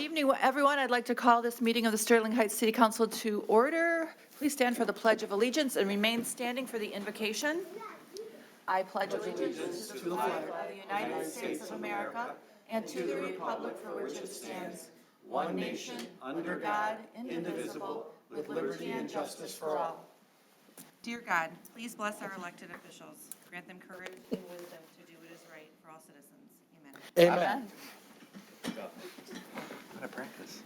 evening, everyone. I'd like to call this meeting of the Sterling Heights City Council to order. Please stand for the Pledge of Allegiance and remain standing for the invocation. I pledge allegiance to the flag of the United States of America and to the republic for which it stands, one nation, under God, indivisible, with liberty and justice for all. Dear God, please bless our elected officials. Grant them courage and wisdom to do what is right for all citizens. Amen. Amen. What a practice.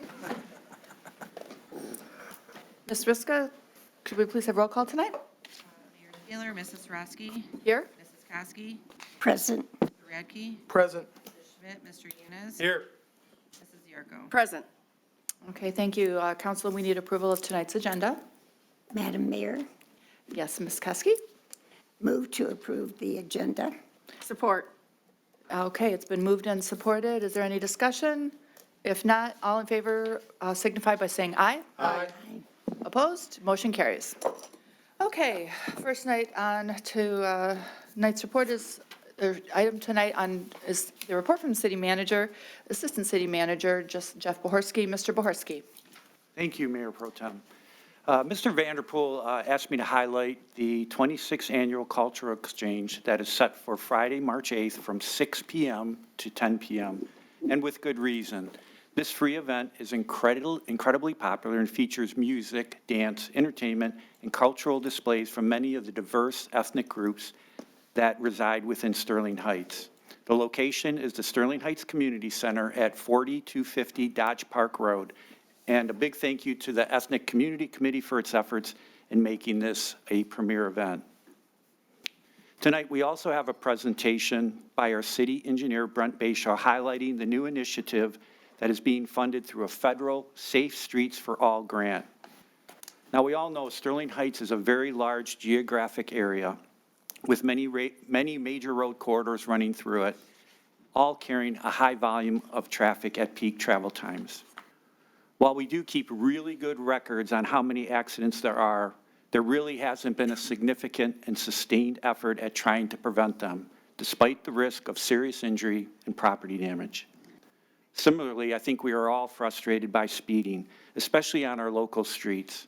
Ms. Riska, could we please have roll call tonight? Mayor Taylor, Mrs. Sarowski, Here. Mrs. Koski, Present. Mr. Radke, Present. Mr. Schmidt, Mr. Yunus. Here. Mrs. Yarko. Present. Okay, thank you. Council, we need approval of tonight's agenda. Madam Mayor, Yes, Ms. Kuski? move to approve the agenda. Support. Okay, it's been moved and supported. Is there any discussion? If not, all in favor signify by saying aye. Aye. Opposed? Motion carries. Okay, first night on to night's report is, item tonight on is the report from City Manager, Assistant City Manager, just Jeff Bohorsky. Mr. Bohorsky. Thank you, Mayor Pro Tem. Mr. Vanderpool asked me to highlight the 26th Annual Cultural Exchange that is set for Friday, March 8th from 6 p.m. to 10 p.m., and with good reason. This free event is incredibly popular and features music, dance, entertainment, and cultural displays from many of the diverse ethnic groups that reside within Sterling Heights. The location is the Sterling Heights Community Center at 4250 Dodge Park Road. And a big thank you to the Ethnic Community Committee for its efforts in making this a premier event. Tonight, we also have a presentation by our city engineer, Brent Bayshaw, highlighting the new initiative that is being funded through a federal Safe Streets for All grant. Now, we all know Sterling Heights is a very large geographic area with many major road corridors running through it, all carrying a high volume of traffic at peak travel times. While we do keep really good records on how many accidents there really hasn't been a significant and sustained effort at trying to prevent them, despite the risk of serious injury and property damage. Similarly, I think we are all frustrated by speeding, especially on our local streets.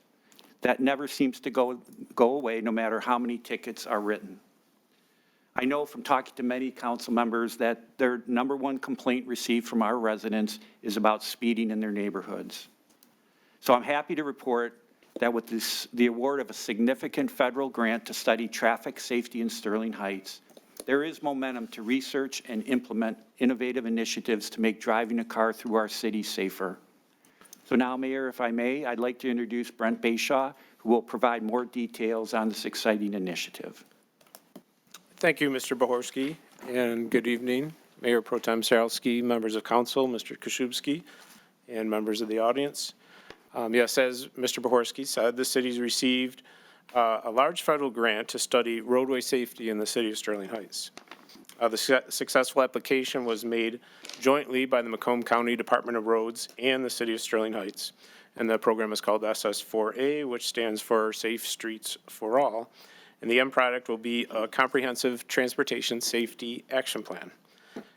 That never seems to go away no matter how many tickets are written. I know from talking to many council members that their number one complaint received from our residents is about speeding in their neighborhoods. So I'm happy to report that with the award of a significant federal grant to study traffic safety in Sterling Heights, there is momentum to research and implement innovative initiatives to make driving a car through our city safer. So now, Mayor, if I may, I'd like to introduce Brent Bayshaw, who will provide more details on this exciting initiative. Thank you, Mr. Bohorsky, and good evening, Mayor Pro Tem Sarowski, members of council, Mr. Koszubski, and members of the audience. Yes, as Mr. Bohorsky said, the city's received a large federal grant to study roadway safety in the city of Sterling Heights. The successful application was made jointly by the Macomb County Department of Roads and the city of Sterling Heights, and the program is called SS4A, which stands for Safe Streets for All. And the end product will be a comprehensive transportation safety action plan.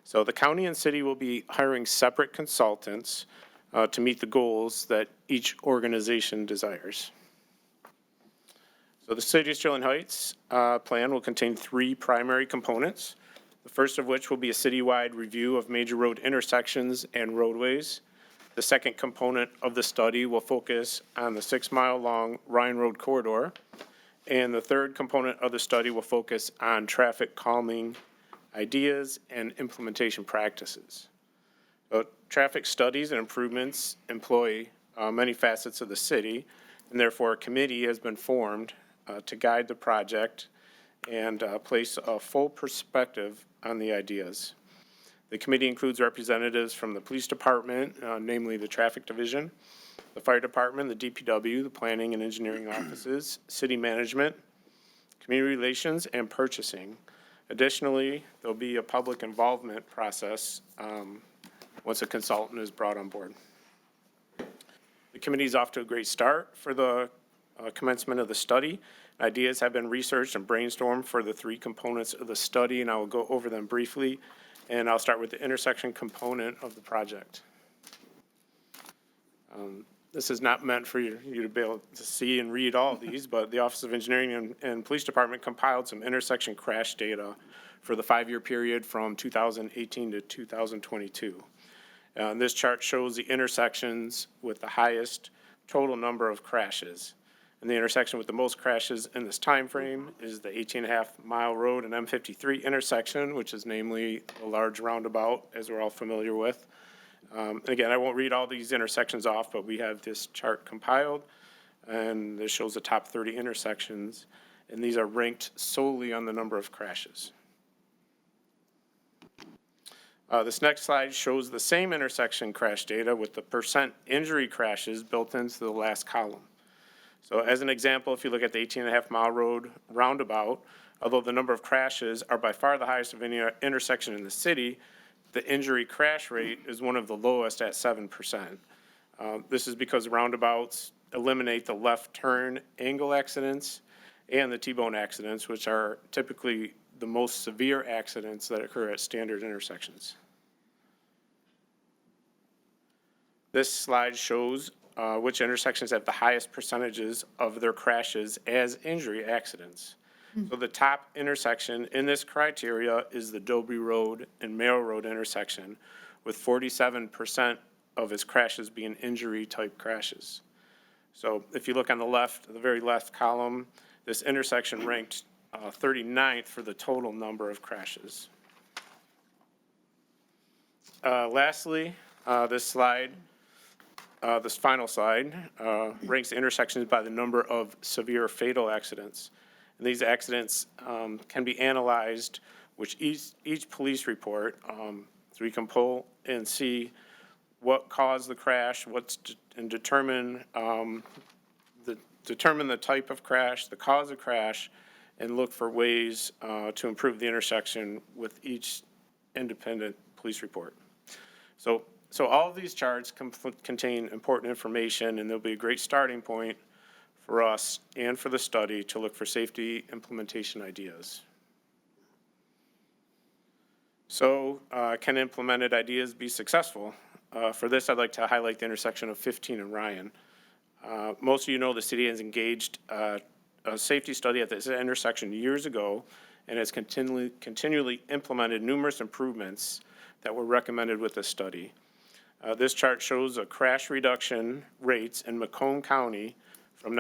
So the county and city will be hiring separate consultants to meet the goals that each organization desires. So the City of Sterling Heights plan will contain three primary components. The first of which will be a citywide review of major road intersections and roadways. The second component of the study will focus on the 6-mile-long Ryan Road corridor. And the third component of the study will focus on traffic calming ideas and implementation practices. So, traffic studies and improvements employ many facets of the city, and therefore a committee has been formed to guide the project and place a full perspective on the ideas. The committee includes representatives from the police department, namely the traffic division, the fire department, the DPW, the planning and engineering offices, city management, community relations, and purchasing. Additionally, there'll be a public involvement process once a consultant is brought on board. The committee is off to a great start for the commencement of the study. Ideas have been researched and brainstormed for the three components of the study, and I will go over them briefly. And I'll start with the intersection component of the project. This is not meant for you to be able to see and read all of these, but the Office of Engineering and Police Department compiled some intersection crash data for the 5-year period from 2018 to 2022. This chart shows the intersections with the highest total number of crashes. And the intersection with the most crashes in this time frame is the 18.5-mile road and M53 intersection, which is namely a large roundabout, as we're all familiar with. Again, I won't read all these intersections off, but we have this chart compiled, and this shows the top 30 intersections, and these are ranked solely on the number of crashes. This next slide shows the same intersection crash data with the percent injury crashes built into the last column. So as an example, if you look at the 18.5-mile road roundabout, although the number of crashes are by far the highest of any intersection in the city, the injury crash rate is one of the lowest at 7%. This is because roundabouts eliminate the left turn angle accidents and the T-bone accidents, which are typically the most severe accidents that occur at standard intersections. This slide shows which intersections have the highest percentages of their crashes as injury accidents. So the top intersection in this criteria is the Dobie Road and Merrill Road intersection, with 47% of its crashes being injury-type crashes. So if you look on the left, the very left column, this intersection ranked 39th for the total number of crashes. Lastly, this final slide ranks the intersections by the number of severe fatal accidents. And these accidents can be analyzed with each police report, so we can pull and see what caused the crash, and determine the type of crash, the cause of crash, and look for ways to improve the intersection with each independent police report. So all of these charts contain important information, and they'll be a great starting point for us and for the study to look for safety implementation ideas. So can implemented ideas be successful? For this, I'd like to highlight the intersection of 15 and Ryan. Most of you know the city has engaged a safety study at this intersection years ago and has continually implemented numerous improvements that were recommended with this study. This chart shows a crash reduction rates in Macomb County from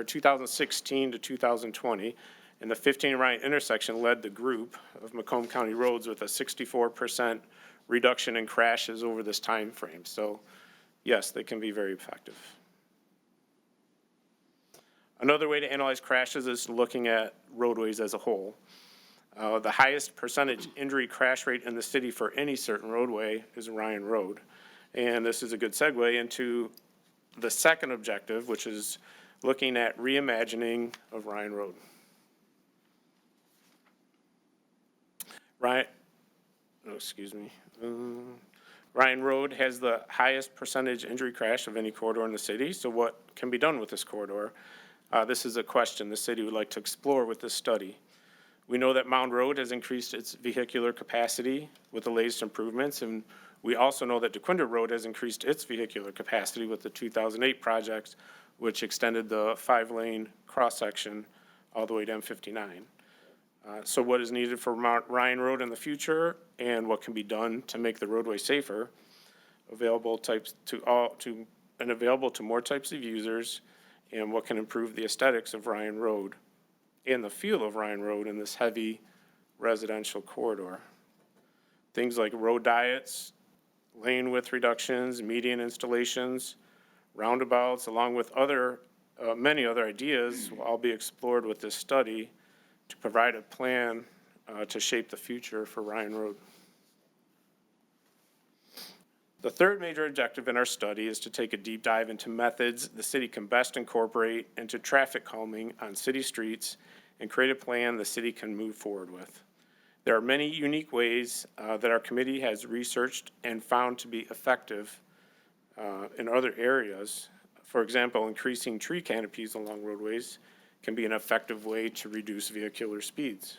2016 to 2020, and the 15 Ryan intersection led the group of Macomb County roads with a 64% reduction in crashes over this time frame. So yes, they can be very effective. Another way to analyze crashes is looking at roadways as a whole. The highest percentage injury crash rate in the city for any certain roadway is Ryan Road. And this is a good segue into the second objective, which is looking at reimagining of Ryan Road. Ryan Road has the highest percentage injury crash of any corridor in the city. So what can be done with this corridor? This is a question the city would like to explore with this study. We know that Mound Road has increased its vehicular capacity with the latest improvements, and we also know that DeQuinder Road has increased its vehicular capacity with the 2008 project, which extended the 5-lane cross-section all the way to M59. So what is needed for Ryan Road in the future, and what can be done to make the roadway safer, available to more types of users, and what can improve the aesthetics of Ryan Road and the feel of Ryan Road in this heavy residential corridor. Things like road diets, lane width reductions, median installations, roundabouts, along with many other ideas will all be explored with this study to provide a plan to shape the future for Ryan Road. The third major objective in our study is to take a deep dive into methods the city can best incorporate into traffic calming on city streets and create a plan the city can move forward with. There are many unique ways that our committee has researched and found to be effective in other areas. For example, increasing tree canopies along roadways can be an effective way to reduce vehicular speeds.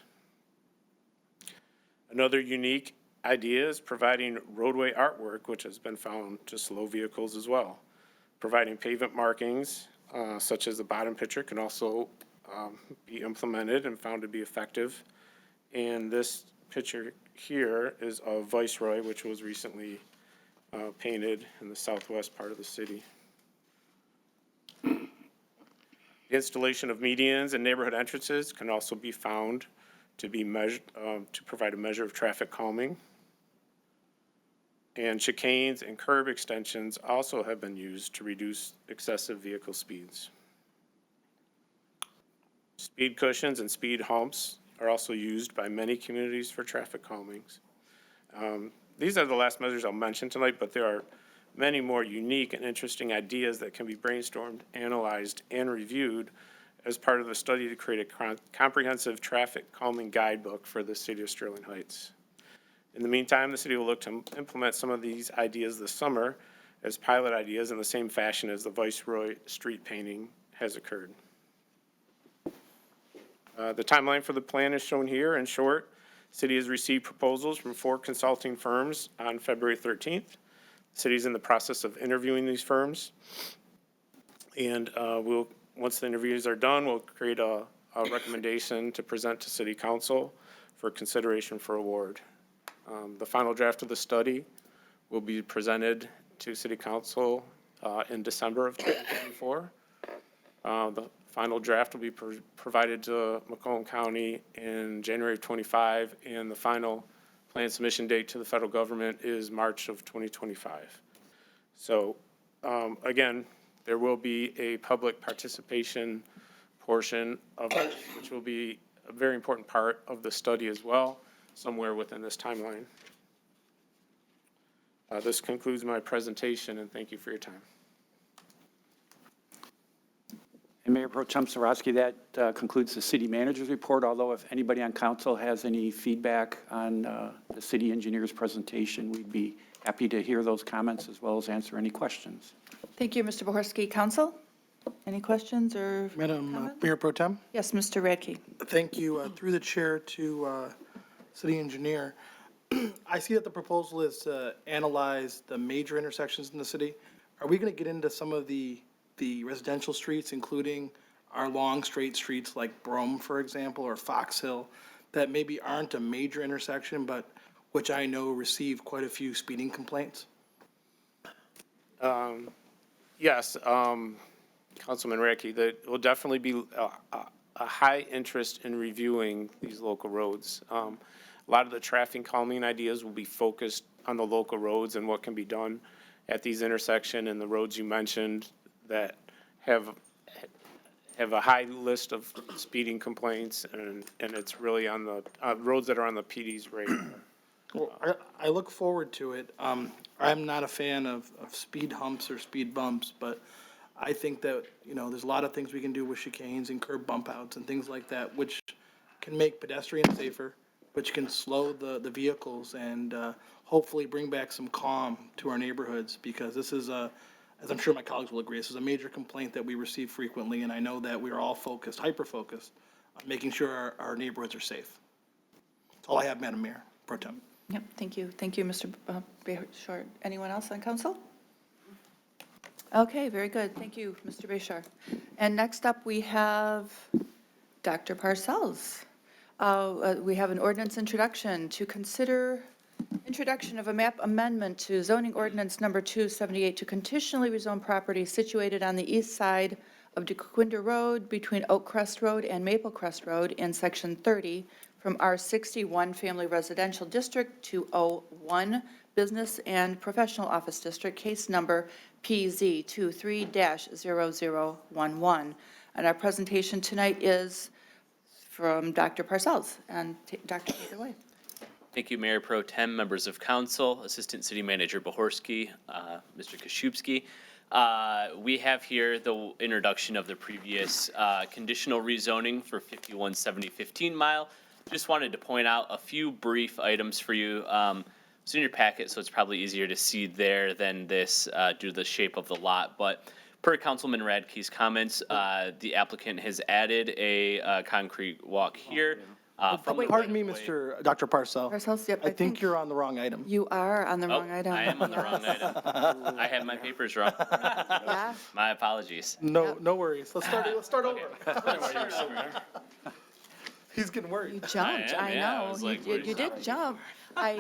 Another unique idea is providing roadway artwork, which has been found to slow vehicles as well. Providing pavement markings, such as the bottom picture, can also be implemented and found to be effective. And this picture here is of Viceroy, which was recently painted in the southwest part of the city. The installation of medians and neighborhood entrances can also be found to be measured, to provide a measure of traffic calming. And chicanes and curb extensions also have been used to reduce excessive vehicle speeds. Speed cushions and speed humps are also used by many communities for traffic calmings. These are the last measures I'll mention tonight, but there are many more unique and interesting ideas that can be brainstormed, analyzed, and reviewed as part of the study to create a comprehensive traffic calming guidebook for the city of Sterling Heights. In the meantime, the city will look to implement some of these ideas this summer as pilot ideas in the same fashion as the Viceroy street painting has occurred. The timeline for the plan is shown here. In short, city has received proposals from 4 consulting firms on February 13th. The city is in the process of interviewing these firms. And once the interviews are done, we'll create a recommendation to present to city council for consideration for award. The final draft of the study will be presented to city council in December of 2024. The final draft will be provided to Macomb County in January of 25, and the final plan submission date to the federal government is March of 2025. So again, there will be a public participation portion of it, which will be a very important part of the study as well, somewhere within this timeline. This concludes my presentation, and thank you for your time. And Mayor Pro Tem Sarosky, that concludes the city manager's report, although if anybody on council has any feedback on the city engineer's presentation, we'd be happy to hear those comments as well as answer any questions. Thank you, Mr. Bohorsky. Council, any questions or Madam comments? Mayor Pro Tem, Yes, Mr. Radke. thank you. Through the chair to city engineer, I see that the proposal is to analyze the major intersections in the city. Are we going to get into some of the residential streets, including our long straight streets like Brum, for example, or Fox Hill, that maybe aren't a major intersection, but which I know receive quite a few speeding complaints? Yes, Councilman Radke, there will definitely be a high interest in reviewing these local roads. A lot of the traffic calming ideas will be focused on the local roads and what can be done at these intersections and the roads you mentioned that have a high list of speeding complaints, and it's really on the roads that are on the PD's radar. Well, I look forward to it. I'm not a fan of speed humps or speed bumps, but I think that, there's a lot of things we can do with chicanes and curb bump outs and things like that, which can make pedestrians safer, which can slow the vehicles and hopefully bring back some calm to our neighborhoods, because this is as I'm sure my colleagues will agree, this is a major complaint that we receive frequently, and I know that we're all focused, hyper-focused, on making sure our neighborhoods are safe. That's all I have, Madam Mayor Pro Tem. Yep, thank you. Thank you, Mr. Bayshore. Anyone else on council? Okay, very good. Thank you, Mr. Bayshore. And next up, we have Dr. Parcells. We have an ordinance introduction to consider introduction of a map amendment to zoning ordinance number 278 to conditionally rezone property situated on the east side of DeQuinder Road between Oak Crest Road and Maple Crest Road in section 30 from R61 Family Residential District to O1 Business and Professional Office District, case number PZ23-0011. And our presentation tonight is from Dr. Parcells. And Dr., take it away. Thank you, Mayor Pro Tem, members of council, Assistant City Manager Bohorsky, Mr. Koszubski. We have here the introduction of the previous conditional rezoning for 5170 15 Mile. Just wanted to point out a few brief items for you. It's in your packet, so it's probably easier to see there than this due to the shape of the lot. But per Councilman Radke's comments, the applicant has added a concrete walk here from the Pardon me, right-of-way. Dr. Parcell. Parcells, yep, I think you're on the wrong item. You are on the Oh, wrong item. I am on the wrong item. I have my papers wrong. Yeah, My apologies. No, no worries. Let's start over. Okay. He's getting you worried. jumped, I I am, yeah, I know. was like, You what is did that? jump. I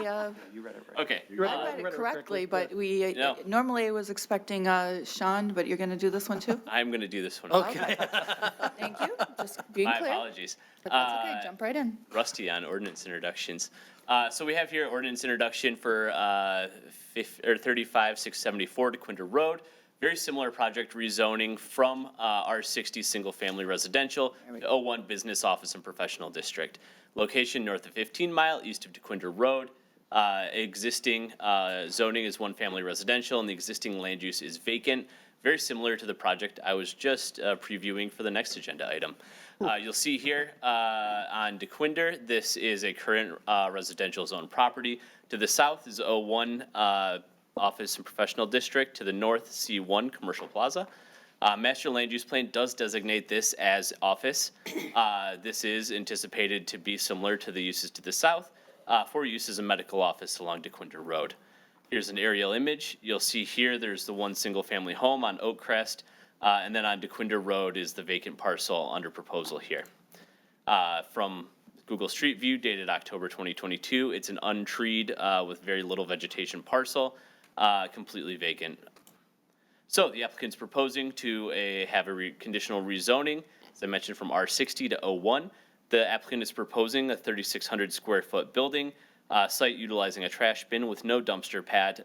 Okay. You read read it it correctly, but No. normally I was expecting Sean, but you're going to do this one too? I'm going to do this one. Okay. Thank you, just being My clear. apologies. But that's okay, jump right in. Rusty on ordinance introductions. So we have here ordinance introduction for 35674 DeQuinter Road. Very similar project rezoning from R60 single family residential to 01 business office and professional district. Location north of 15 Mile, east of DeQuinter Road. Existing zoning is one family residential and the existing land use is vacant. Very similar to the project I was just previewing for the next agenda item. You'll see here on DeQuinter, this is a current residential zone property. To the south is 01 office and professional district. To the north, C1 commercial plaza. Master land use plan does designate this as office. This is anticipated to be similar to the uses to the south for use as a medical office along DeQuinter Road. Here's an aerial image. You'll see here there's the one single family home on Oakcrest, and then on DeQuinter Road is the vacant parcel under proposal here. From Google Street View dated October 2022, it's an untreed with very little vegetation parcel, completely vacant. So the applicant's proposing to have a conditional rezoning, as I mentioned, from R60 to 01. The applicant is proposing a 3,600 square foot building, site utilizing a trash bin with no dumpster pad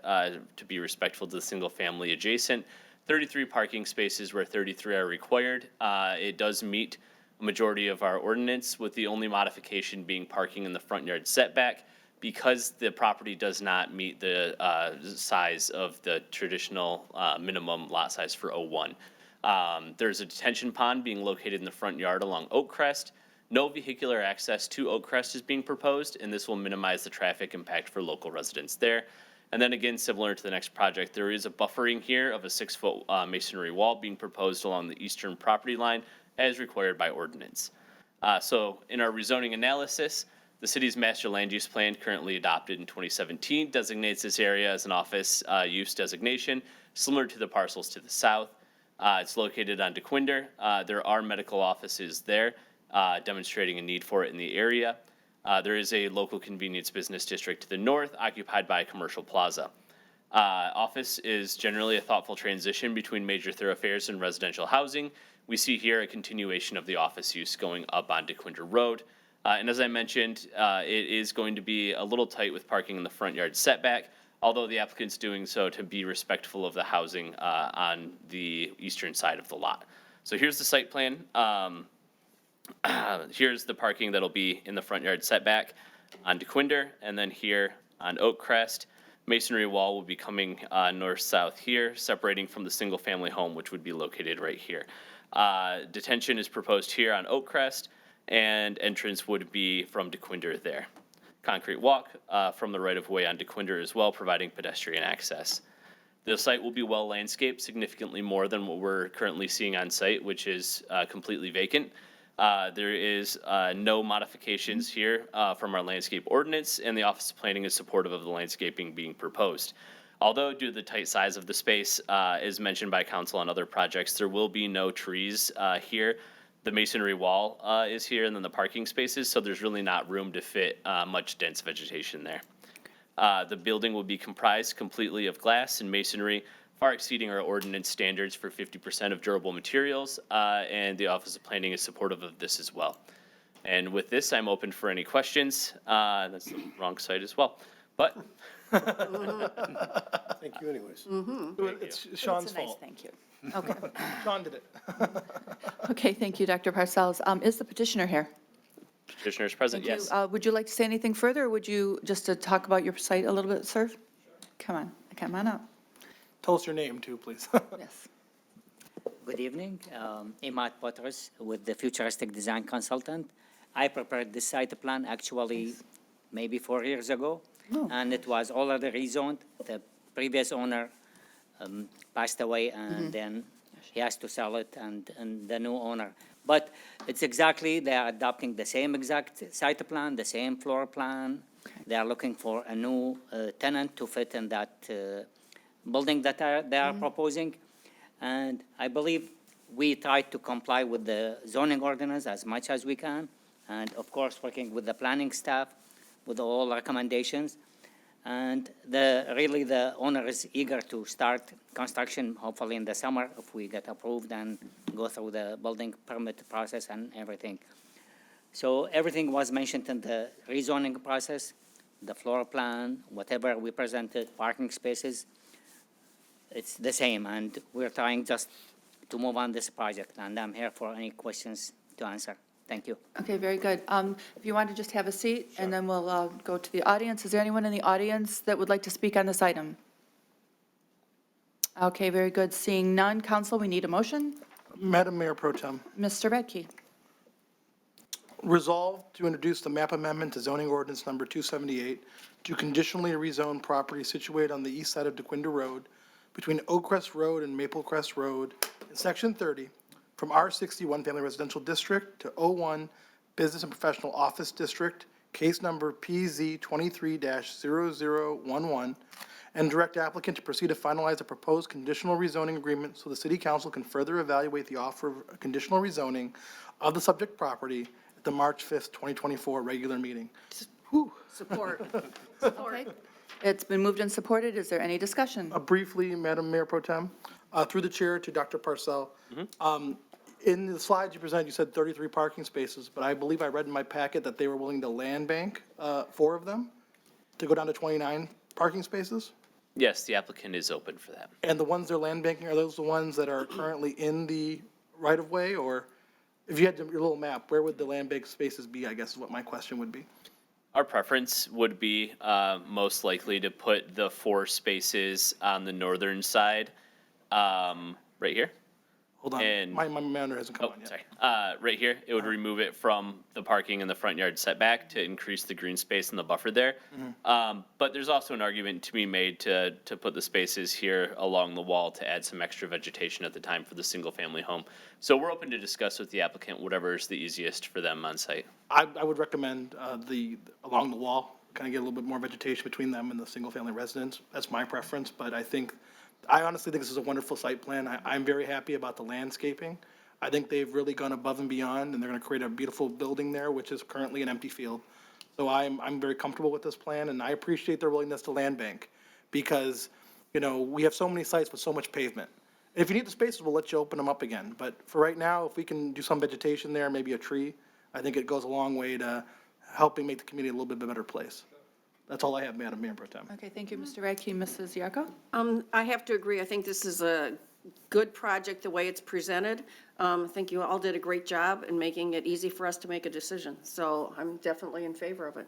to be respectful to the single family adjacent. 33 parking spaces where 33 are required. It does meet a majority of our ordinance, with the only modification being parking in the front yard setback. Because the property does not meet the size of the traditional minimum lot size for 01. There's a detention pond being located in the front yard along Oakcrest. No vehicular access to Oakcrest is being proposed, and this will minimize the traffic impact for local residents there. And then again, similar to the next project, there is a buffering here of a 6-foot masonry wall being proposed along the eastern property line as required by ordinance. So in our rezoning analysis, the city's master land use plan, currently adopted in 2017, designates this area as an office use designation, similar to the parcels to the south. It's located on DeQuinter. There are medical offices there, demonstrating a need for it in the area. There is a local convenience business district to the north, occupied by a commercial plaza. Office is generally a thoughtful transition between major thoroughfares and residential housing. We see here a continuation of the office use going up on DeQuinter Road. And as I mentioned, it is going to be a little tight with parking in the front yard setback, although the applicant's doing so to be respectful of the housing on the eastern side of the lot. So here's the site plan. Here's the parking that'll be in the front yard setback on DeQuinter, and then here on Oakcrest. Masonry wall will be coming north-south here, separating from the single-family home, which would be located right here. Detention is proposed here on Oakcrest, and entrance would be from DeQuinter there. Concrete walk from the right-of-way on DeQuinter as well, providing pedestrian access. The site will be well landscaped, significantly more than what we're currently seeing on site, which is completely vacant. There is no modifications here from our landscape ordinance, and the Office of Planning is supportive of the landscaping being proposed. Although due to the tight size of the space, as mentioned by council on other projects, there will be no trees here. The masonry wall is here, and then the parking spaces, so there's really not room to fit much dense vegetation there. The building will be comprised completely of glass and masonry, far exceeding our ordinance standards for 50% of durable materials, and the Office of Planning is supportive of this as well. And with this, I'm open for any questions. That's the wrong site as well, but. Thank you anyways. It's Sean's It's a nice fault. thank you. Okay. Sean did it. Okay, thank you, Dr. Parcells. Is the petitioner here? Petitioner is present, Thank you. yes. Would you like to say anything further, or would you just to talk about your site a little bit, sir? Come on up. Tell us your name too, please. Yes. Good evening. Imad Potters with the Futuristic Design Consultant. I prepared this site plan actually maybe 4 years ago, and it was already rezoned. The previous owner passed away, and then he has to sell it and the new owner. But it's exactly, they are adopting the same exact site plan, the same floor plan. They are looking for a new tenant to fit in that building that they are proposing. And I believe we try to comply with the zoning ordinance as much as we can. And of course, working with the planning staff with all recommendations. And really the owner is eager to start construction, hopefully in the summer, if we get approved and go through the building permit process and everything. So everything was mentioned in the rezoning process, the floor plan, whatever we presented, parking spaces, it's the same, and we're trying just to move on this project, and I'm here for any questions to answer. Thank you. Okay, very good. If you want to just have a seat, and then we'll go to the audience. Is there anyone in the audience that would like to speak on this item? Okay, very good. Seeing none, council, we need a motion. Madam Mayor Pro Tem, Mr. Radke. resolve to introduce the map amendment to zoning ordinance number 278 to conditionally rezone property situated on the east side of DeQuinda Road between Oakcrest Road and Maplecrest Road in Section 30 from R61 Family Residential District to O1 Business and Professional Office District, case number PZ 23-0011, and direct applicant to proceed to finalize a proposed conditional rezoning agreement so the city council can further evaluate the offer of a conditional rezoning of the subject property at the March 5th, 2024 regular meeting. Support. Okay. It's been moved and supported. Is there any discussion? Briefly, Madam Mayor Pro Tem, through the chair to Dr. Parcell. In the slides you presented, you said 33 parking spaces, but I believe I read in my packet that they were willing to land bank 4 of them to go down to 29 parking spaces? Yes, the applicant is open for that. And the ones they're land banking, are those the ones that are currently in the right-of-way? Or if you had your little map, where would the land bank spaces be, I guess is what my question would be. Our preference would be most likely to put the 4 spaces on the northern side, right here. Hold on, And- my matter hasn't come Oh, on yet. sorry. Right here, it would remove it from the parking in the front yard setback to increase the green space and the buffer there. But there's also an argument to be made to put the spaces here along the wall to add some extra vegetation at the time for the single-family home. So we're open to discuss with the applicant whatever is the easiest for them on site. I would recommend along the wall, kind of get a little bit more vegetation between them and the single-family residence. That's my preference, but I honestly think this is a wonderful site plan. I'm very happy about the landscaping. I think they've really gone above and beyond, and they're going to create a beautiful building there, which is currently an empty field. So I'm very comfortable with this plan, and I appreciate their willingness to land bank, because, we have so many sites with so much pavement. If you need the spaces, we'll let you open them up again. But for right now, if we can do some vegetation there, maybe a tree, I think it goes a long way to helping make the community a little bit of a better place. That's all I have, Madam Mayor Pro Tem. Okay, thank you, Mr. Radke. Mrs. Yarko? I have to agree. I think this is a good project, the way it's presented. I think you all did a great job in making it easy for us to make a decision. So I'm definitely in favor of it.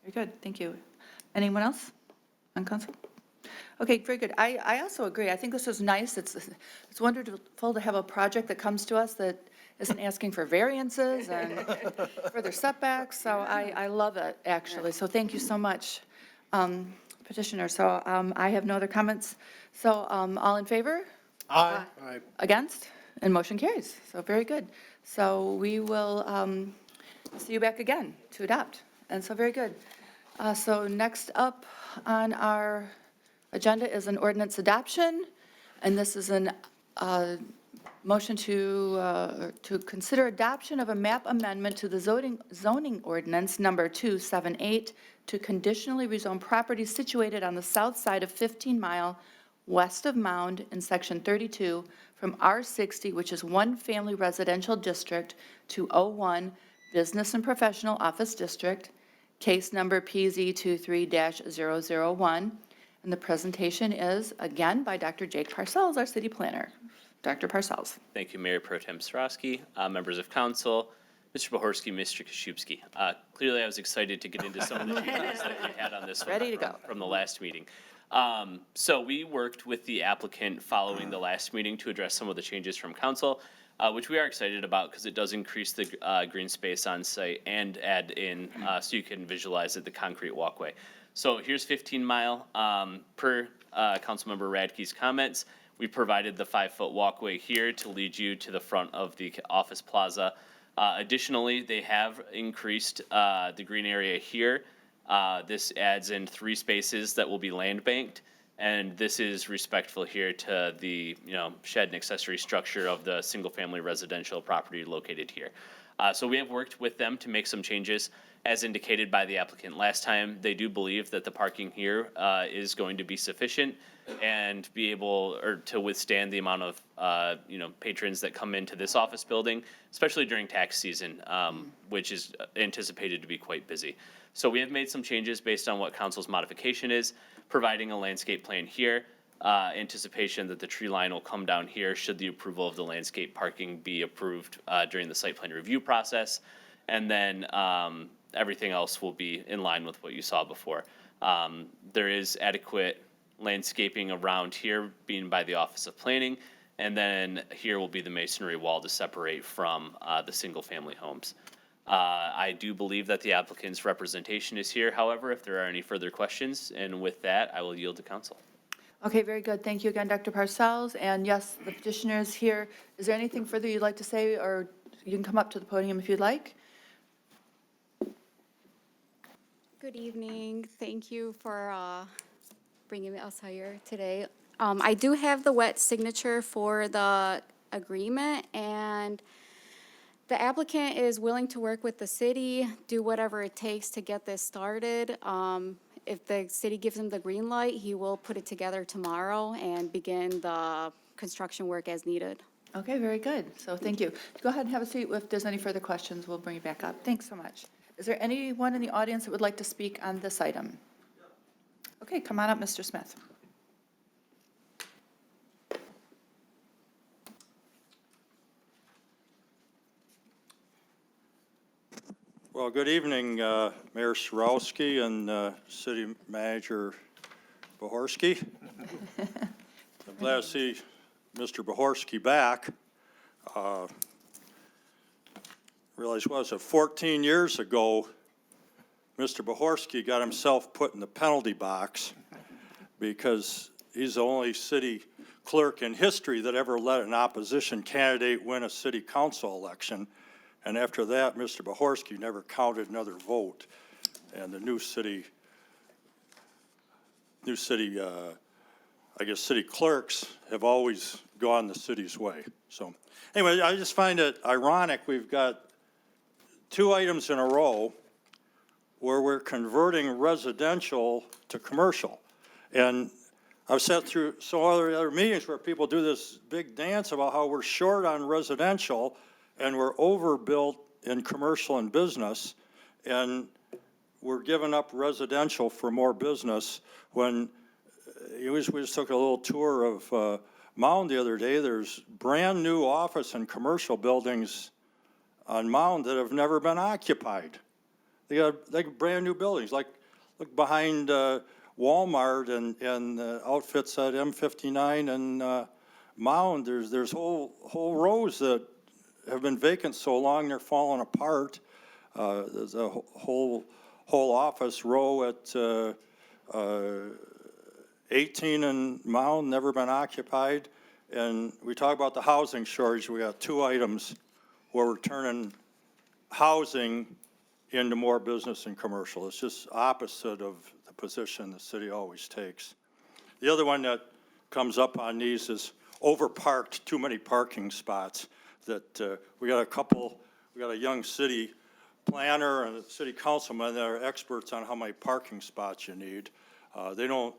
Very good, thank you. Anyone else on council? Okay, very good. I also agree. I think this is nice. It's wonderful to have a project that comes to us that isn't asking for variances and further setbacks, so I love it, actually. So thank you so much, petitioner. So I have no other comments. So all in favor? Aye. Against? And motion carries. So very good. So we will see you back again to adopt. And so very good. So next up on our agenda is an ordinance adoption, and this is an motion to consider adoption of a map amendment to the zoning ordinance number 278 to conditionally rezone properties situated on the south side of 15 Mile west of Mound in Section 32 from R60, which is one family residential district, to O1 Business and Professional Office District, case number PZ23-001. And the presentation is, again, by Dr. Jake Parcells, our city planner. Dr. Parcells. Thank you, Mayor Pro Tem Sarosky, members of council, Mr. Bohorsky, Mr. Kashubsky. Clearly, I was excited to get into some of the changes that we had on this one Ready to go. from the last meeting. So we worked with the applicant following the last meeting to address some of the changes from council, which we are excited about because it does increase the green space on site and add in, so you can visualize it, the concrete walkway. So here's 15 Mile. Per Councilmember Radke's comments, We provided the 5-foot walkway here to lead you to the front of the office plaza. Additionally, they have increased the green area here. This adds in 3 spaces that will be land banked, and this is respectful here to the shed and accessory structure of the single-family residential property located here. So we have worked with them to make some changes as indicated by the applicant last time. They do believe that the parking here is going to be sufficient and be able to withstand the amount of patrons that come into this office building, especially during tax season, which is anticipated to be quite busy. So we have made some changes based on what council's modification is, providing a landscape plan here, anticipation that the tree line will come down here should the approval of the landscape parking be approved during the site plan review process. And then everything else will be in line with what you saw before. There is adequate landscaping around here being by the Office of Planning, and then here will be the masonry wall to separate from the single-family homes. I do believe that the applicant's representation is here, however, if there are any further questions, and with that, I will yield to council. Okay, very good. Thank you again, Dr. Parcells. And yes, the petitioner is here. Is there anything further you'd like to say, or you can come up to the podium if you'd like? Good evening. Thank you for bringing us here today. I do have the wet signature for the agreement, and the applicant is willing to work with the city, do whatever it takes to get this started. If the city gives him the green light, he will put it together tomorrow and begin the construction work as needed. Okay, very good. So thank you. Go ahead and have a seat. If there's any further questions, we'll bring you back up. Thanks so much. Is there anyone in the audience that would like to speak on this item? Okay, come on up, Mr. Smith. Well, good evening, Mayor Sarowski and City Manager Bohorsky. I'm glad to see Mr. Bohorsky back. Realize, was it 14 years ago, Mr. Bohorsky got himself put in the penalty box because he's the only city clerk in history that ever let an opposition candidate win a city council election. And after that, Mr. Bohorsky never counted another vote. And the new city, I guess city clerks have always gone the city's way. So anyway, I just find it ironic. We've got 2 items in a row where we're converting residential to commercial. And I've sat through some other meetings where people do this big dance about how we're short on residential and we're overbuilt in commercial and business, and we're giving up residential for more business. When we just took a little tour of Mound the other day, there's brand new office and commercial buildings on Mound that have never been occupied. They got brand new buildings, like look behind Walmart and outfits at M59 and Mound. There's whole rows that have been vacant so long they're falling apart. There's a whole office row at 18 and Mound, never been occupied. And we talk about the housing shortage. We got 2 items where we're turning housing into more business and commercial. It's just opposite of the position the city always takes. The other one that comes up on these is overparked, too many parking spots. That we got a young city planner and a city councilman that are experts on how many parking spots you need. They don't,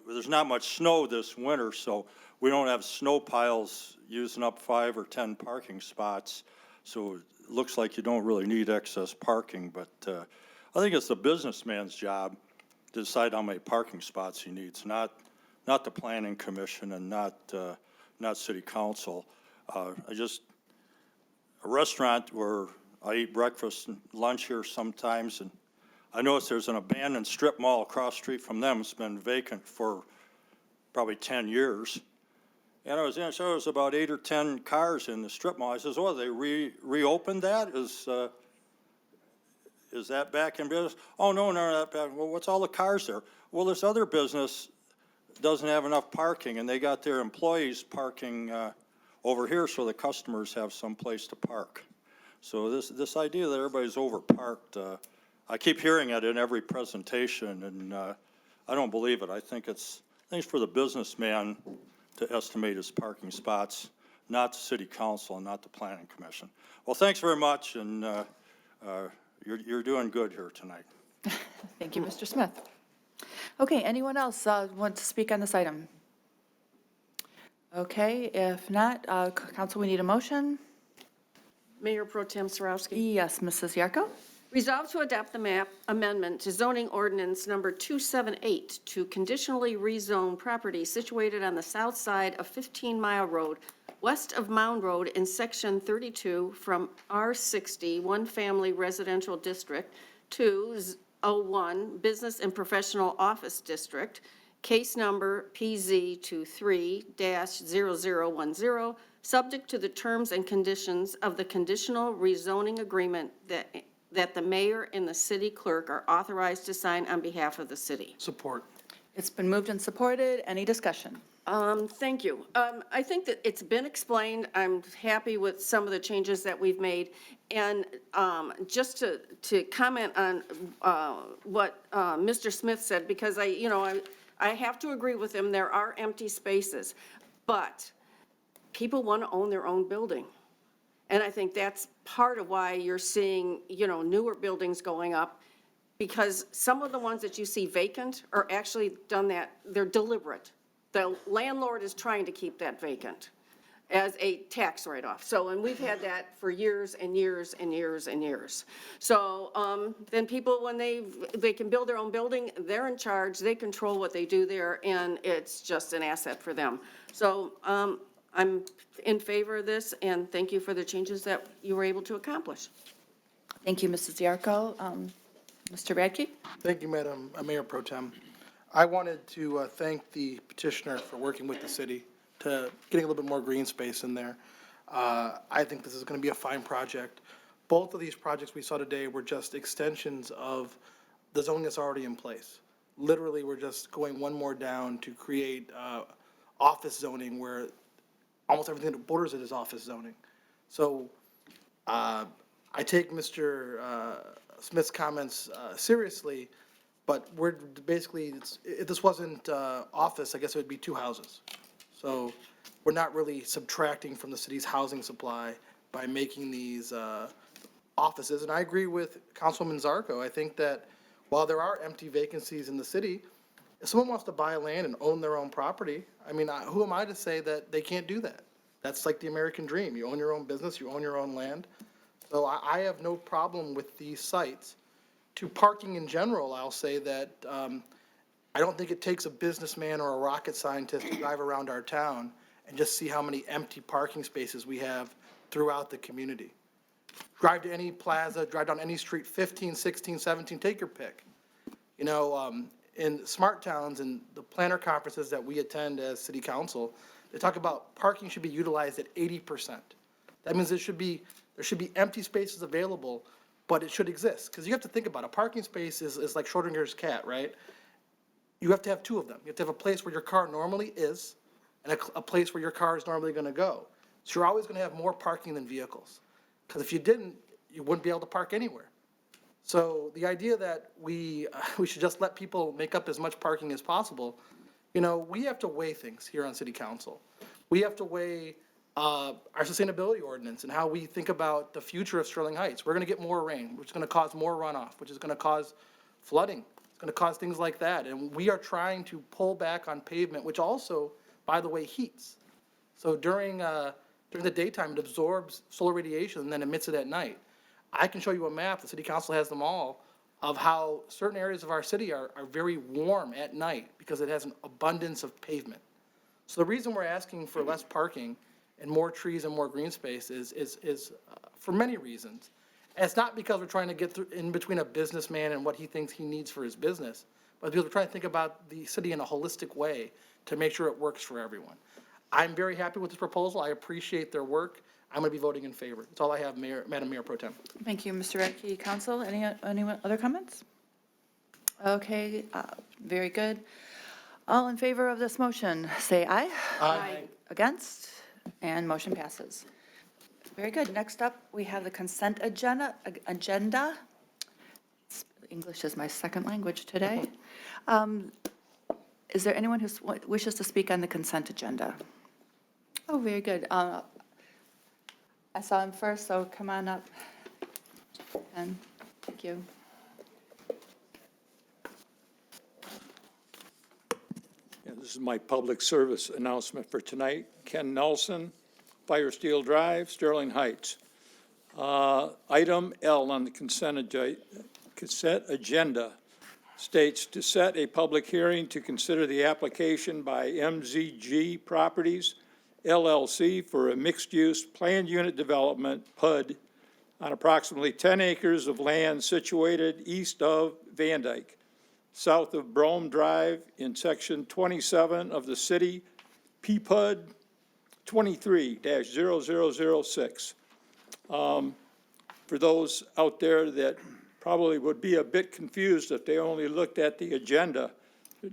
there's not much snow this winter, so we don't have snow piles using up 5 or 10 parking spots. So it looks like you don't really need excess parking, but I think it's the businessman's job to decide how many parking spots he needs, not the planning commission and not city council. A restaurant where I eat breakfast and lunch here sometimes, and I notice there's an abandoned strip mall across the street from them. It's been vacant for probably 10 years. And I was in, so there was about 8 or 10 cars in the strip mall. I says, oh, they reopened that? Is that back in business? Oh, no, not back. Well, what's all the cars there? Well, this other business doesn't have enough parking, and they got their employees parking over here so the customers have some place to park. So this idea that everybody's overparked, I keep hearing it in every presentation, and I don't believe it. I think it's for the businessman to estimate his parking spots, not the city council and not the planning commission. Well, thanks very much, and you're doing good here tonight. Thank you, Mr. Smith. Okay, anyone else want to speak on this item? Okay, if not, council, we need a motion. Mayor Pro Tem Sarowski. Yes, Mrs. Yarko? Resolve to adopt the map amendment to zoning ordinance number 278 to conditionally rezone property situated on the south side of 15 Mile Road, west of Mound Road in section 32 from R60, one family residential district, to 01 business and professional office district, case number PZ23-0010, subject to the terms and conditions of the conditional rezoning agreement that the mayor and the city clerk are authorized to sign on behalf of the city. Support. It's been moved and supported. Any discussion? Thank you. I think that it's been explained. I'm happy with some of the changes that we've made. And just to comment on what Mr. Smith said, because I have to agree with him, there are empty spaces. But people want to own their own building. And I think that's part of why you're seeing, newer buildings going up, because some of the ones that you see vacant are actually done that, they're deliberate. The landlord is trying to keep that vacant as a tax write-off. So, and we've had that for years and years and years and years. So then people, when they can build their own building, they're in charge, they control what they do there, and it's just an asset for them. So I'm in favor of this, and thank you for the changes that you were able to accomplish. Thank you, Mrs. Yarko. Mr. Radke? Thank you, Madam Mayor Pro Tem. I wanted to thank the petitioner for working with the city to getting a little bit more green space in there. I think this is going to be a fine project. Both of these projects we saw today were just extensions of the zoning that's already in place. Literally, we're just going one more down to create office zoning where almost everything that borders it is office zoning. So I take Mr. Smith's comments seriously, but we're basically, if this wasn't office, I guess it would be two houses. So we're not really subtracting from the city's housing supply by making these offices. And I agree with Councilwoman Zarko. I think that while there are empty vacancies in the city, if someone wants to buy land and own their own property, I mean, who am I to say that they can't do that? That's like the American dream. You own your own business, you own your own land. So I have no problem with these sites. To parking in general, I'll say that I don't think it takes a businessman or a rocket scientist to drive around our town and just see how many empty parking spaces we have throughout the community. Drive to any plaza, drive down any street, 15, 16, 17, take your pick. In smart towns and the planner conferences that we attend as city council, they talk about parking should be utilized at 80%. That means there should be empty spaces available, but it should exist. Because you have to think about it. A parking space is like Schrodinger's cat, right? You have to have two of them. You have to have a place where your car normally is and a place where your car is normally going to go. So you're always going to have more parking than vehicles. Because if you didn't, you wouldn't be able to park anywhere. So the idea that we should just let people make up as much parking as possible, we have to weigh things here on city council. We have to weigh our sustainability ordinance and how we think about the future of Sterling Heights. We're going to get more rain, which is going to cause more runoff, which is going to cause flooding. It's going to cause things like that. And we are trying to pull back on pavement, which also, by the way, heats. So during the daytime, it absorbs solar radiation and then emits it at night. I can show you a map, the city council has them all, of how certain areas of our city are very warm at night because it has an abundance of pavement. So the reason we're asking for less parking and more trees and more green space is for many reasons. And it's not because we're trying to get through in between a businessman and what he thinks he needs for his business, but because we're trying to think about the city in a holistic way to make sure it works for everyone. I'm very happy with this proposal. I appreciate their work. I'm going to be voting in favor. That's all I have, Madam Mayor Pro Tem. Thank you, Mr. Radke. Council, any other comments? Okay, very good. All in favor of this motion, say aye. Aye. Against? And motion passes. Very good. Next up, we have the consent agenda. English is my second language today. Is there anyone who wishes to speak on the consent agenda? Oh, very good. I saw him first, so come on up. And thank you. Yeah, this is my public service announcement for tonight. Ken Nelson, Fire Steel Drive, Sterling Heights. Item L on the consent agenda states to set a public hearing to consider the application by MZG Properties LLC for a mixed-use planned unit development, PUD, on approximately 10 acres of land situated east of Van Dyke, south of Brome Drive in section 27 of the city, PPUD 23-0006. For those out there that probably would be a bit confused if they only looked at the agenda,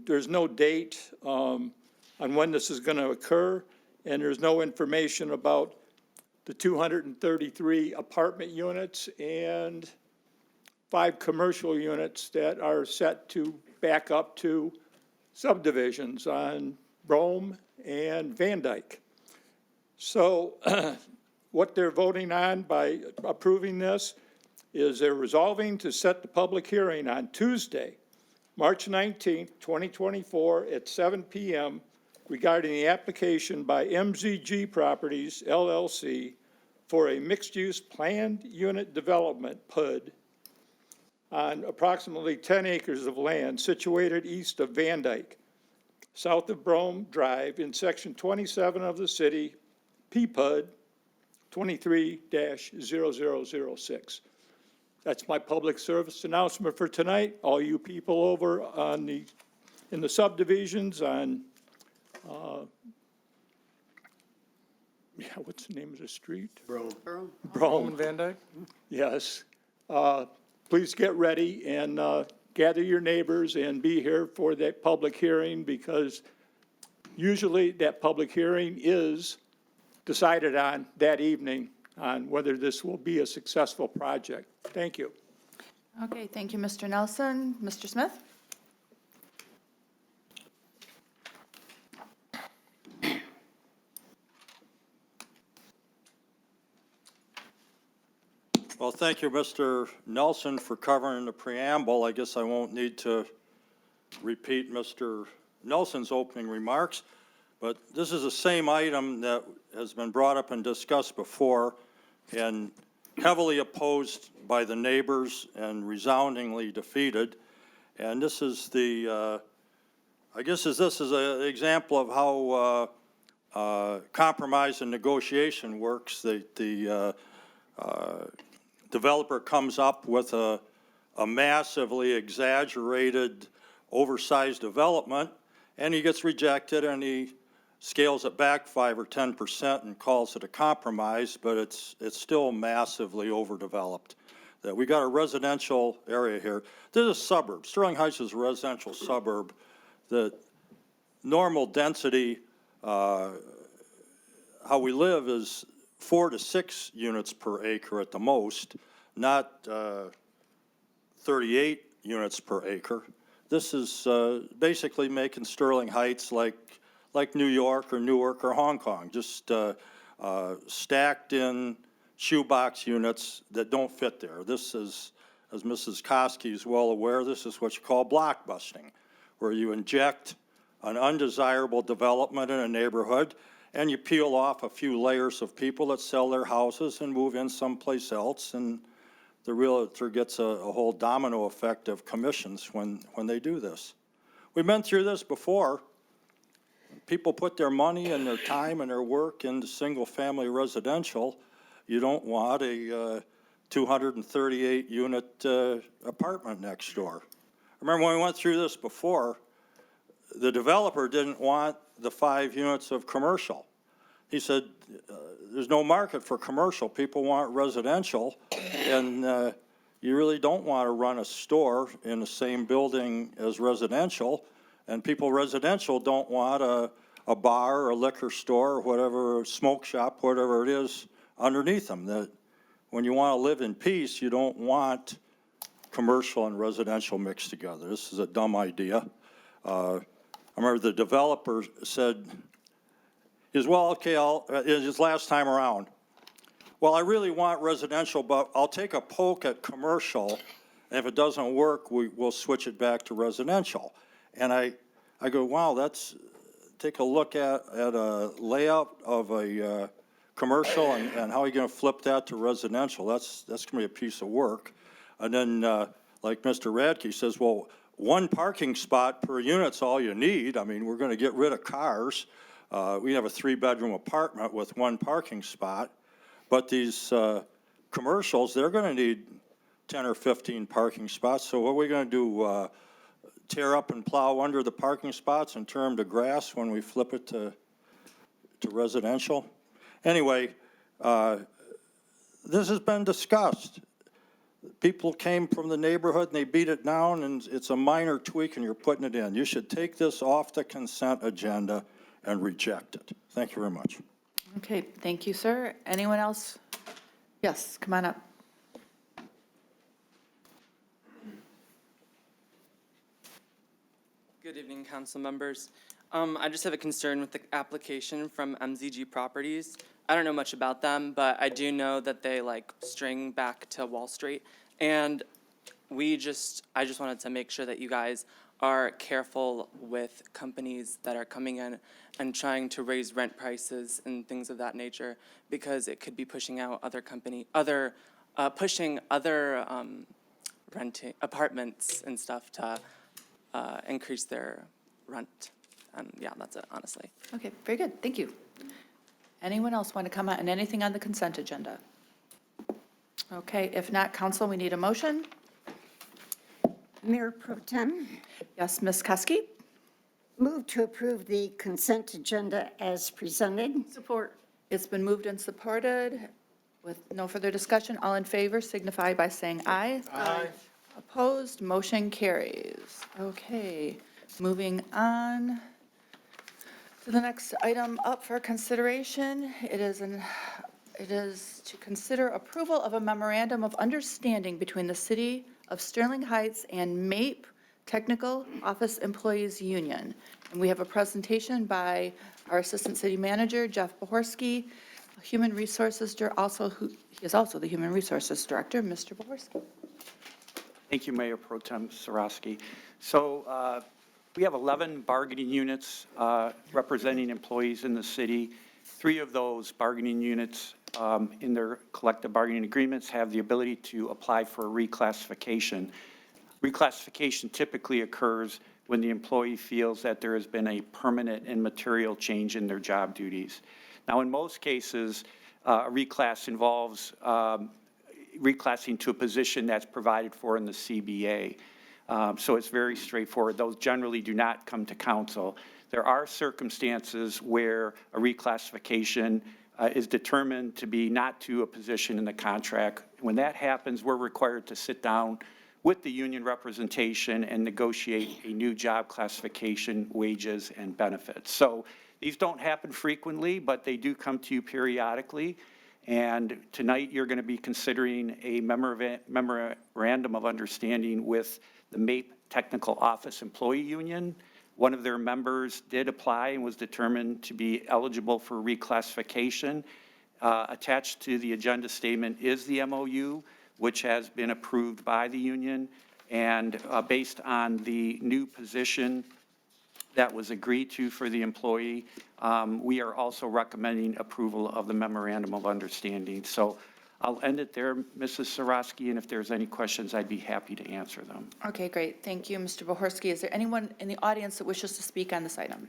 there's no date on when this is going to occur, and there's no information about the 233 apartment units and 5 commercial units that are set to back up to subdivisions on Brome and Van Dyke. So what they're voting on by approving this is they're resolving to set the public hearing on Tuesday, March 19th, 2024 at 7 p.m. regarding the application by MZG Properties LLC for a mixed-use planned unit development, PUD, on approximately 10 acres of land situated east of Van Dyke, south of Brome Drive in section 27 of the city, PPUD 23-0006. That's my public service announcement for tonight. All you people over on in the subdivisions on, what's the name of the street? Brome Brome. and Van Dyke? Yes. Please get ready and gather your neighbors and be here for that public hearing, because usually that public hearing is decided on that evening on whether this will be a successful project. Thank you. Okay, thank you, Mr. Nelson. Mr. Smith? Well, thank you, Mr. Nelson, for covering the preamble. I guess I won't need to repeat Mr. Nelson's opening remarks, but this is the same item that has been brought up and discussed before and heavily opposed by the neighbors and resoundingly defeated. And this is the, I guess this is an example of how compromise and negotiation works. The developer comes up with a massively exaggerated, oversized development, and he gets rejected, and he scales it back 5 or 10% and calls it a compromise, but it's still massively overdeveloped. That we got a residential area here. This is a suburb. Sterling Heights is a residential suburb. The normal density, how we live, is 4 to 6 units per acre at the most, not 38 units per acre. This is basically making Sterling Heights like New York or Newark or Hong Kong, just stacked in shoebox units that don't fit there. This is, as Mrs. Koski is well aware, this is what you call blockbusting, where you inject an undesirable development in a neighborhood and you peel off a few layers of people that sell their houses and move in someplace else, and the realtor gets a whole domino effect of commissions when they do this. We've been through this before. People put their money and their time and their work into single-family residential. You don't want a 238-unit apartment next door. Remember when we went through this before, the developer didn't want the 5 units of commercial. He said, there's no market for commercial. People want residential, and you really don't want to run a store in the same building as residential. And people residential don't want a bar, or a liquor store, or whatever, smoke shop, whatever it is underneath them. That when you want to live in peace, you don't want commercial and residential mixed together. This is a dumb idea. I remember the developer said, well, okay, his last time around, well, I really want residential, but I'll take a poke at commercial, and if it doesn't work, we'll switch it back to residential. And I go, wow, take a look at a layout of a commercial and how are you going to flip that to residential? That's going to be a piece of work. And then, like Mr. Radke says, well, one parking spot per unit's all you need. I mean, we're going to get rid of cars. We have a 3-bedroom apartment with one parking spot. But these commercials, they're going to need 10 or 15 parking spots. So what are we going to do, tear up and plow under the parking spots and turn them to grass when we flip it to residential? Anyway, this has been discussed. People came from the neighborhood and they beat it down, and it's a minor tweak and you're putting it in. You should take this off the consent agenda and reject it. Thank you very much. Okay, thank you, sir. Anyone else? Yes, come on up. Good evening, council members. I just have a concern with the application from MZG Properties. I don't know much about them, but I do know that they string back to Wall Street. And I just wanted to make sure that you guys are careful with companies that are coming in and trying to raise rent prices and things of that nature, because it could be pushing out pushing other renting apartments and stuff to increase their rent. And yeah, that's it, honestly. Okay, very good. Thank you. Anyone else want to comment on anything on the consent agenda? Okay, if not, council, we need a motion. Mayor Pro Tem, Yes, Ms. Kuski? move to approve the consent agenda as presented. Support. It's been moved and supported. With no further discussion, all in favor signify by saying aye. Aye. Opposed, motion carries. Okay, moving on to the next item up for consideration. It is to consider approval of a memorandum of understanding between the City of Sterling Heights and MAPE Technical Office Employees Union. And we have a presentation by our Assistant City Manager, Jeff Bohorsky, Human Resources, he is also the Human Resources Director, Mr. Bohorsky. Thank you, Mayor Pro Tem Sarosky. So we have 11 bargaining units representing employees in the city. 3 of those bargaining units in their collective bargaining agreements have the ability to apply for a reclassification. Reclassification typically occurs when the employee feels that there has been a permanent and material change in their job duties. Now, in most cases, a reclass involves reclassing to a position that's provided for in the CBA. So it's very straightforward. Those generally do not come to council. There are circumstances where a reclassification is determined to be not to a position in the contract. When that happens, we're required to sit down with the union representation and negotiate a new job classification, wages, and benefits. So these don't happen frequently, but they do come to you periodically. And tonight you're going to be considering a memorandum of understanding with the MAPE Technical Office Employee Union. One of their members did apply and was determined to be eligible for reclassification. Attached to the agenda statement is the MOU, which has been approved by the union. And based on the new position that was agreed to for the employee, we are also recommending approval of the memorandum of understanding. So I'll end it there, Mrs. Sarosky, and if there's any questions, I'd be happy to answer them. Okay, great. Thank you, Mr. Bohorsky. Is there anyone in the audience that wishes to speak on this item?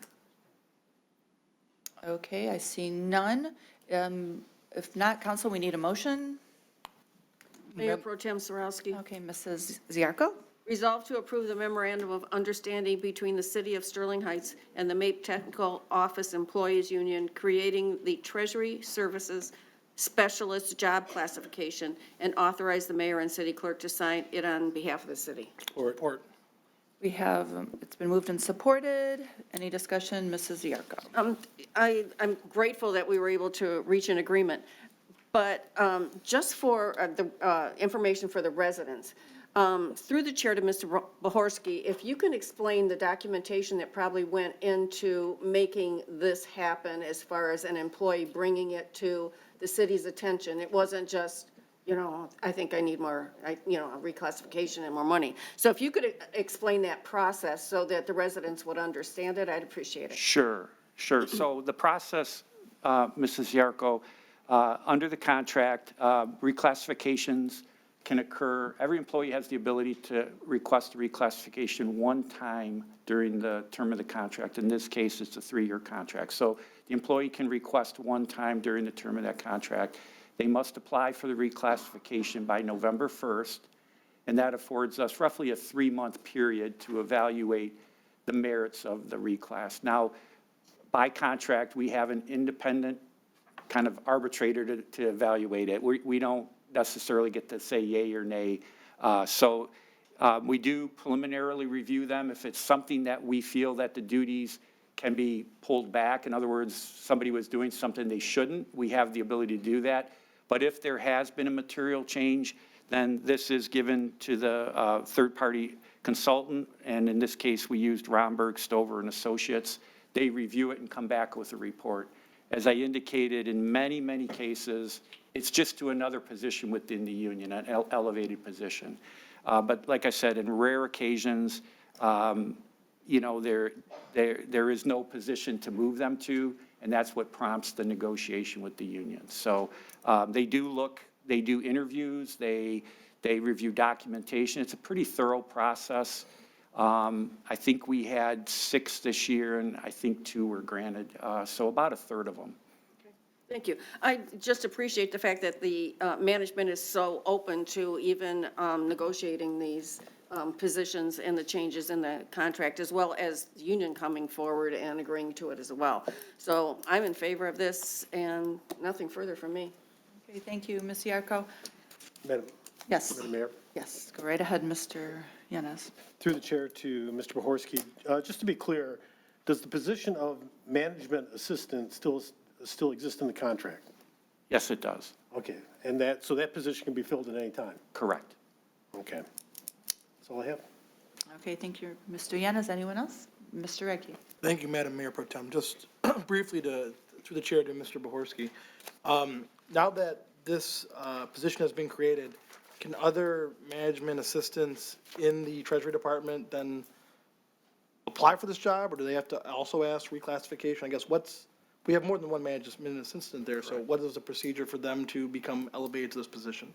Okay, I see none. If not, council, we need a motion. Mayor Pro Tem Sarowski. Okay, Mrs. Ziarko? Resolve to approve the memorandum of understanding between the City of Sterling Heights and the MAPE Technical Office Employees Union, creating the Treasury Services Specialist Job Classification, and authorize the mayor and city clerk to sign it on behalf of the city. Report. We have, it's been moved and supported. Any discussion, Mrs. Yarko? I'm grateful that we were able to reach an agreement, but just for the information for the residents, through the chair to Mr. Bohorsky, if you can explain the documentation that probably went into making this happen as far as an employee bringing it to the city's attention. It wasn't just, I think I need more, a reclassification and more money. So if you could explain that process so that the residents would understand it, I'd appreciate it. Sure. So the process, Mrs. Yarko, under the contract, reclassifications can occur. Every employee has the ability to request a reclassification one time during the term of the contract. In this case, it's a 3-year contract. So the employee can request one time during the term of that contract. They must apply for the reclassification by November 1st, and that affords us roughly a 3-month period to evaluate the merits of the reclass. Now, by contract, we have an independent kind of arbitrator to evaluate it. We don't necessarily get to say yay or nay. So we do preliminarily review them. If it's something that we feel that the duties can be pulled back, in other words, somebody was doing something they shouldn't, we have the ability to do that. But if there has been a material change, then this is given to the third-party consultant, and in this case, we used Romberg, Stover, and Associates. They review it and come back with a report. As I indicated, in many, many cases, it's just to another position within the union, an elevated position. But like I said, in rare occasions, there is no position to move them to, and that's what prompts the negotiation with the union. So they do interviews, they review documentation. It's a pretty thorough process. I think we had 6 this year, and I think 2 were granted, so about a third of them. Thank you. I just appreciate the fact that the management is so open to even negotiating these positions and the changes in the contract, as well as the union coming forward and agreeing to it as well. So I'm in favor of this, and nothing further from me. Okay, thank you, Ms. Yarko. Madam Mayor, Yes, go right ahead, Mr. Yanez. through the chair to Mr. Bohorsky, just to be clear, does the position of management assistant still exist in the contract? Yes, it does. Okay, and so that position can be filled at any time? Correct. Okay. That's all I have. Okay, thank you, Mr. Yanez. Anyone else? Mr. Radke. Thank you, Madam Mayor Pro Tem. Just briefly through the chair to Mr. Bohorsky. Now that this position has been created, can other management assistants in the Treasury Department then apply for this job, or do they have to also ask reclassification? I guess we have more than one management assistant there, so what is the procedure for them to become elevated to this position?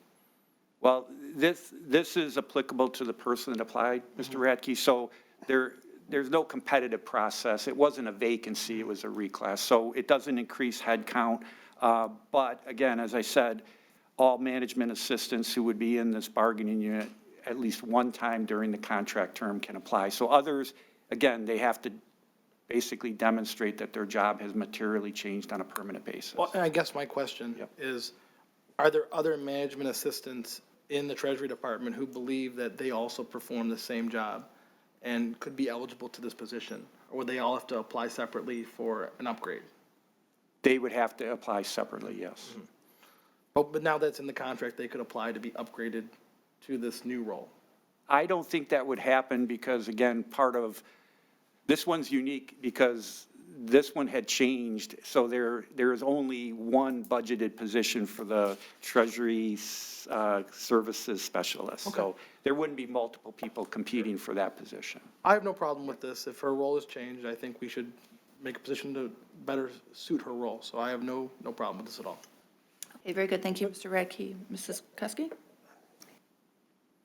Well, this is applicable to the person that applied, Mr. Radke, so there's no competitive process. It wasn't a vacancy, it was a reclass, so it doesn't increase head count. But again, as I said, all management assistants who would be in this bargaining unit at least one time during the contract term can apply. So others, again, they have to basically demonstrate that their job has materially changed on a permanent basis. Well, and I guess my question is, are there other management assistants in the Treasury Department who believe that they also perform the same job and could be eligible to this position? Or would they all have to apply separately for an upgrade? They would have to apply separately, yes. Mm-hmm. But now that's in the contract, they could apply to be upgraded to this new role. I don't think that would happen because, again, this one's unique because this one had changed. So there is only one budgeted position for the Treasury Services Specialist. Okay. So there wouldn't be multiple people competing for that position. I have no problem with this. If her role has changed, I think we should make a position to better suit her role. So I have no problem with this at all. Okay, very good. Thank you, Mr. Radke. Mrs. Kuski?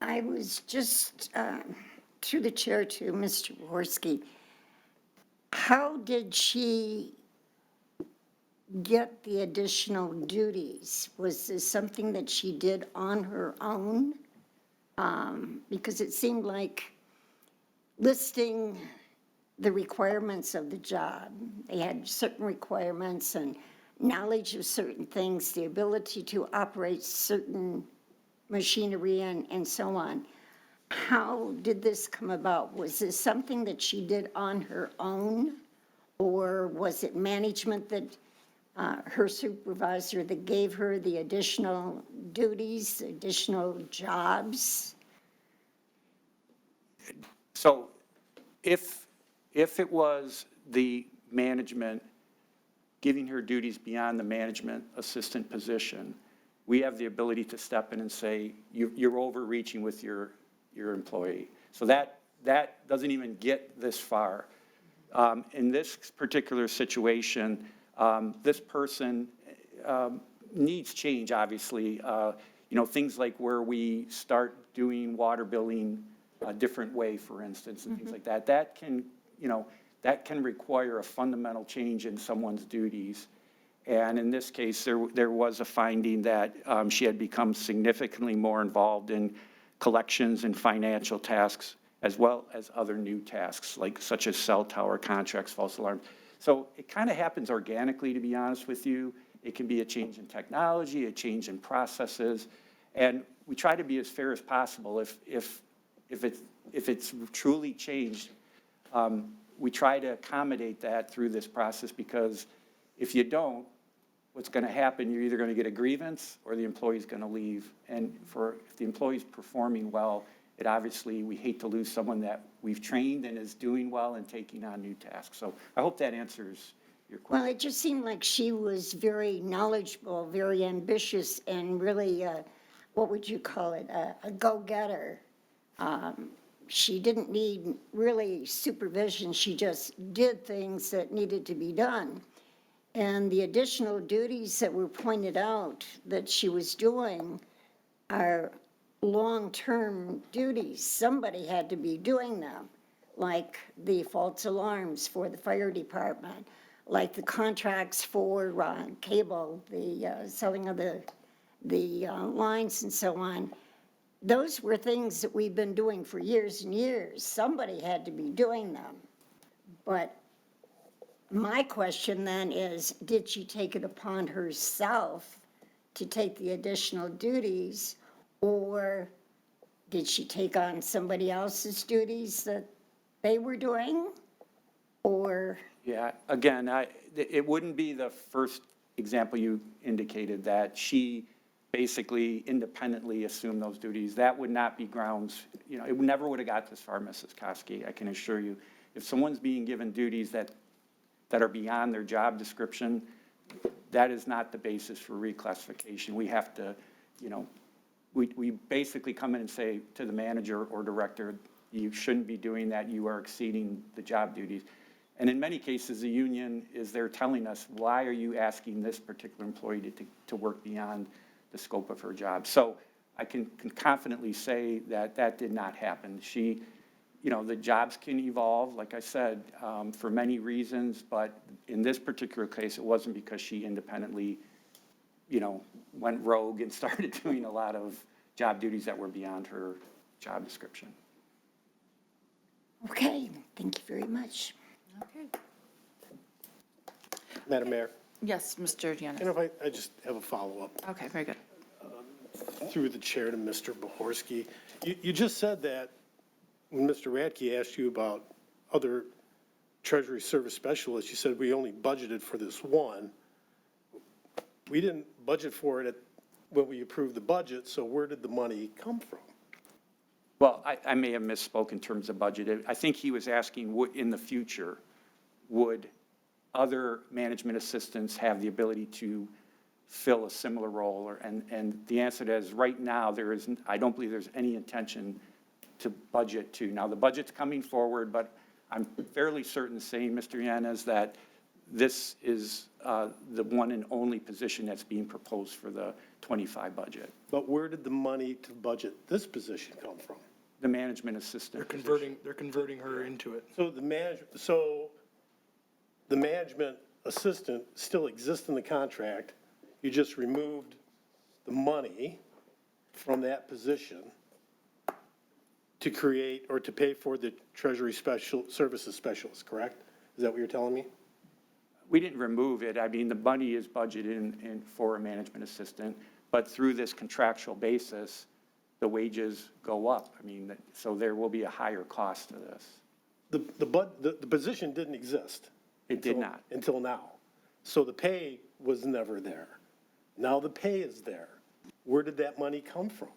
I was just, through the chair to Mr. Jaworski, how did she get the additional duties? Was this something that she did on her own? Because it seemed like listing the requirements of the job, they had certain requirements and knowledge of certain things, the ability to operate certain machinery and so on. how did this come about? Was this something that she did on her own? Or was it management that, her supervisor that gave her the additional duties, additional jobs? So if it was the management giving her duties beyond the management assistant position, we have the ability to step in and say, you're overreaching with your employee. So that doesn't even get this far. In this particular situation, this person needs change, obviously. Things like where we start doing water billing a different way, for instance, and things like that. That can require a fundamental change in someone's duties. And in this case, there was a finding that she had become significantly more involved in collections and financial tasks, as well as other new tasks, such as cell tower contracts, false alarms. So it kind of happens organically, to be honest with you. It can be a change in technology, a change in processes, and we try to be as fair as possible. If it's truly changed, we try to accommodate that through this process, because if you don't, what's going to happen, you're either going to get a grievance or the employee's going to leave. And if the employee's performing well, we hate to lose someone that we've trained and is doing well and taking on new tasks. So I hope that answers your question. Well, it just seemed like she was very knowledgeable, very ambitious, and really, what would you call it, a go-getter. She didn't need really supervision. She just did things that needed to be done. And the additional duties that were pointed out that she was doing are long-term duties. Somebody had to be doing them, like the false alarms for the fire department, like the contracts for cable, the selling of the lines and so on. Those were things that we've been doing for years and years. Somebody had to be doing them. But my question then is, did she take it upon herself to take the additional duties, or did she take on somebody else's duties that they were doing? Or? Yeah, again, it wouldn't be the first example you indicated that she basically independently assumed those duties. That would not be grounds, it never would have got this far, Mrs. Koski, I can assure you. If someone's being given duties that are beyond their job description, that is not the basis for reclassification. We have to, we basically come in and say to the manager or director, you shouldn't be doing that, you are exceeding the job duties. And in many cases, the union is there telling us, why are you asking this particular employee to work beyond the scope of her job? So I can confidently say that that did not happen. The jobs can evolve, like I said, for many reasons, but in this particular case, it wasn't because she independently, went rogue and started doing a lot of job duties that were beyond her job description. Okay, thank you very much. Okay. Madam Mayor, Yes, Mr. Giannis. if I just have a follow-up Okay, very good. through the chair to Mr. Bohorsky. You just said that when Mr. Radke asked you about other Treasury Service Specialists, you said we only budgeted for this one. We didn't budget for it when we approved the budget, so where did the money come from? Well, I may have misspoke in terms of budget. I think he was asking, in the future, would other management assistants have the ability to fill a similar role? And the answer to that is, right now, I don't believe there's any intention to budget to. Now, the budget's coming forward, but I'm fairly certain, saying, Mr. Yanez, that this is the one and only position that's being proposed for the 25 budget. But where did the money to budget this position come from? The management assistant. They're converting her into it. So the management assistant still exists in the contract. You just removed the money from that position to create or to pay for the Treasury Services Specialist, correct? Is that what you're telling me? We didn't remove it. I mean, the money is budgeted in for a management assistant, but through this contractual basis, the wages go up. I mean, so there will be a higher cost to this. The position didn't exist. It did not. Until now. So the pay was never there. Now the pay is there. Where did that money come from?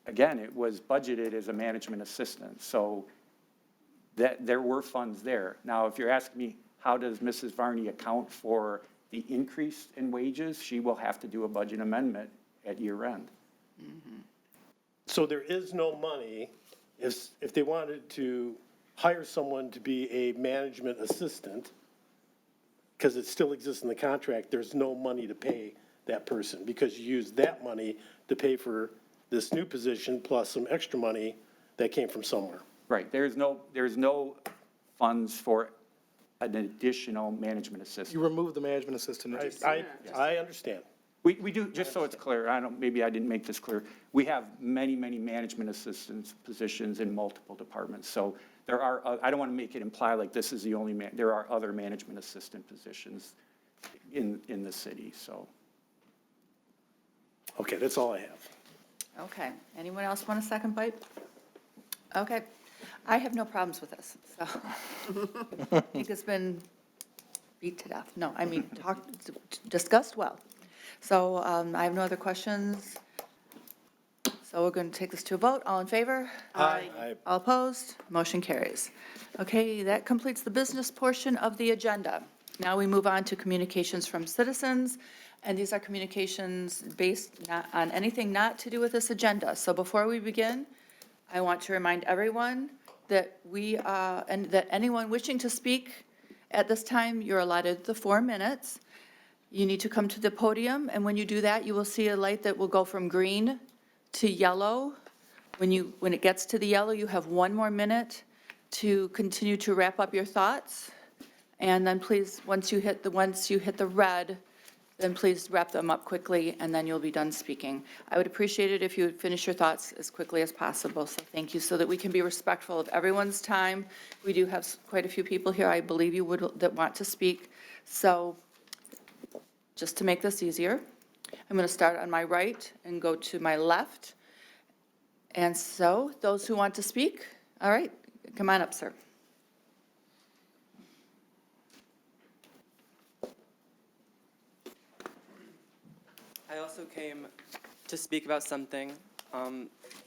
Again, it was budgeted as a management assistant, so that there were funds there. Now, if you're asking me, how does Mrs. Varney account for the increase in wages, she will have to do a budget amendment at year end. So there is no money, if they wanted to hire someone to be a management assistant, because it still exists in the contract, there's no money to pay that person, because you use that money to pay for this new position plus some extra money that came from somewhere. Right, there's no funds for an additional management You assistant. remove the management assistant. I understand. We do, just so it's clear, maybe I didn't make this clear, we have many, many management assistants positions in multiple departments. So there are, I don't want to make it imply like this is the only there are other management assistant positions in the city, so. Okay, that's all I have. Okay, anyone else want a second bite? Okay, I have no problems with this, so. I think it's been beat to death. No, I mean, discussed well. So I have no other questions. So we're going to take this to a vote. All in favor? Aye. All opposed? Motion carries. Okay, that completes the business portion of the agenda. Now we move on to communications from citizens, and these are communications based not on anything not to do with this agenda. So before we begin, I want to remind everyone that and that anyone wishing to speak at this time, you're allotted the 4 minutes. You need to come to the podium, and when you do that, you will see a light that will go from green to yellow. When it gets to the yellow, you have 1 more minute to continue to wrap up your thoughts. And then please, once you hit the red, then please wrap them up quickly, and then you'll be done speaking. I would appreciate it if you would finish your thoughts as quickly as possible, so thank you, so that we can be respectful of everyone's time. We do have quite a few people here, I believe you would, that want to speak. So just to make this easier, I'm going to start on my right and go to my left. And so those who want to speak, all right, come on up, sir. I also came to speak about something.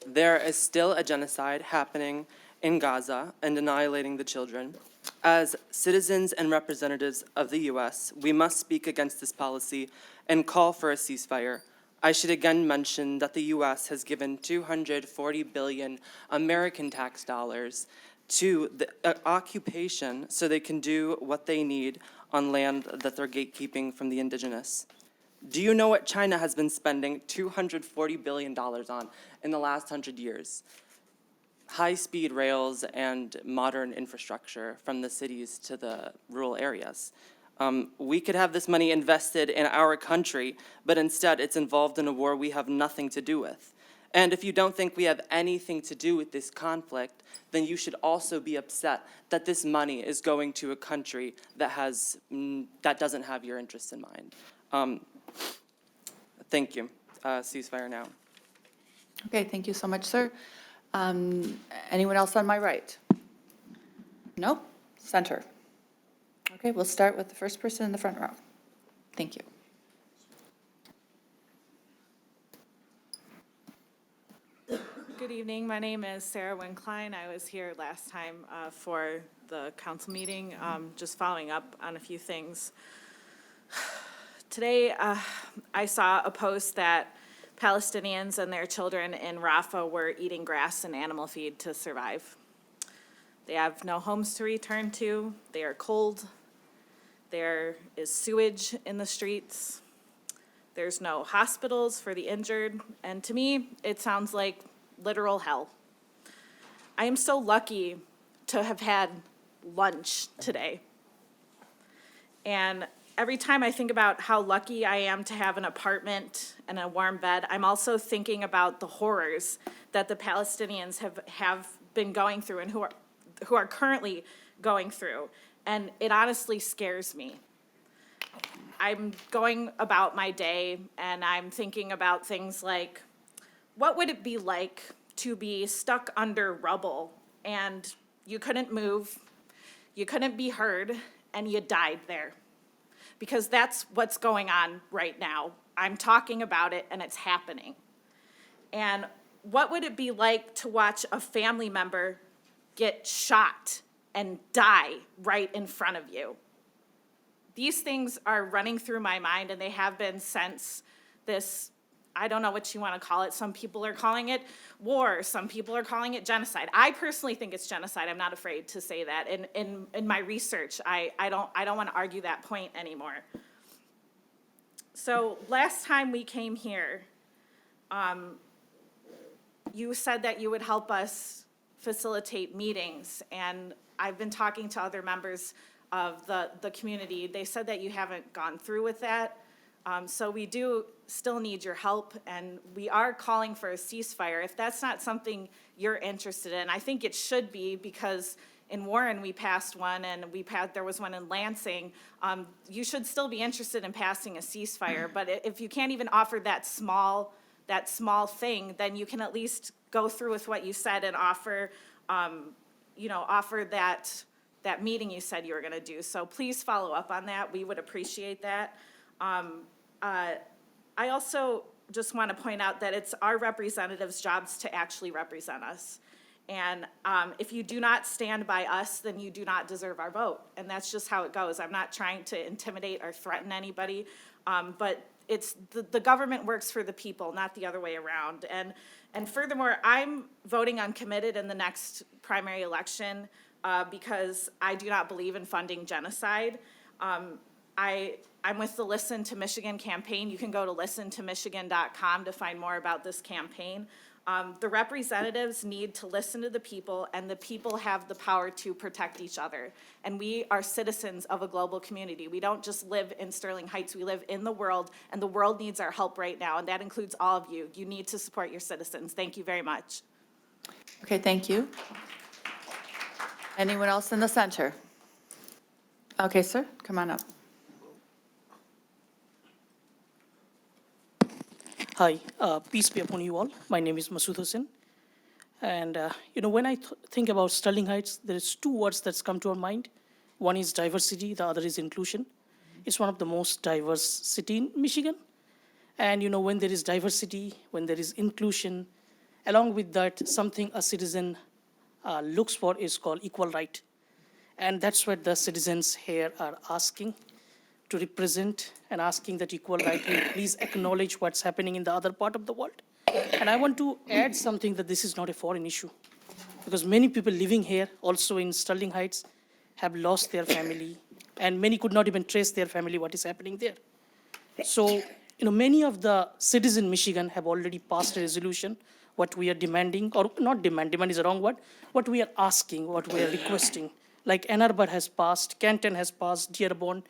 There is still a genocide happening in Gaza and annihilating the children. As citizens and representatives of the U.S., we must speak against this policy and call for a ceasefire. I should again mention that the U.S. has given $240 billion American tax dollars to the occupation so they can do what they need on land that they're gatekeeping from the indigenous. Do you know what China has been spending $240 billion on in the last 100 years? High-speed rails and modern infrastructure from the cities to the rural areas. We could have this money invested in our country, but instead it's involved in a war we have nothing to do with. And if you don't think we have anything to do with this conflict, then you should also be upset that this money is going to a country that doesn't have your interests in mind. Thank you. Ceasefire now. Okay, thank you so much, sir. Anyone else on my right? No? Center. Okay, we'll start with the first person in the front row. Thank you. Good evening. My name is Sarah Winklein. I was here last time for the council meeting, just following up on a few things. Today, I saw a post that Palestinians and their children in Rafah were eating grass and animal feed to survive. They have no homes to return to. They are cold. There is sewage in the streets. There's no hospitals for the injured. And to me, it sounds like literal hell. I am so lucky to have had lunch today. And every time I think about how lucky I am to have an apartment and a warm bed, I'm also thinking about the horrors that the Palestinians have been going through and who are currently going through. And it honestly scares me. I'm going about my day and I'm thinking about things like what would it be like to be stuck under rubble and you couldn't move, you couldn't be heard, and you died there? Because that's what's going on right now. I'm talking about it and it's happening. And what would it be like to watch a family member get shot and die right in front of you? These things are running through my mind, and they have been since this, I don't know what you want to call it. Some people are calling it war. Some people are calling it genocide. I personally think it's genocide. I'm not afraid to say that. In my research, I don't want to argue that point anymore. So last time we came here, you said that you would help us facilitate meetings, and I've been talking to other members of the community. They said that you haven't gone through with that. So we do still need your help, and we are calling for a ceasefire. If that's not something you're interested in, I think it should be, because in Warren we passed one, and there was one in Lansing. You should still be interested in passing a ceasefire, but if you can't even offer that small thing, then you can at least go through with what you said and offer, offer that meeting you said you were gonna do. So please follow up on that. We would appreciate that. I also just want to point out that it's our representatives' jobs to actually represent us. And if you do not stand by us, then you do not deserve our vote. And that's just how it goes. I'm not trying to intimidate or threaten anybody, but it's the government works for the people, not the other way around. And furthermore, I'm voting uncommitted in the next primary election because I do not believe in funding genocide. I'm with the Listen to Michigan campaign. You can go to listentomichigan.com to find more about this campaign. The representatives need to listen to the people, and the people have the power to protect each other. And we are citizens of a global community. We don't just live in Sterling Heights, we live in the world, and the world needs our help right now, and that includes all of you. You need to support your citizens. Thank you very much. Okay, thank you. Anyone else in the center? Okay, sir, come on up. Hi, peace be upon you all. My name is Masood Hussain. And, when I think about Sterling Heights, there is two words that's come to our mind. One is diversity, the other is inclusion. It's one of the most diverse city in Michigan. And, when there is diversity, when there is inclusion, along with that, something a citizen looks for is called equal right. And that's what the citizens here are asking to represent, and asking that equal right will please acknowledge what's happening in the other part of the world. And I want to add something, that this is not a foreign issue, because many people living here, also in Sterling Heights, have lost their family, and many could not even trace their family, what is happening there. So, many of the citizens in Michigan have already passed a resolution, what we are demanding, or not demand is the wrong word, what we are asking, what we are requesting. Like Ann Arbor has passed, Canton has passed, Dearborn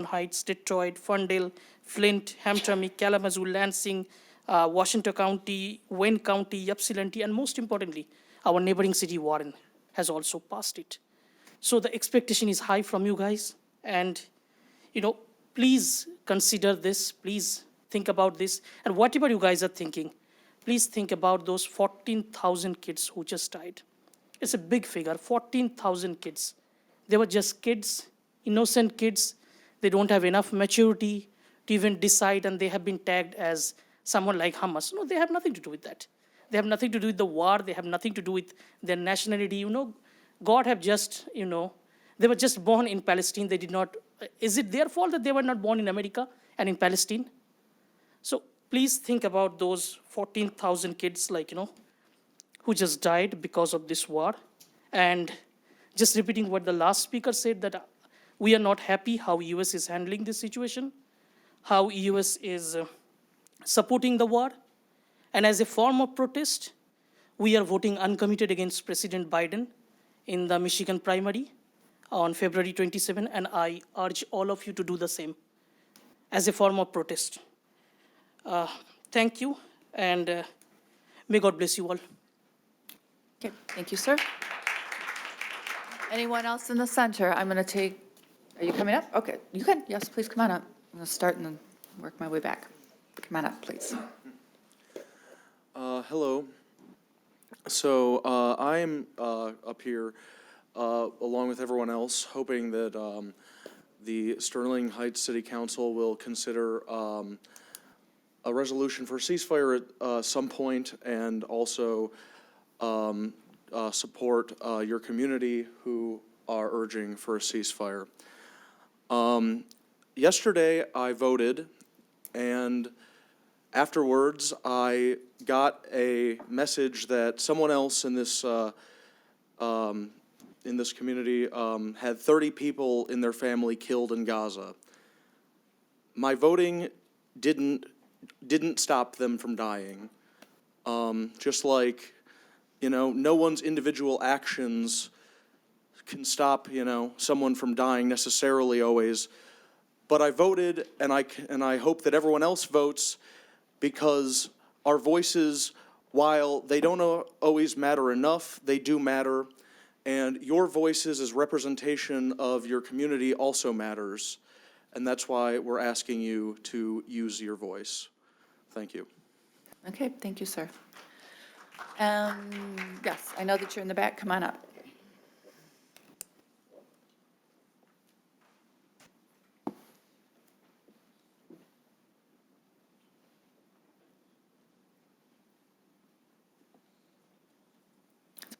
Heights, Detroit, Ferndale, Flint, Hamtramck, Kalamazoo, Lansing, Washington County, Wayne County, Ypsilanti, and most importantly, our neighboring city, Warren, has also passed it. So the expectation is high from you guys, and, please consider this, please think about this, and whatever you guys are thinking, please think about those 14,000 kids who just died. It's a big figure, 14,000 kids. They were just kids, innocent kids. They don't have enough maturity to even decide, and they have been tagged as someone like Hamas. No, they have nothing to do with that. They have nothing to do with the war. They have nothing to do with their nationality. God have just, they were just born in Palestine. They did not, is it their fault that they were not born in America and in Palestine? So please think about those 14,000 kids, who just died because of this war. And just repeating what the last speaker said, that we are not happy how US is handling this situation, how US is supporting the war. And as a form of protest, we are voting uncommitted against President Biden in the Michigan primary on February 27, and I urge all of you to do the same as a form of protest. Thank you, and may God bless you all. Okay, thank you, sir. Anyone else in the center? I'm going to take, are you coming up? Okay, you can. Yes, please come on up. I'm going to start and then work my way back. Come on up, please. Hello. So I'm up here along with everyone else, hoping that the Sterling Heights City Council will consider a resolution for ceasefire at some point, and also support your community who are urging for a ceasefire. Yesterday, I voted, and afterwards, I got a message that someone else in this community had 30 people in their family killed in Gaza. My voting didn't stop them from dying. Just like, no one's individual actions can stop, someone from dying necessarily always. But I voted, and I hope that everyone else votes, because our voices, while they don't always matter enough, they do matter. And your voices as representation of your community also matters. And that's why we're asking you to use your voice. Thank you. Okay, thank you, sir. Yes, I know that you're in the back. Come on up.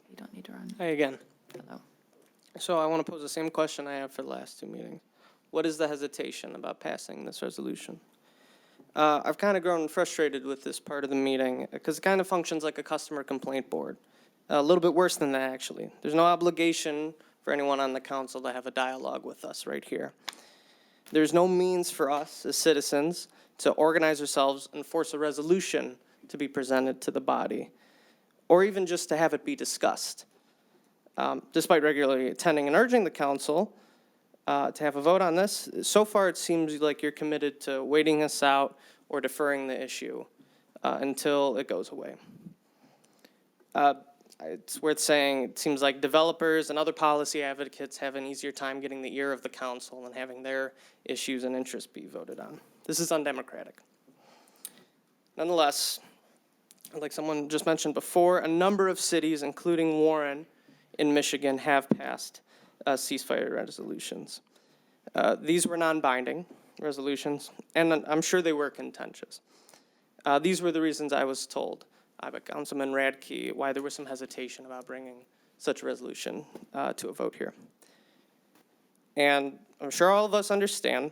You don't need to run. Hi again. Hello. So I want to pose the same question I have for the last two meetings. What is the hesitation about passing this resolution? I've kind of grown frustrated with this part of the meeting because it kind of functions like a customer complaint board. A little bit worse than that, actually. There's no obligation for anyone on the council to have a dialogue with us right here. There's no means for us as citizens to organize ourselves and force a resolution to be presented to the body, or even just to have it be discussed. Despite regularly attending and urging the council to have a vote on this, so far it seems like you're committed to waiting us out or deferring the issue until it goes away. It's worth saying, it seems like developers and other policy advocates have an easier time getting the ear of the council and having their issues and interests be voted on. This is undemocratic. Nonetheless, like someone just mentioned before, a number of cities, including Warren in Michigan, have passed ceasefire resolutions. These were non-binding resolutions, and I'm sure they were contentious. These were the reasons I was told by Councilman Radke why there was some hesitation about bringing such a resolution to a vote here. And I'm sure all of us understand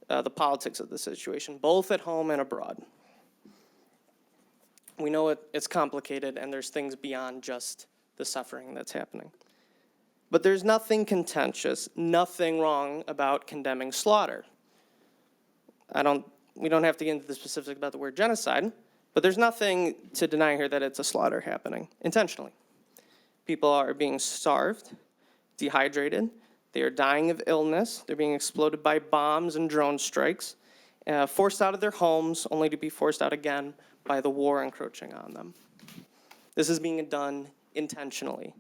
the politics of the situation, both at home and abroad. We know it's complicated, and there's things beyond just the suffering that's happening. But there's nothing contentious, nothing wrong about condemning slaughter. We don't have to get into the specifics about the word genocide, but there's nothing to deny here that it's a slaughter happening intentionally. People are being starved, dehydrated, they are dying of illness, they're being exploded by bombs and drone strikes, forced out of their homes only to be forced out again by the war encroaching on them. This is being done intentionally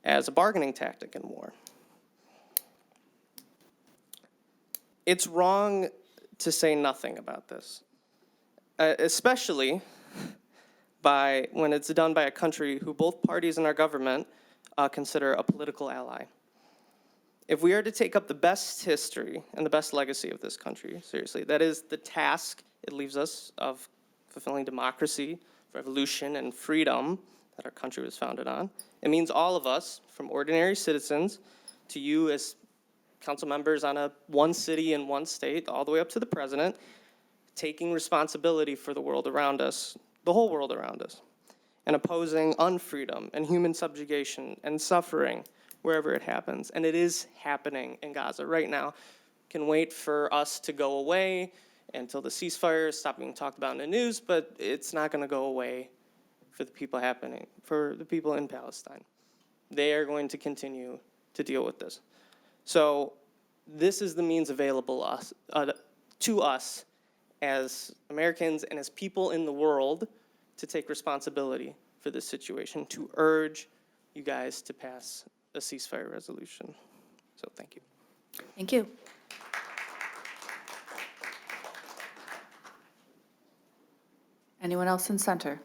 as a bargaining tactic in war. It's wrong to say nothing about this, especially when it's done by a country who both parties in our government consider a political ally. If we are to take up the best history and the best legacy of this country, seriously, that is the task it leaves us of fulfilling democracy, revolution, and freedom that our country was founded on. It means all of us, from ordinary citizens to you as council members on one city and one state, all the way up to the president, taking responsibility for the world around us, the whole world around us, and opposing unfreedom and human subjugation and suffering wherever it happens. And it is happening in Gaza right now. Can wait for us to go away until the ceasefire stop being talked about in the news, but it's not going to go away for the people in Palestine. They are going to continue to deal with this. So this is the means available to us as Americans and as people in the world to take responsibility for this situation, to urge you guys to pass a ceasefire resolution. So thank you. Thank you. Anyone else in center?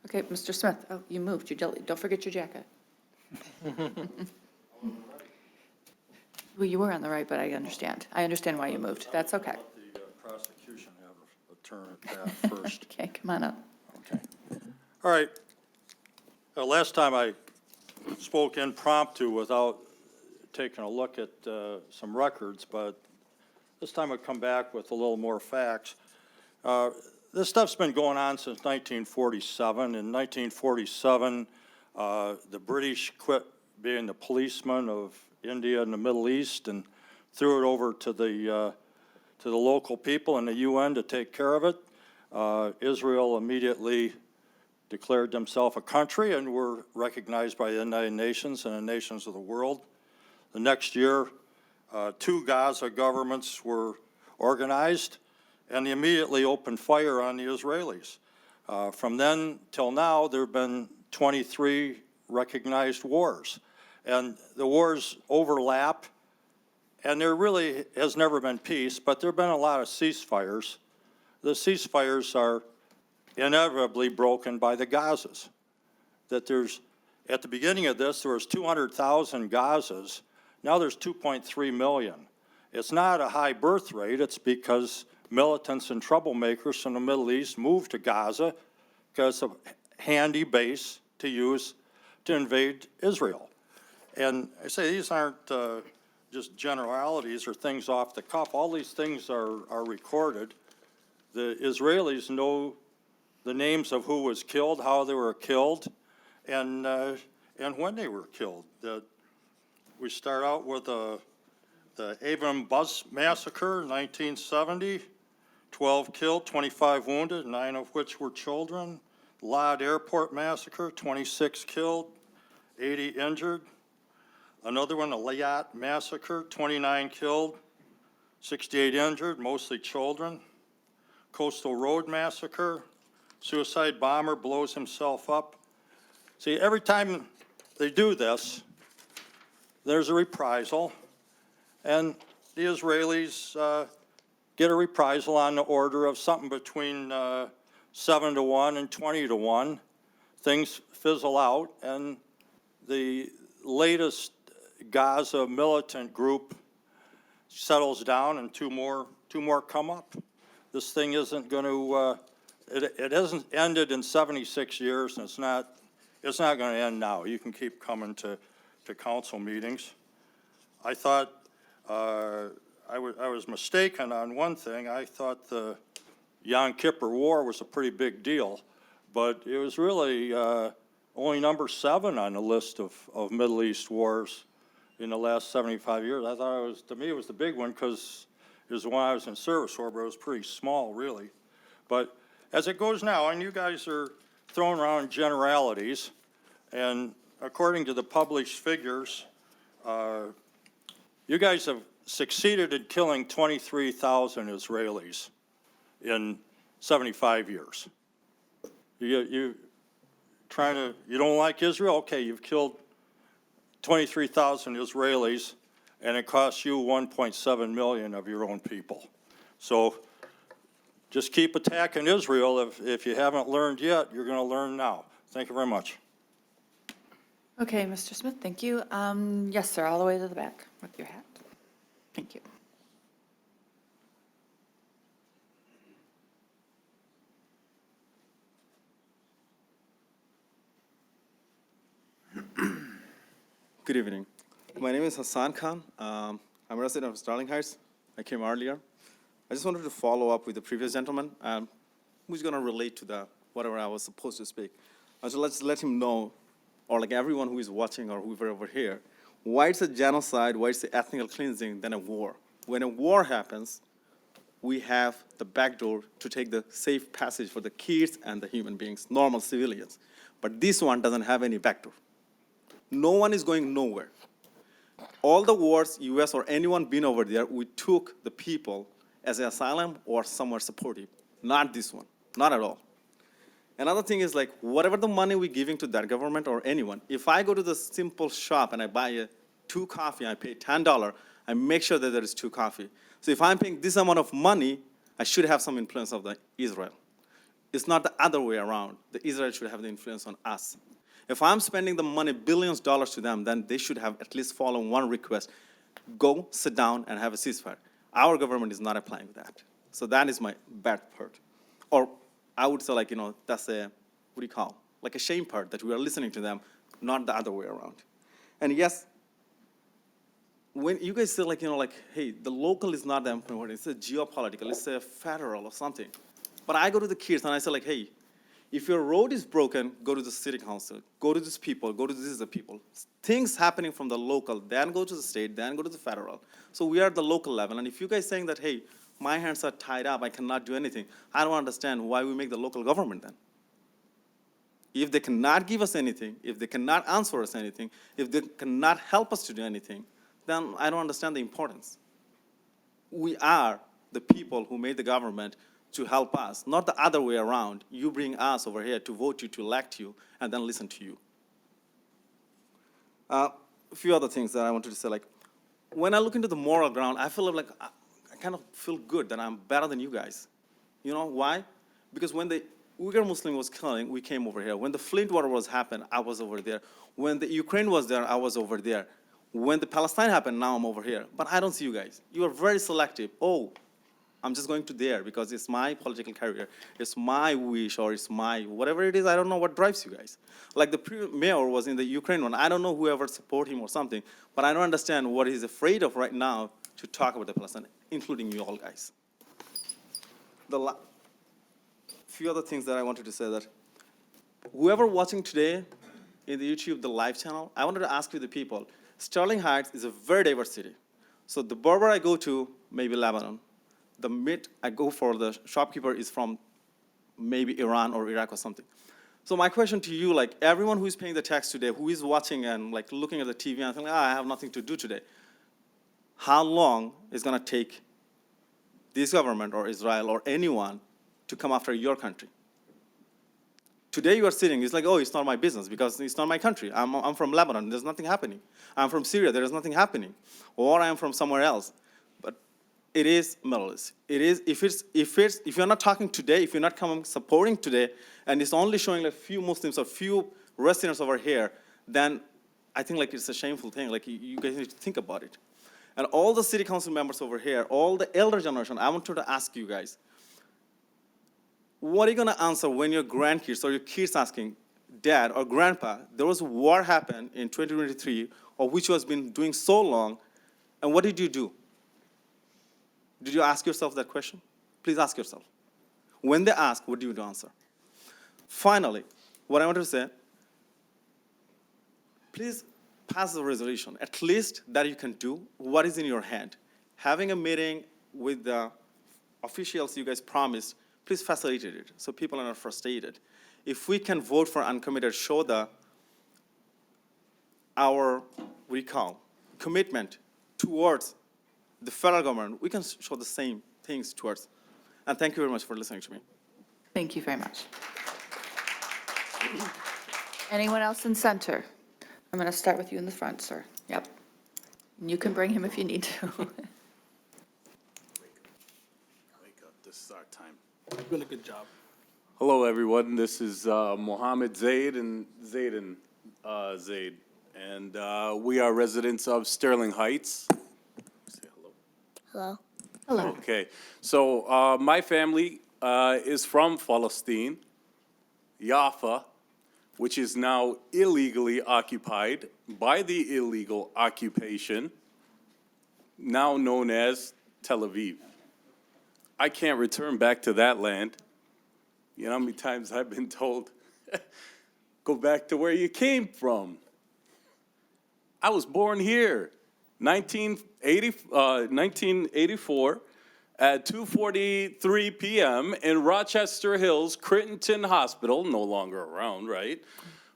Okay, Mr. Smith, oh, you moved, don't forget your jacket. Well, you were on the right, but I understand why you moved, that's okay. The prosecution have a turn at that first. Okay, come on up. All right. Last time I spoke impromptu without taking a look at some records, but this time I'll come back with a little more facts. This stuff's been going on since 1947. In 1947, the British quit being the policemen of India and the Middle East and threw it over to the local people and the UN to take care of it. Israel immediately declared themselves a country and were recognized by the United Nations and the nations of the world. The next year, 2 Gaza governments were organized, and they immediately opened fire on the Israelis. From then till now, there have been 23 recognized wars. And the wars overlap, and there really has never been peace, but there have been a lot of ceasefires. The ceasefires are inevitably broken by the Gazas. That there's, at the beginning of this, there was 200,000 Gazas. Now there's 2.3 million. It's not a high birth rate. It's because militants and troublemakers from the Middle East moved to Gaza because of a handy base to use to invade Israel. And I say these aren't just generalities or things off the cuff. All these things are recorded. The Israelis know the names of who was killed, how they were killed, and when they were killed. We start out with the Avon Bus Massacre, 1970, 12 killed, 25 wounded, 9 of which were children. Lod Airport Massacre, 26 killed, 80 injured. Another one, the Layat Massacre, 29 killed, 68 injured, mostly children. Coastal Road Massacre, suicide bomber blows himself up. See, every time they do this, there's a reprisal, and the Israelis get a reprisal on the order of something between 7 to 1 and 20 to 1. Things fizzle out, and the latest Gaza militant group settles down, and two more come up. This thing isn't going to. It hasn't ended in 76 years, and it's not going to end now. You can keep coming to council meetings. I thought I was mistaken on one thing. I thought the Yom Kippur War was a pretty big deal, but it was really only number 7 on the list of Middle East wars in the last 75 years. I thought it was the big one because it was the one I was in service for, but it was pretty small, really. But as it goes now, and you guys are throwing around generalities, and according to the published figures, you guys have succeeded in killing 23,000 Israelis in 75 years. You don't like Israel? Okay, you've killed 23,000 Israelis, and it costs you 1.7 million of your own people. So just keep attacking Israel. If you haven't learned yet, you're going to learn now. Thank you very much. Okay, Mr. Smith, thank you. Yes, sir, all the way to the back with your hat. Thank you. Good evening. My name is Hassan Khan. I'm a resident of Sterling Heights. I came earlier. I just wanted to follow up with the previous gentleman, who's going to relate to whatever I was supposed to speak. So let's let him know, or like everyone who is watching or whoever over here, why it's a genocide, why it's the ethnic cleansing than a war. When a war happens, we have the back door to take the safe passage for the kids and the human beings, normal civilians. But this one doesn't have any back door. No one is going nowhere. All the wars, US or anyone been over there, we took the people as an asylum or somewhere supportive. Not this one, not at all. Another thing is like, whatever the money we're giving to that government or anyone, if I go to the simple shop and I buy 2 coffee, I pay $10, I make sure that there is 2 coffee. So if I'm paying this amount of money, I should have some influence of Israel. It's not the other way around. The Israel should have the influence on us. If I'm spending the money, billions of dollars to them, then they should have at least followed one request. Go, sit down, and have a ceasefire. Our government is not applying that. So that is my bad part. Or I would say, like, that's a, what do you call, like a shame part, that we are listening to them, not the other way around. And yes, when you guys say, like, hey, the local is not the important, it's a geopolitical, it's a federal or something. But I go to the kids and I say, like, hey, if your road is broken, go to the city council, go to these people, go to these people. Things happening from the local, then go to the state, then go to the federal. So we are at the local level. And if you guys saying that, hey, my hands are tied up, I cannot do anything, I don't understand why we make the local government then. If they cannot give us anything, if they cannot answer us anything, if they cannot help us to do anything, then I don't understand the importance. We are the people who made the government to help us, not the other way around. You bring us over here to vote you, to elect you, and then listen to you. A few other things that I wanted to say, like, when I look into the moral ground, I feel like I kind of feel good that I'm better than you guys. You know why? Because when the Uyghur Muslim was killing, we came over here. When the Flint war was happened, I was over there. When the Ukraine was there, I was over there. When the Palestine happened, now I'm over here. But I don't see you guys. You are very selective. Oh, I'm just going to there because it's my political career. It's my wish, or it's my, whatever it is, I don't know what drives you guys. Like the mayor was in the Ukraine one. I don't know whoever support him or something, but I don't understand what he's afraid of right now to talk about the Palestine, including you all guys. The few other things that I wanted to say, that whoever watching today in the YouTube, the live channel, I wanted to ask you the people, Sterling Heights is a very diverse city. So the barber I go to, maybe Lebanon. The meat I go for, the shopkeeper is from maybe Iran or Iraq or something. So my question to you, like everyone who is paying the tax today, who is watching and like looking at the TV and thinking, I have nothing to do today. How long is gonna take this government or Israel or anyone to come after your country? Today you are sitting, it's like, oh, it's not my business because it's not my country. I'm from Lebanon, there's nothing happening. I'm from Syria, there is nothing happening. Or I'm from somewhere else. But it is Middle East. It is, if you're not talking today, if you're not coming supporting today, and it's only showing like few Muslims or few residents over here, then I think like it's a shameful thing. Like you guys need to think about it. And all the city council members over here, all the elder generation, I wanted to ask you guys, what are you gonna answer when your grandkids or your kids asking, Dad or Grandpa, there was a war happened in 2023, or which has been doing so long, and what did you do? Did you ask yourself that question? Please ask yourself. When they ask, what do you answer? Finally, what I want to say, please pass the resolution, at least that you can do what is in your hand. Having a meeting with the officials you guys promised, please facilitate it so people are not frustrated. If we can vote for uncommitted, show our commitment towards the federal government, we can show the same things towards. And thank you very much for listening to me. Thank you very much. Anyone else in center? I'm going to start with you in the front, sir. Yep. You can bring him if you need to. Wake up, this is our time. You're doing a good job. Hello, everyone. This is Mohammed Zaid and Zaidan Zaid. And we are residents of Sterling Heights. Say hello. Hello. Hello. Okay. So my family is from Palestine, Jaffa, which is now illegally occupied by the illegal occupation, now known as Tel Aviv. I can't return back to that land. You know how many times I've been told, go back to where you came from. I was born here, 1984, at 2:43 p.m. in Rochester Hills, Crittenton Hospital, no longer around, right?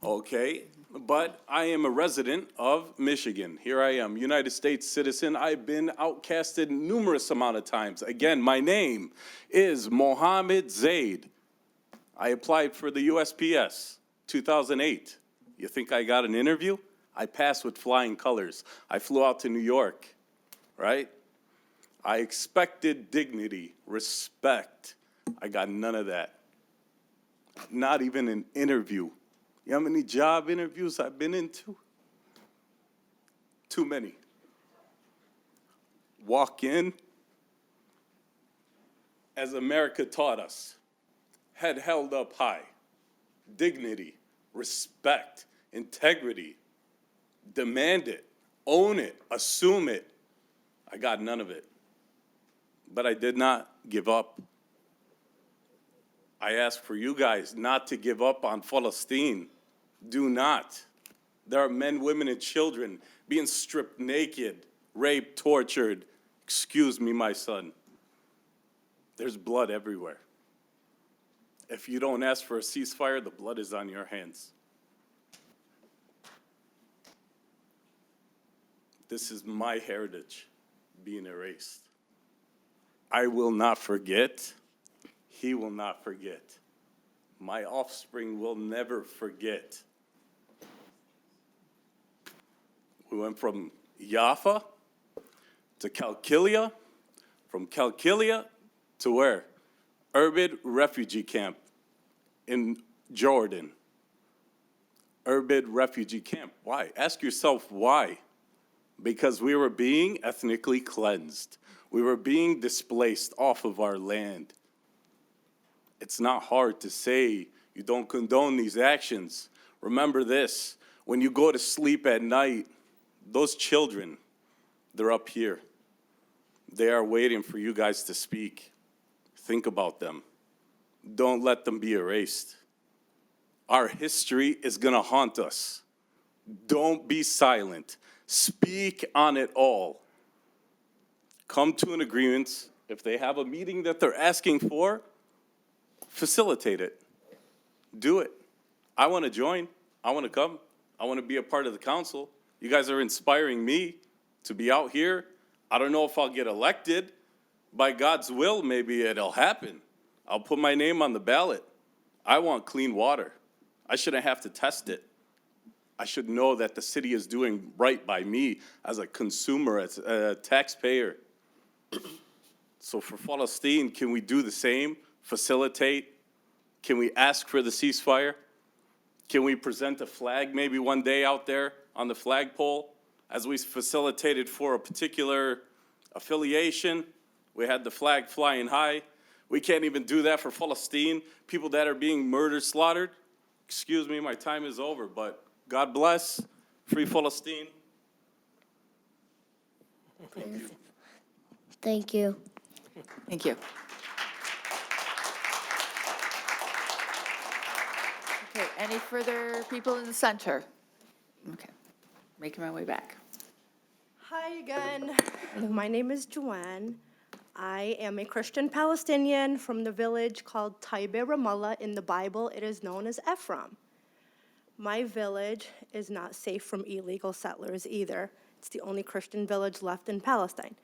Okay, but I am a resident of Michigan. Here I am, United States citizen. I've been outcasted numerous amount of times. Again, my name is Mohammed Zaid. I applied for the USPS, 2008. You think I got an interview? I passed with flying colors. I flew out to New York, right? I expected dignity, respect. I got none of that. Not even an interview. You know how many job interviews I've been into? Too many. Walk in, as America taught us, head held up high, dignity, respect, integrity. Demand it, own it, assume it. I got none of it. But I did not give up. I ask for you guys not to give up on Palestine. Do not. There are men, women, and children being stripped naked, raped, tortured. Excuse me, my son. There's blood everywhere. If you don't ask for a ceasefire, the blood is on your hands. This is my heritage being erased. I will not forget. He will not forget. My offspring will never forget. We went from Jaffa to Qalqilia, from Qalqilia to where? Urbid refugee camp in Jordan. Urbid refugee camp. Why? Ask yourself why. Because we were being ethnically cleansed. We were being displaced off of our land. It's not hard to say you don't condone these actions. Remember this, when you go to sleep at night, those children, they're up here. They are waiting for you guys to speak. Think about them. Don't let them be erased. Our history is gonna haunt us. Don't be silent. Speak on it all. Come to an agreement. If they have a meeting that they're asking for, facilitate it. Do it. I want to join. I want to come. I want to be a part of the council. You guys are inspiring me to be out here. I don't know if I'll get elected. By God's will, maybe it'll happen. I'll put my name on the ballot. I want clean water. I shouldn't have to test it. I should know that the city is doing right by me as a consumer, as a taxpayer. So for Palestine, can we do the same? Facilitate? Can we ask for the ceasefire? Can we present a flag maybe one day out there on the flagpole as we facilitated for a particular affiliation? We had the flag flying high. We can't even do that for Palestine, people that are being murdered, slaughtered. Excuse me, my time is over, but God bless. Free Palestine. Thank you. Thank you. Thank you. Okay, any further people in the center? Okay, making my way back. Hi again. My name is Joanne. I am a Christian Palestinian from the village called Taibe Ramallah. In the Bible, it is known as Ephraim. My village is not safe from illegal settlers either. It's the only Christian village left in Palestine.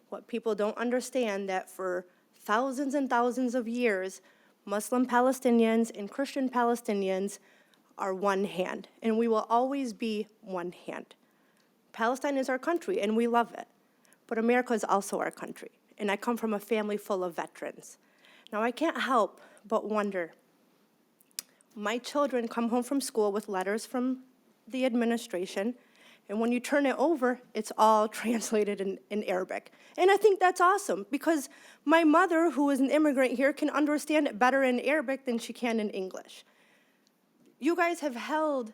What people don't understand that for thousands and thousands of years, Muslim Palestinians and Christian Palestinians are one hand, and we will always be one hand. Palestine is our country, and we love it. But America is also our country, and I come from a family full of veterans. Now, I can't help but wonder. My children come home from school with letters from the administration, and when you turn it over, it's all translated in Arabic. And I think that's awesome, because my mother, who is an immigrant here, can understand it better in Arabic than she can in English. You guys have held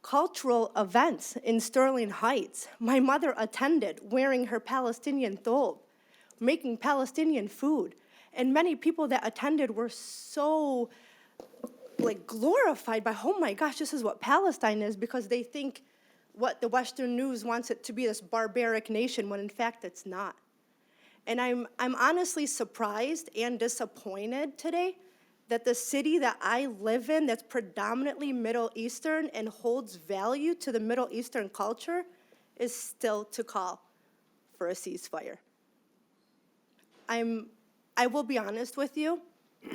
cultural events in Sterling Heights. My mother attended wearing her Palestinian thobe, making Palestinian food. And many people that attended were so glorified by, oh my gosh, this is what Palestine is, because they think what the Western news wants it to be, this barbaric nation, when in fact it's not. And I'm honestly surprised and disappointed today that the city that I live in, that's predominantly Middle Eastern and holds value to the Middle Eastern culture, is still to call for a ceasefire. I will be honest with you,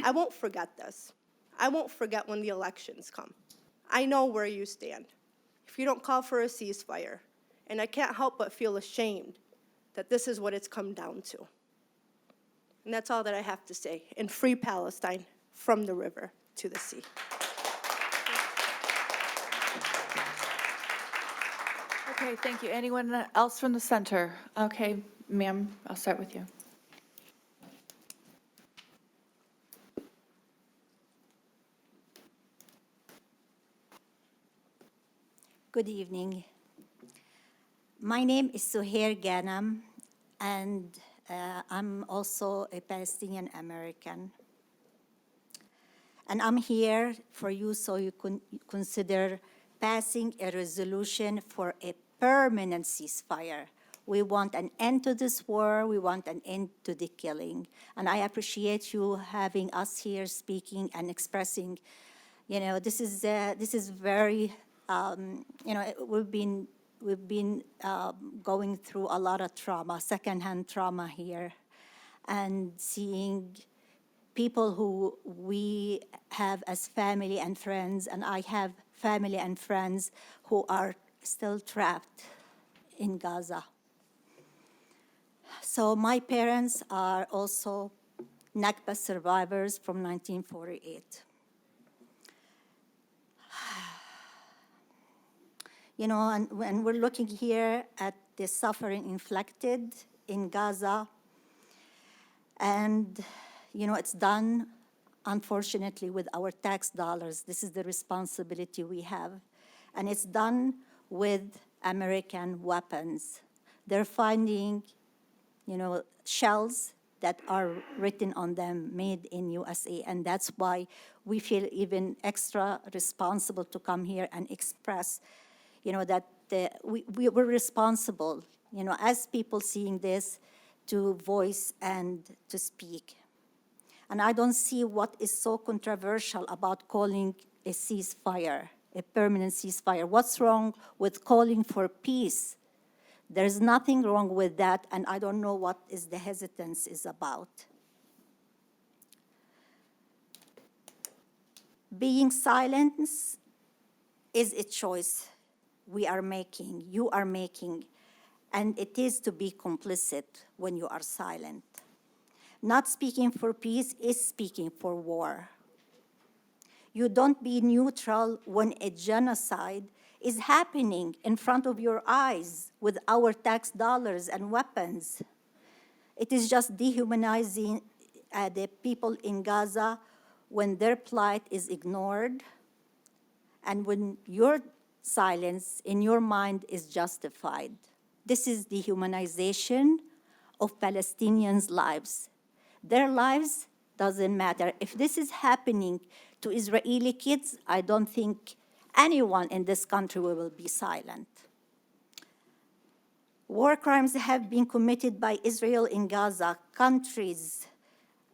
I won't forget this. I won't forget when the elections come. I know where you stand. If you don't call for a ceasefire, and I can't help but feel ashamed that this is what it's come down to. And that's all that I have to say. And free Palestine from the river to to the sea. Okay, thank you. Anyone else from the center? Okay, ma'am, I'll start with you. Good evening. My name is Suhair Ghanam, and I'm also a Palestinian American. And I'm here for you so you can consider passing a resolution for a permanent ceasefire. We want an end to this war. We want an end to the killing. And I appreciate you having us here speaking and expressing, this is very, we've been going through a lot of trauma, secondhand trauma here, and seeing people who we have as family and friends, and I have family and friends who are still trapped in Gaza. So my parents are also Nakba survivors from 1948. And when we're looking here at the suffering inflicted in Gaza, and, it's done, unfortunately, with our tax dollars. This is the responsibility we have. And it's done with American weapons. They're finding, shells that are written on them, made in USA. And that's why we feel even extra responsible to come here and express that we're responsible, as people seeing this, to voice and to speak. And I don't see what is so controversial about calling a ceasefire, a permanent ceasefire. What's wrong with calling for peace? There's nothing wrong with that, and I don't know what is the hesitance is about. Being silent is a choice we are making, you are making, and it is to be complicit when you are silent. Not speaking for peace is speaking for war. You don't be neutral when a genocide is happening in front of your eyes with our tax dollars and weapons. It is just dehumanizing the people in Gaza when their plight is ignored and when your silence in your mind is justified. This is dehumanization of Palestinians' lives. Their lives doesn't matter. If this is happening to Israeli kids, I don't think anyone in this country will be silent. War crimes have been committed by Israel in Gaza. Countries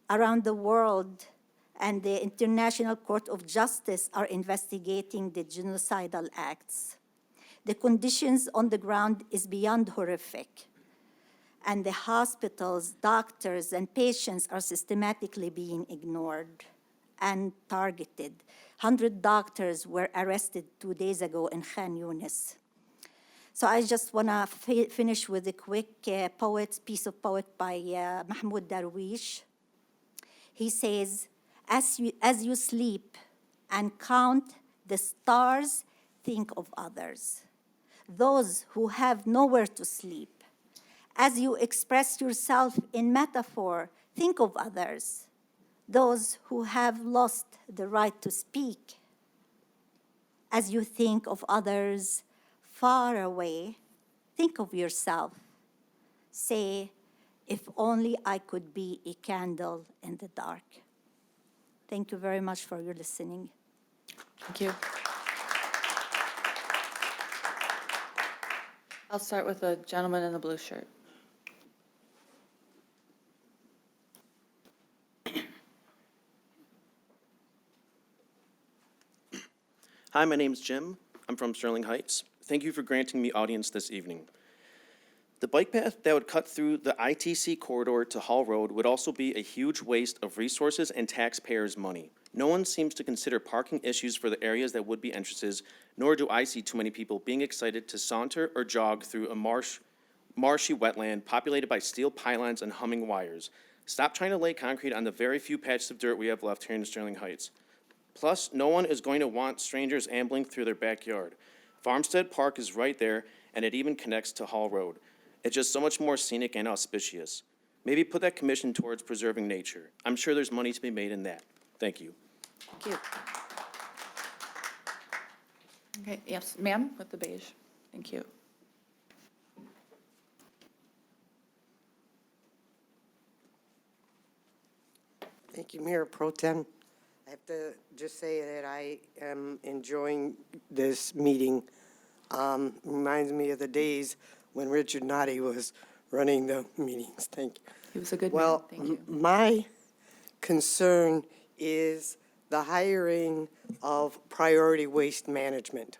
around the world and the International Court of Justice are investigating the genocidal acts. The conditions on the ground is beyond horrific. And the hospitals, doctors, and patients are systematically being ignored and targeted. 100 doctors were arrested 2 days ago in Khan Yunis. So I just want to finish with a quick piece of poetry by Mahmoud Darwish. He says, as you sleep and count the stars, think of others. Those who have nowhere to sleep. As you express yourself in metaphor, think of others. Those who have lost the right to speak. As you think of others far away, think of yourself. Say, if only I could be a candle in the dark. Thank you very much for your listening. Thank you. I'll start with the gentleman in the blue shirt. Hi, my name's Jim. I'm from Sterling Heights. Thank you for granting me audience this evening. The bike path that would cut through the ITC corridor to Hall Road would also be a huge waste of resources and taxpayers' money. No one seems to consider parking issues for the areas that would be entrances, nor do I see too many people being excited to saunter or jog through a marshy wetland populated by steel pylons and humming wires. Stop trying to lay concrete on the very few patches of dirt we have left here in Sterling Heights. Plus, no one is going to want strangers ambling through their backyard. Farmstead Park is right there, and it even connects to Hall Road. It's just so much more scenic and auspicious. Maybe put that commission towards preserving nature. I'm sure there's money to be made in that. Thank you. Thank you. Okay, yes, ma'am, with the beige. Thank you. Thank you, Mayor Pro Tem. I have to just say that I am enjoying this meeting. Reminds me of the days when Richard Noddy was running the meetings. Thank you. He was a good man, Well, thank you. my concern is the hiring of priority waste management.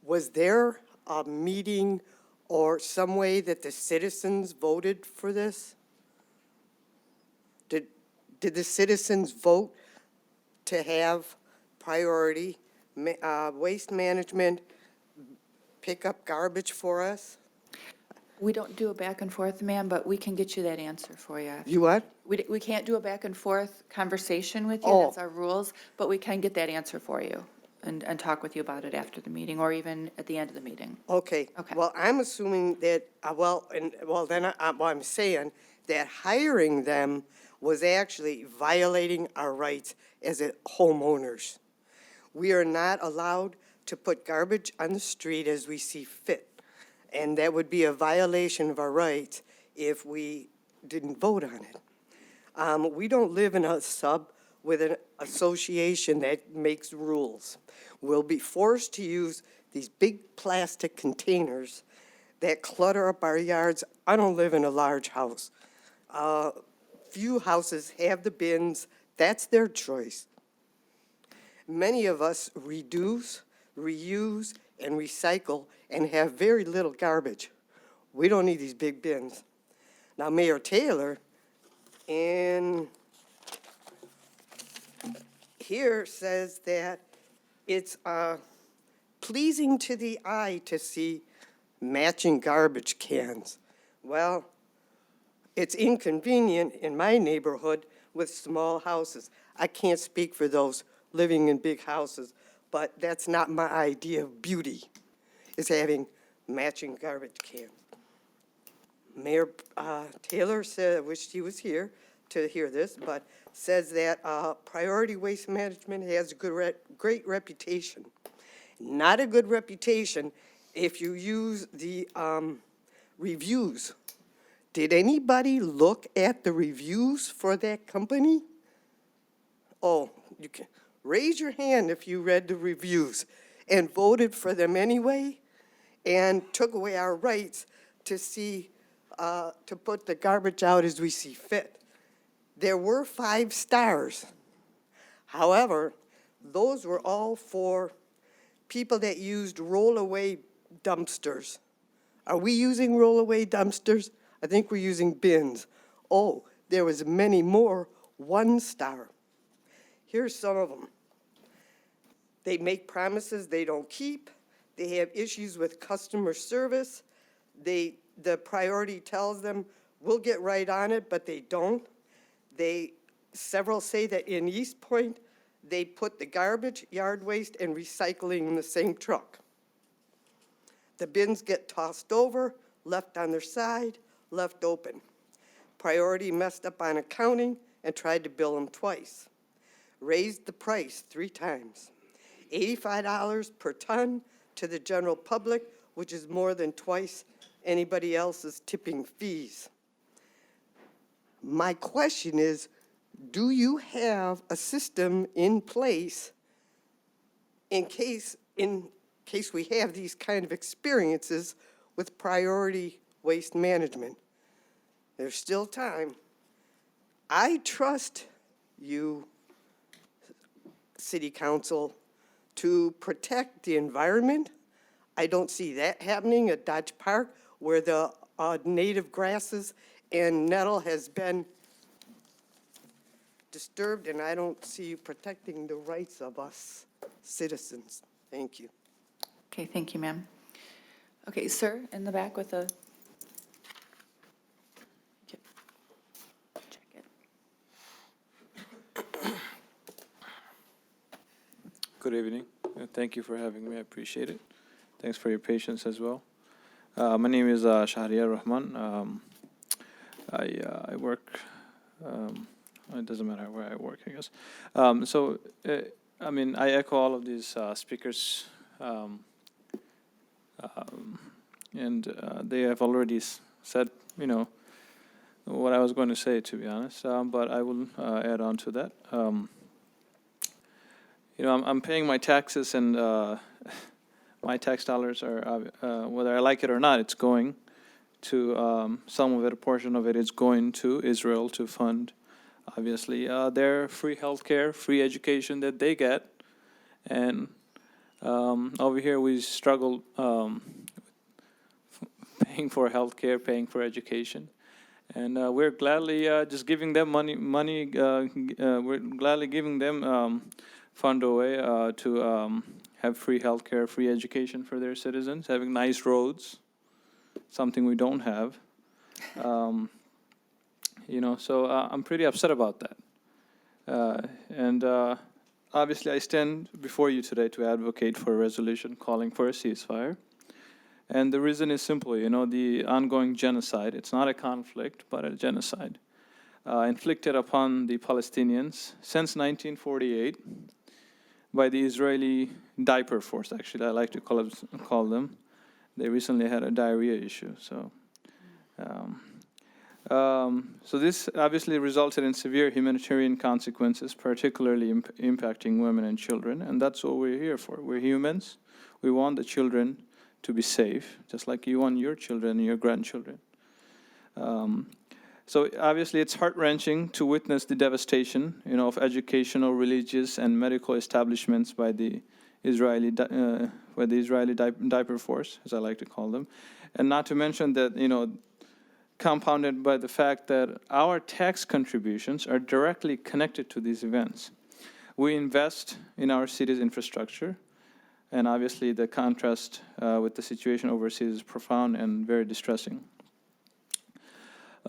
Was there a meeting or some way that the citizens voted for this? Did the citizens vote to have priority waste management pick up garbage for us? We don't do a back and forth, ma'am, but we can get you that answer for you. You what? We can't do a back and forth conversation with you, Oh. that's our rules, but we can get that answer for you and talk with you about it after the meeting or even at the end of the meeting. Okay. Okay. Well, I'm assuming that, I'm saying that hiring them was actually violating our rights as homeowners. We are not allowed to put garbage on the street as we see fit. And that would be a violation of our rights if we didn't vote on it. We don't live in a sub with an association that makes rules. We'll be forced to use these big plastic containers that clutter up our yards. I don't live in a large house. Few houses have the bins. That's their choice. Many of us reduce, reuse, and recycle and have very little garbage. We don't need these big bins. Now, Mayor Taylor in here says that it's pleasing to the eye to see matching garbage cans. Well, it's inconvenient in my neighborhood with small houses. I can't speak for those living in big houses, but that's not my idea of beauty, is having matching garbage cans. Mayor Taylor said, I wish he was here to hear this, but says that priority waste management has a great reputation. Not a good reputation if you use the reviews. Did anybody look at the reviews for that company? Oh, you can raise your hand if you read the reviews and voted for them anyway and took away our rights to see, to put the garbage out as we see fit. There were 5 stars. However, those were all for people that used roll-away dumpsters. Are we using roll-away dumpsters? I think we're using bins. Oh, there was many more 1 star. Here's some of them. They make promises they don't keep. They have issues with customer service. The priority tells them, we'll get right on it, but they don't. Several say that in East Point, they put the garbage, yard waste, and recycling in the same truck. The bins get tossed over, left on their side, left open. Priority messed up on accounting and tried to bill them twice. Raised the price 3 times. $85 per ton to the general public, which is more than twice anybody else's tipping fees. My question is, do you have a system in place in case we have these kind of experiences with priority waste management? There's still time. I trust you, City Council, to protect the environment. I don't see that happening at Dodge Park where the native grasses and nettle has been disturbed, and I don't see you protecting the rights of us citizens. Thank you. Okay, thank you, ma'am. Okay, sir, in the back with the. Check it. Good evening. Thank you for having me. I appreciate it. Thanks for your patience as well. My name is Shahriar Rahman. I work, it doesn't matter where I work, I guess. I echo all of these speakers, and they have already said, what I was going to say, to be honest, but I will add on to that. I'm paying my taxes, and my tax dollars are, whether I like it or not, it's going to, some of it, a portion of it is going to Israel to fund, obviously, their free healthcare, free education that they get. And over here we struggle paying for healthcare, paying for education. And we're gladly just giving them money. We're gladly giving them fund away to have free healthcare, free education for their citizens, having nice roads, something we don't have. So I'm pretty upset about that. And obviously I stand before you today to advocate for a resolution calling for a ceasefire. And the reason is simple, the ongoing genocide. It's not a conflict, but a genocide inflicted upon the Palestinians since 1948 by the Israeli diaper force, actually, I like to call them. They recently had a diarrhea issue. So this obviously resulted in severe humanitarian consequences, particularly impacting women and children. And that's what we're here for. We're humans. We want the children to be safe, just like you want your children and your grandchildren. So obviously it's heart-wrenching to witness the devastation, of educational, religious, and medical establishments by the Israeli diaper force, as I like to call them. And not to mention that, compounded by the fact that our tax contributions are directly connected to these events. We invest in our city's infrastructure, and obviously the contrast with the situation overseas is profound and very distressing.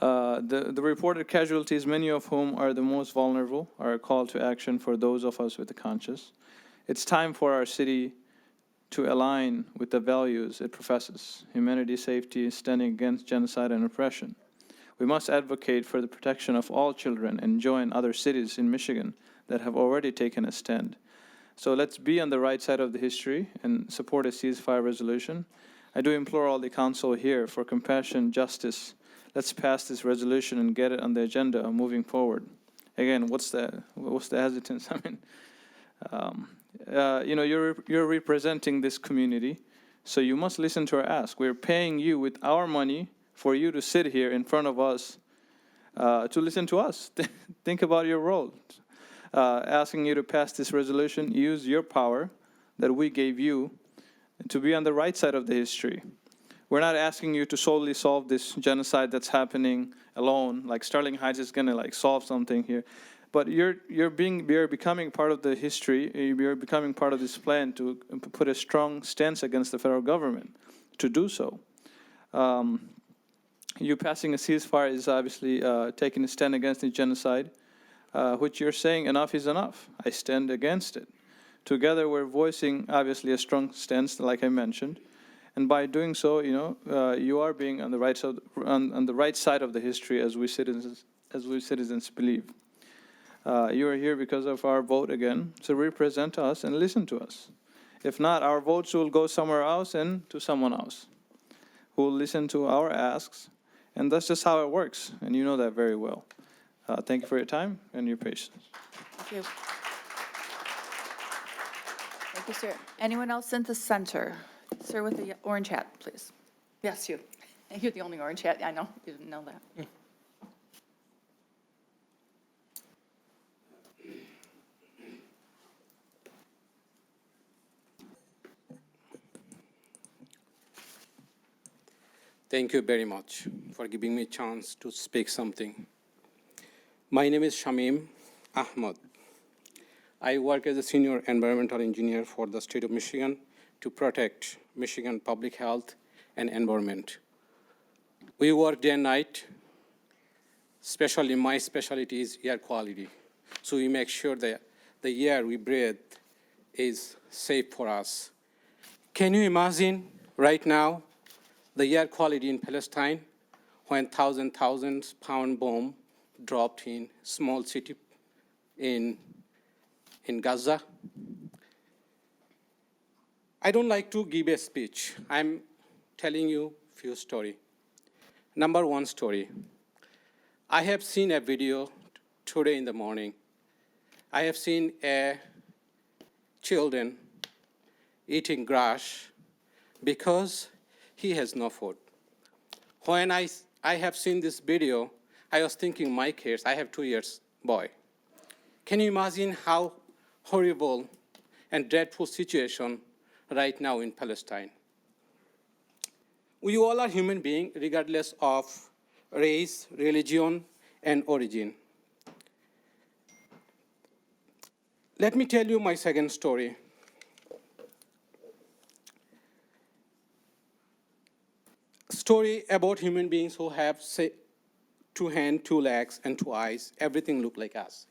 The reported casualties, many of whom are the most vulnerable, are a call to action for those of us with a conscience. It's time for our city to align with the values it professes: humanity, safety, standing against genocide and oppression. We must advocate for the protection of all children and join other cities in Michigan that have already taken a stand. So let's be on the right side of the history and support a ceasefire resolution. I do implore all the council here for compassion, justice. Let's pass this resolution and get it on the agenda moving forward. Again, what's the hesitance? You're representing this community, so you must listen to our ask. We're paying you with our money for you to sit here in front of us to listen to us. Think about your role. Asking you to pass this resolution, use your power that we gave you to be on the right side of the history. We're not asking you to solely solve this genocide that's happening alone, like Sterling Heights is gonna solve something here. But you're becoming part of the history, you're becoming part of this plan to put a strong stance against the federal government to do so. You passing a ceasefire is obviously taking a stand against the genocide, which you're saying enough is enough. I stand against it. Together we're voicing obviously a strong stance, like I mentioned. And by doing so, you are being on the right side, on the right side of the history, as we citizens believe. You are here because of our vote again, so represent us and listen to us. If not, our votes will go somewhere else and to someone else who will listen to our asks, and that's just how it works, and you know that very well. Thank you for your time and your patience. Thank you. Thank you, sir. Anyone else in the center? Sir with the orange hat, please. Yes, you. You're the only orange hat. I know. You didn't know that. Thank you very much for giving me a chance to speak something. My name is Shamim Ahmad. I work as a senior environmental engineer for the state of Michigan to protect Michigan public health and environment. We work day and night. Especially my specialty is air quality. So we make sure that the air we breathe is safe for us. Can you imagine right now the air quality in Palestine when thousands pound bomb dropped in small city in Gaza? I don't like to give a speech. I'm telling you few story. Number one story. I have seen a video today in the morning. I have seen a children eating grass because he has no food. When I have seen this video, I was thinking my kids, I have 2 years boy. Can you imagine how horrible and dreadful situation right now in Palestine? We all are human beings regardless of race, religion, and origin. Let me tell you my second story. Story about human beings who have 2 hands, 2 legs, and 2 eyes. Everything look like us.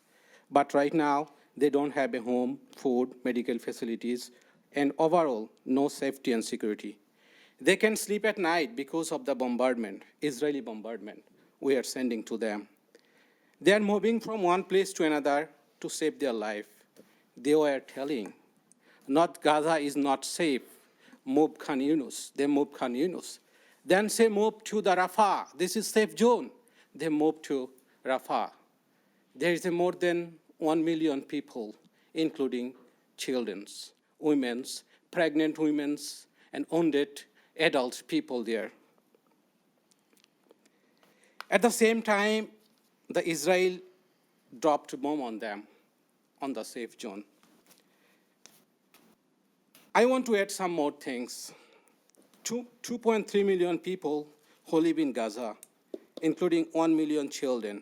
But right now, they don't have a home, food, medical facilities, and overall, no safety and security. They can sleep at night because of the bombardment, Israeli bombardment we are sending to them. They are moving from one place to another to save their life. They were telling, not Gaza is not safe, move Khan Yunus. They move Khan Yunus. Then say move to the Rafah. This is safe zone. They move to Rafah. There is more than 1 million people, including children, women, pregnant women, and wounded adult people there. At the same time, the Israel dropped a bomb on them, on the safe zone. I want to add some more things. 2.3 million people who live in Gaza, including 1 million children.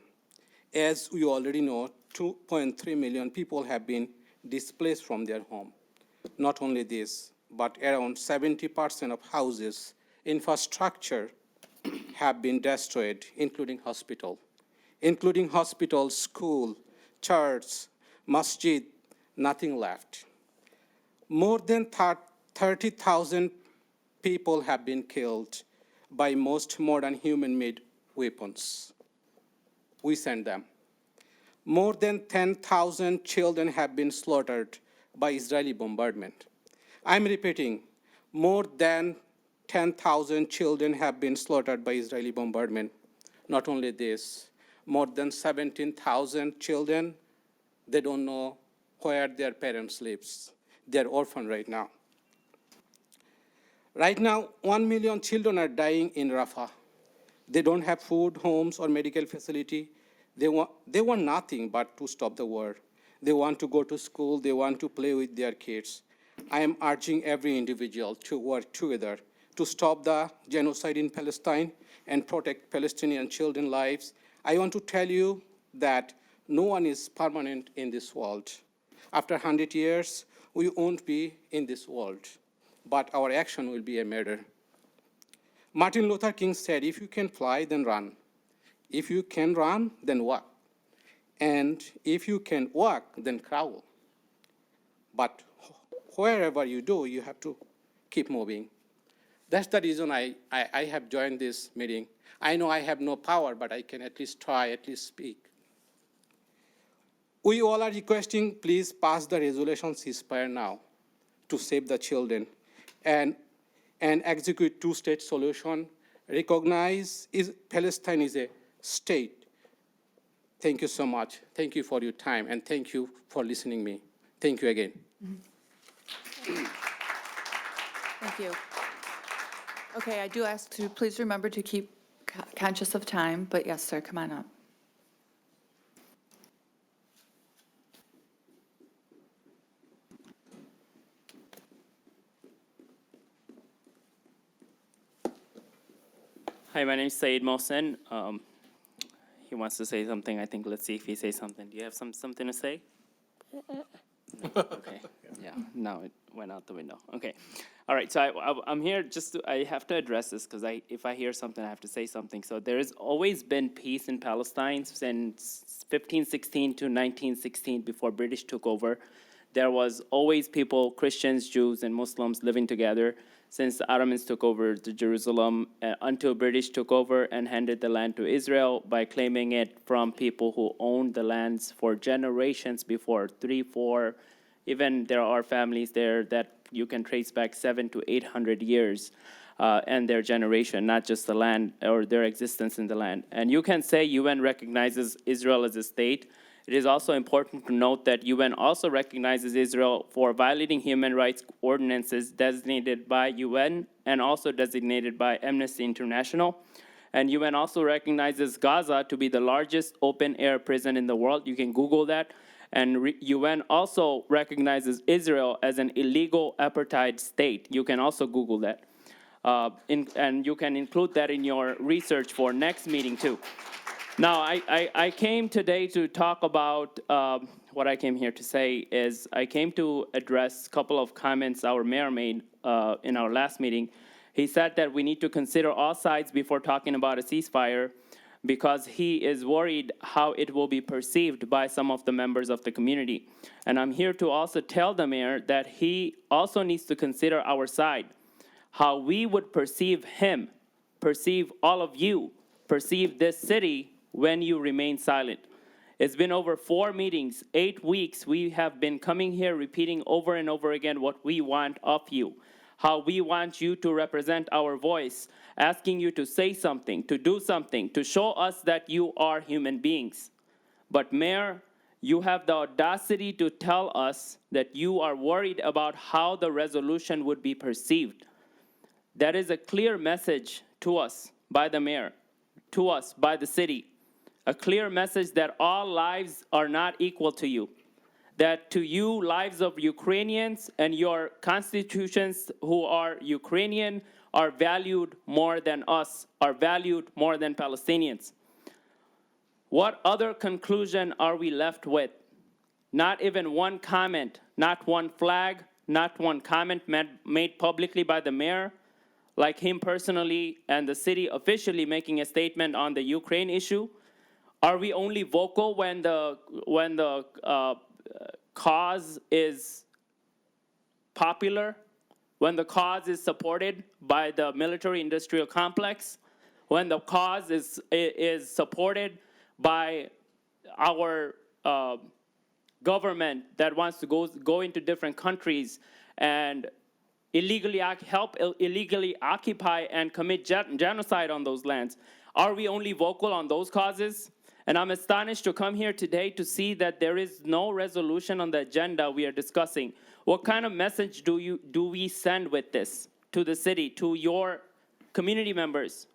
As we already know, 2.3 million people have been displaced from their home. Not only this, but around 70% of houses, infrastructure have been destroyed, including hospitals, school, church, masjid, nothing left. More than 30,000 people have been killed by most modern human-made weapons. We send them. More than 10,000 children have been slaughtered by Israeli bombardment. I'm repeating, more than 10,000 children have been slaughtered by Israeli bombardment. Not only this, more than 17,000 children, they don't know where their parents live. They're orphaned right now. Right now, 1 million children are dying in Rafah. They don't have food, homes, or medical facility. They want nothing but to stop the war. They want to go to school. They want to play with their kids. I am urging every individual to work together to stop the genocide in Palestine and protect Palestinian children's lives. I want to tell you that no one is permanent in this world. After 100 years, we won't be in this world, but our action will be a murder. Martin Luther King said, if you can fly, then run. If you can run, then walk. And if you can walk, then crawl. But wherever you do, you have to keep moving. That's the reason I have joined this meeting. I know I have no power, but I can at least try, at least speak. We all are requesting, please pass the resolution ceasefire now to save the children and execute two-state solution. Recognize Palestine is a state. Thank you so much. Thank you for your time, and thank you for listening to me. Thank you again. Thank you. Okay, I do ask to please remember to keep conscious of time, but yes, sir, come on up. Hi, my name is Saeed Mohsen. He wants to say something. I think let's see if he says something. Do you have something to say? No? Okay. Yeah. No, it went out the window. Okay. All right. So I'm here just to. I have to address this because if I hear something, I have to say something. So there has always been peace in Palestine since 1516 to 1916, before British took over. there was always people, Christians, Jews, and Muslims living together since the Ottomans took over to Jerusalem until British took over and handed the land to Israel by claiming it from people who owned the lands for generations before, 3, 4, even there are families there that you can trace back 700 to 800 years and their generation, not just the land or their existence in the land. And you can say UN recognizes Israel as a state. It is also important to note that UN also recognizes Israel for violating human rights ordinances designated by UN and also designated by Amnesty International. And UN also recognizes Gaza to be the largest open-air prison in the world. You can Google that. And UN also recognizes Israel as an illegal apartheid state. You can also Google that. And you can include that in your research for next meeting too. Now, I came today to talk about, what I came here to say is I came to address a couple of comments our mayor made in our last meeting. He said that we need to consider all sides before talking about a ceasefire because he is worried how it will be perceived by some of the members of the community. And I'm here to also tell the mayor that he also needs to consider our side, how we would perceive him, perceive all of you, perceive this city when you remain silent. It's been over 4 meetings, 8 weeks. We have been coming here repeating over and over again what we want of you, how we want you to represent our voice, asking you to say something, to do something, to show us that you are human beings. But Mayor, you have the audacity to tell us that you are worried about how the resolution would be perceived. That is a clear message to us by the mayor, to us by the city. A clear message that all lives are not equal to you. That to you, lives of Ukrainians and your constitutions who are Ukrainian are valued more than us, are valued more than Palestinians. What other conclusion are we left with? Not even one comment, not one flag, not one comment made publicly by the mayor, like him personally and the city officially making a statement on the Ukraine issue. Are we only vocal when the cause is popular, when the cause is supported by the military-industrial complex, when the cause is supported by our government that wants to go into different countries and illegally occupy and commit genocide on those lands? Are we only vocal on those causes? And I'm astonished to come here today to see that there is no resolution on the agenda we are discussing. What kind of message do we send with this to the city, to your community members?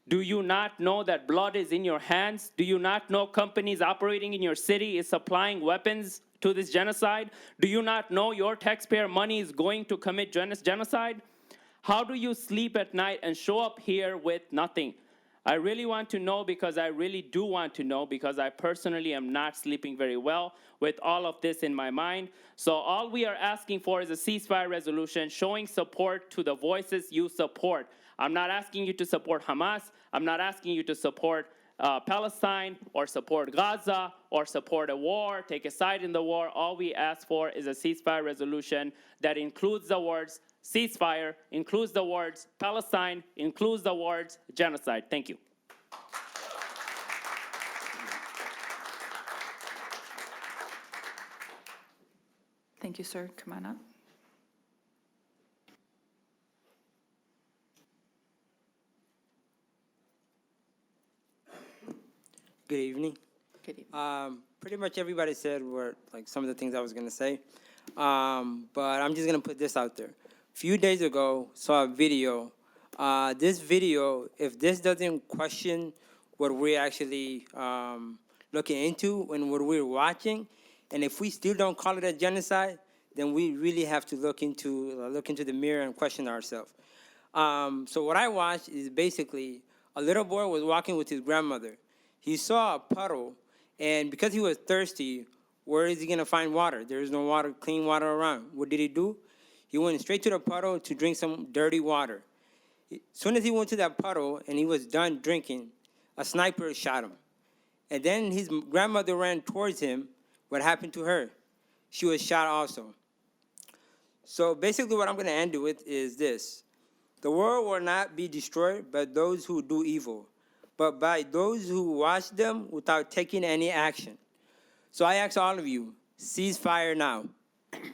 Do you not know that blood is in your hands? Do you not know companies operating in your city is supplying weapons to this genocide? Do you not know your taxpayer money is going to commit genocide? How do you sleep at night and show up here with nothing? I really want to know because I really do want to know because I personally am not sleeping very well with all of this in my mind. So all we are asking for is a ceasefire resolution showing support to the voices you support. I'm not asking you to support Hamas. I'm not asking you to support Palestine or support Gaza or support a war, take a side in the war. All we ask for is a ceasefire resolution that includes the words ceasefire, includes the words Palestine, includes the words genocide. Thank you. Thank you, sir. Come on up. Good evening. Good evening. Pretty much everybody said were like some of the things I was going to say, but I'm just going to put this out there. A few days ago, saw a video. This video, if this doesn't question what we're actually looking into and what we're watching, and if we still don't call it a genocide, then we really have to look into the mirror and question ourselves. So what I watched is basically a little boy was walking with his grandmother. He saw a puddle, and because he was thirsty, where is he going to find water? There is no water, clean water around. What did he do? He went straight to the puddle to drink some dirty water. As soon as he went to that puddle and he was done drinking, a sniper shot him. And then his grandmother ran towards him. What happened to her? she was shot also. So basically what I'm going to end with is this. The world will not be destroyed by those who do evil, but by those who watch them without taking any action. So I ask all of you, cease fire now. Thank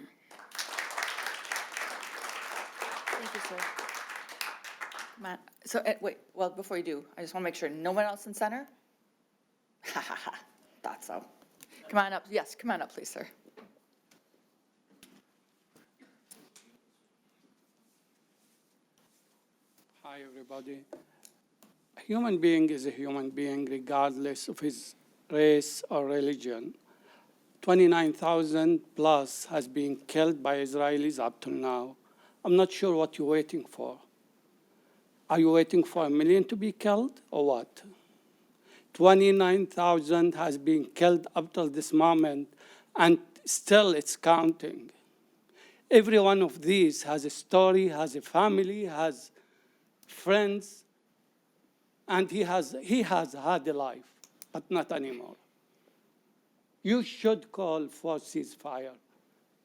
you, sir. Come on. So, wait, well, before you do, I just want to make sure, no one else in center? Ha, ha, ha. Thought so. Come on up. Yes, come on up, please, sir. Hi, everybody. A human being is a human being regardless of his race or religion. 29,000 plus has been killed by Israelis up to now. I'm not sure what you're waiting for. Are you waiting for 1 million to be killed or what? 29,000 has been killed up till this moment, and still it's counting. Every one of these has a story, has a family, has friends, and he has had a life, but not anymore. You should call for ceasefire.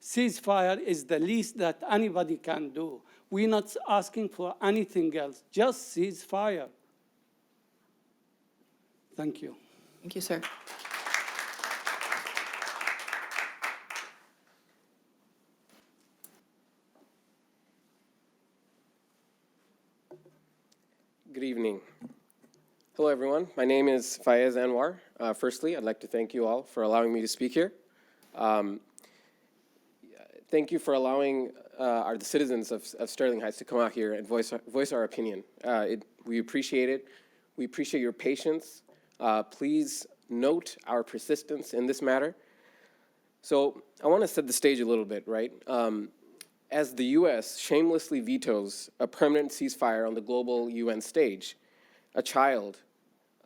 Ceasefire is the least that anybody can do. We're not asking for anything else, just ceasefire. Thank you. Thank you, sir. Good evening. Hello, everyone. My name is Fayez Anwar. Firstly, I'd like to thank you all for allowing me to speak here. Thank you for allowing the citizens of Sterling Heights to come out here and voice our opinion. We appreciate it. We appreciate your patience. Please note our persistence in this matter. So I want to set the stage a little bit, right? As the U.S. shamelessly vetoes a permanent ceasefire on the global UN stage, a child,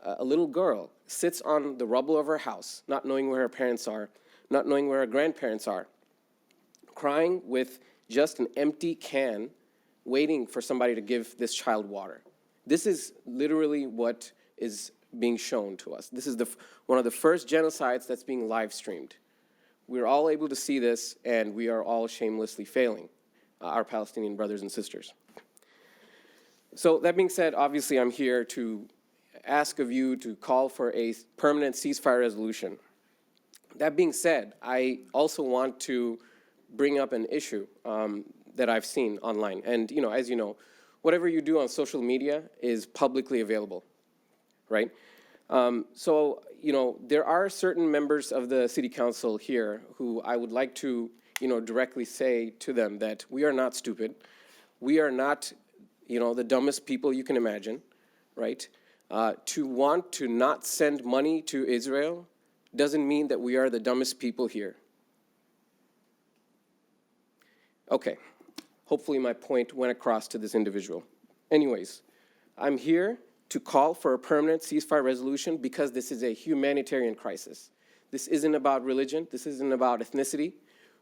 a little girl, sits on the rubble of her house, not knowing where her parents are, not knowing where her grandparents are, crying with just an empty can, waiting for somebody to give this child water. This is literally what is being shown to us. This is one of the first genocides that's being live streamed. We're all able to see this, and we are all shamelessly failing our Palestinian brothers and sisters. So that being said, obviously I'm here to ask of you to call for a permanent ceasefire resolution. That being said, I also want to bring up an issue that I've seen online. And, as you know, whatever you do on social media is publicly available, right? So, there are certain members of the city council here who I would like to, directly say to them that we are not stupid. We are not, the dumbest people you can imagine, right? To want to not send money to Israel doesn't mean that we are the dumbest people here. Okay, hopefully my point went across to this individual. Anyways, I'm here to call for a permanent ceasefire resolution because this is a humanitarian crisis. This isn't about religion. This isn't about ethnicity.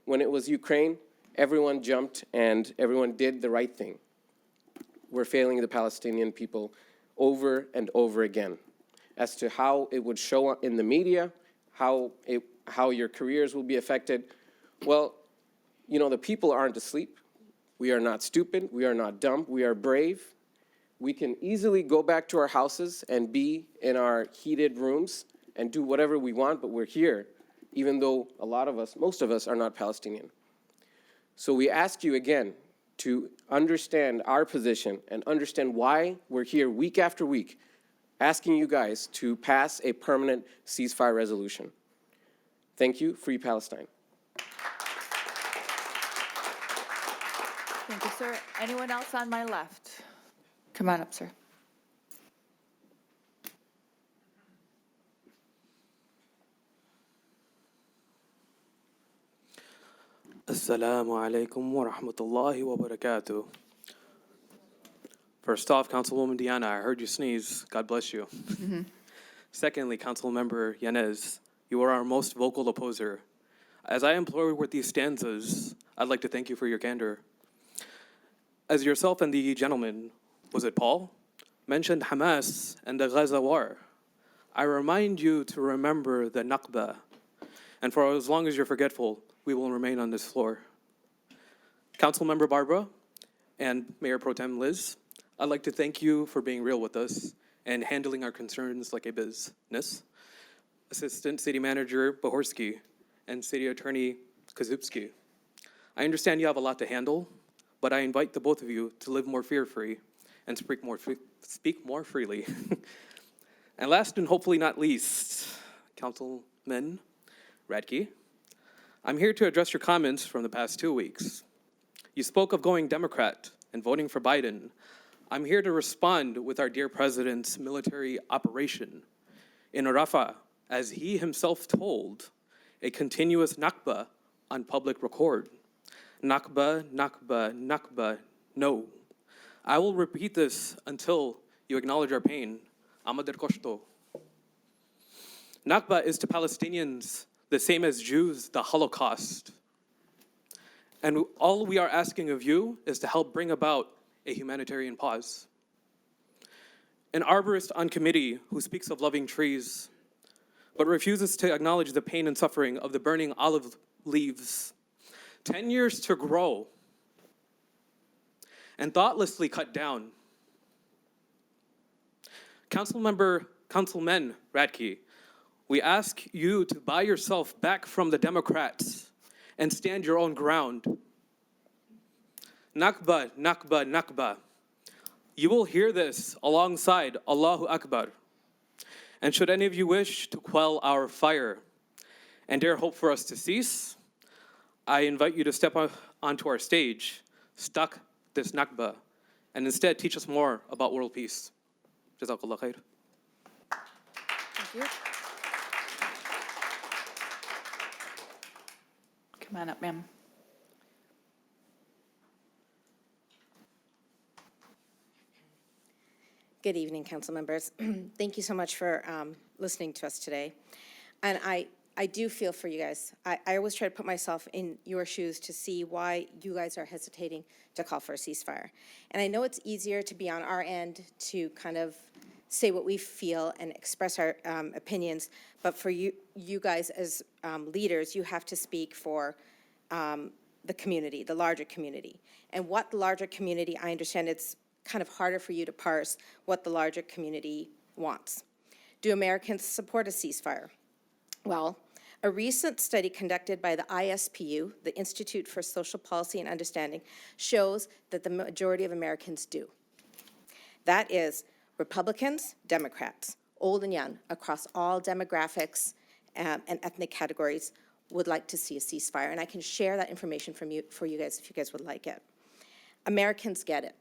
When it was Ukraine, everyone jumped and everyone did the right thing. We're failing the Palestinian people over and over again. As to how it would show up in the media, how your careers will be affected, well, the people aren't asleep. We are not stupid. We are not dumb. We are brave. We can easily go back to our houses and be in our heated rooms and do whatever we want, but we're here, even though a lot of us, most of us, are not Palestinian. So we ask you again to understand our position and understand why we're here week after week, asking you guys to pass a permanent ceasefire resolution. Thank you. Free Palestine. Thank you, sir. Anyone else on my left? Come on up, sir. Assalamu alaikum wa rahmatullahi wa barakatuh. First off, Councilwoman Diana, I heard you sneeze. God bless you. Secondly, Councilmember Yanez, you are our most vocal opposer. As I implore with these stanzas, I'd like to thank you for your candor. As yourself and the gentleman, was it Paul, mentioned Hamas and the Gaza war, I remind you to remember the Nakba. And for as long as you're forgetful, we will remain on this floor. Councilmember Barbara and Mayor Pro Tem Liz, I'd like to thank you for being real with us and handling our concerns like a business. Assistant City Manager Bohorsky and City Attorney Kazupski, I understand you have a lot to handle, but I invite the both of you to live more fear-free and speak more freely. And last and hopefully not least, Councilman Radke, I'm here to address your comments from the past 2 weeks. You spoke of going Democrat and voting for Biden. I'm here to respond with our dear president's military operation in Rafah, as he himself told, a continuous Nakba on public record. Nakba, Nakba, Nakba, no. I will repeat this until you acknowledge our pain. Amadir Koshto. Nakba is to Palestinians the same as Jews, the Holocaust. And all we are asking of you is to help bring about a humanitarian pause. An arborist on committee who speaks of loving trees, but refuses to acknowledge the pain and suffering of the burning olive leaves. 10 years to grow and thoughtlessly cut down. Councilman Radke, we ask you to buy yourself back from the Democrats and stand your own ground. Nakba, Nakba, Nakba. You will hear this alongside Allahu Akbar. And should any of you wish to quell our fire and dare hope for us to cease, I invite you to step onto our stage, stuck this Nakba, and instead teach us more about world peace. Jazakallah khair. Thank you. Come on up, ma'am. Good evening, council members. Thank you so much for listening to us today. And I do feel for you guys. I always try to put myself in your shoes to see why you guys are hesitating to call for a ceasefire. And I know it's easier to be on our end to kind of say what we feel and express our opinions, but for you guys as leaders, you have to speak for the community, the larger community. And what the larger community, I understand it's kind of harder for you to parse what the larger community wants. Do Americans support a ceasefire? Well, a recent study conducted by the ISPU, the Institute for Social Policy and Understanding, shows that the majority of Americans do. That is Republicans, Democrats, old and young, across all demographics and ethnic categories would like to see a ceasefire. And I can share that information for you guys if you guys would like it. Americans get it.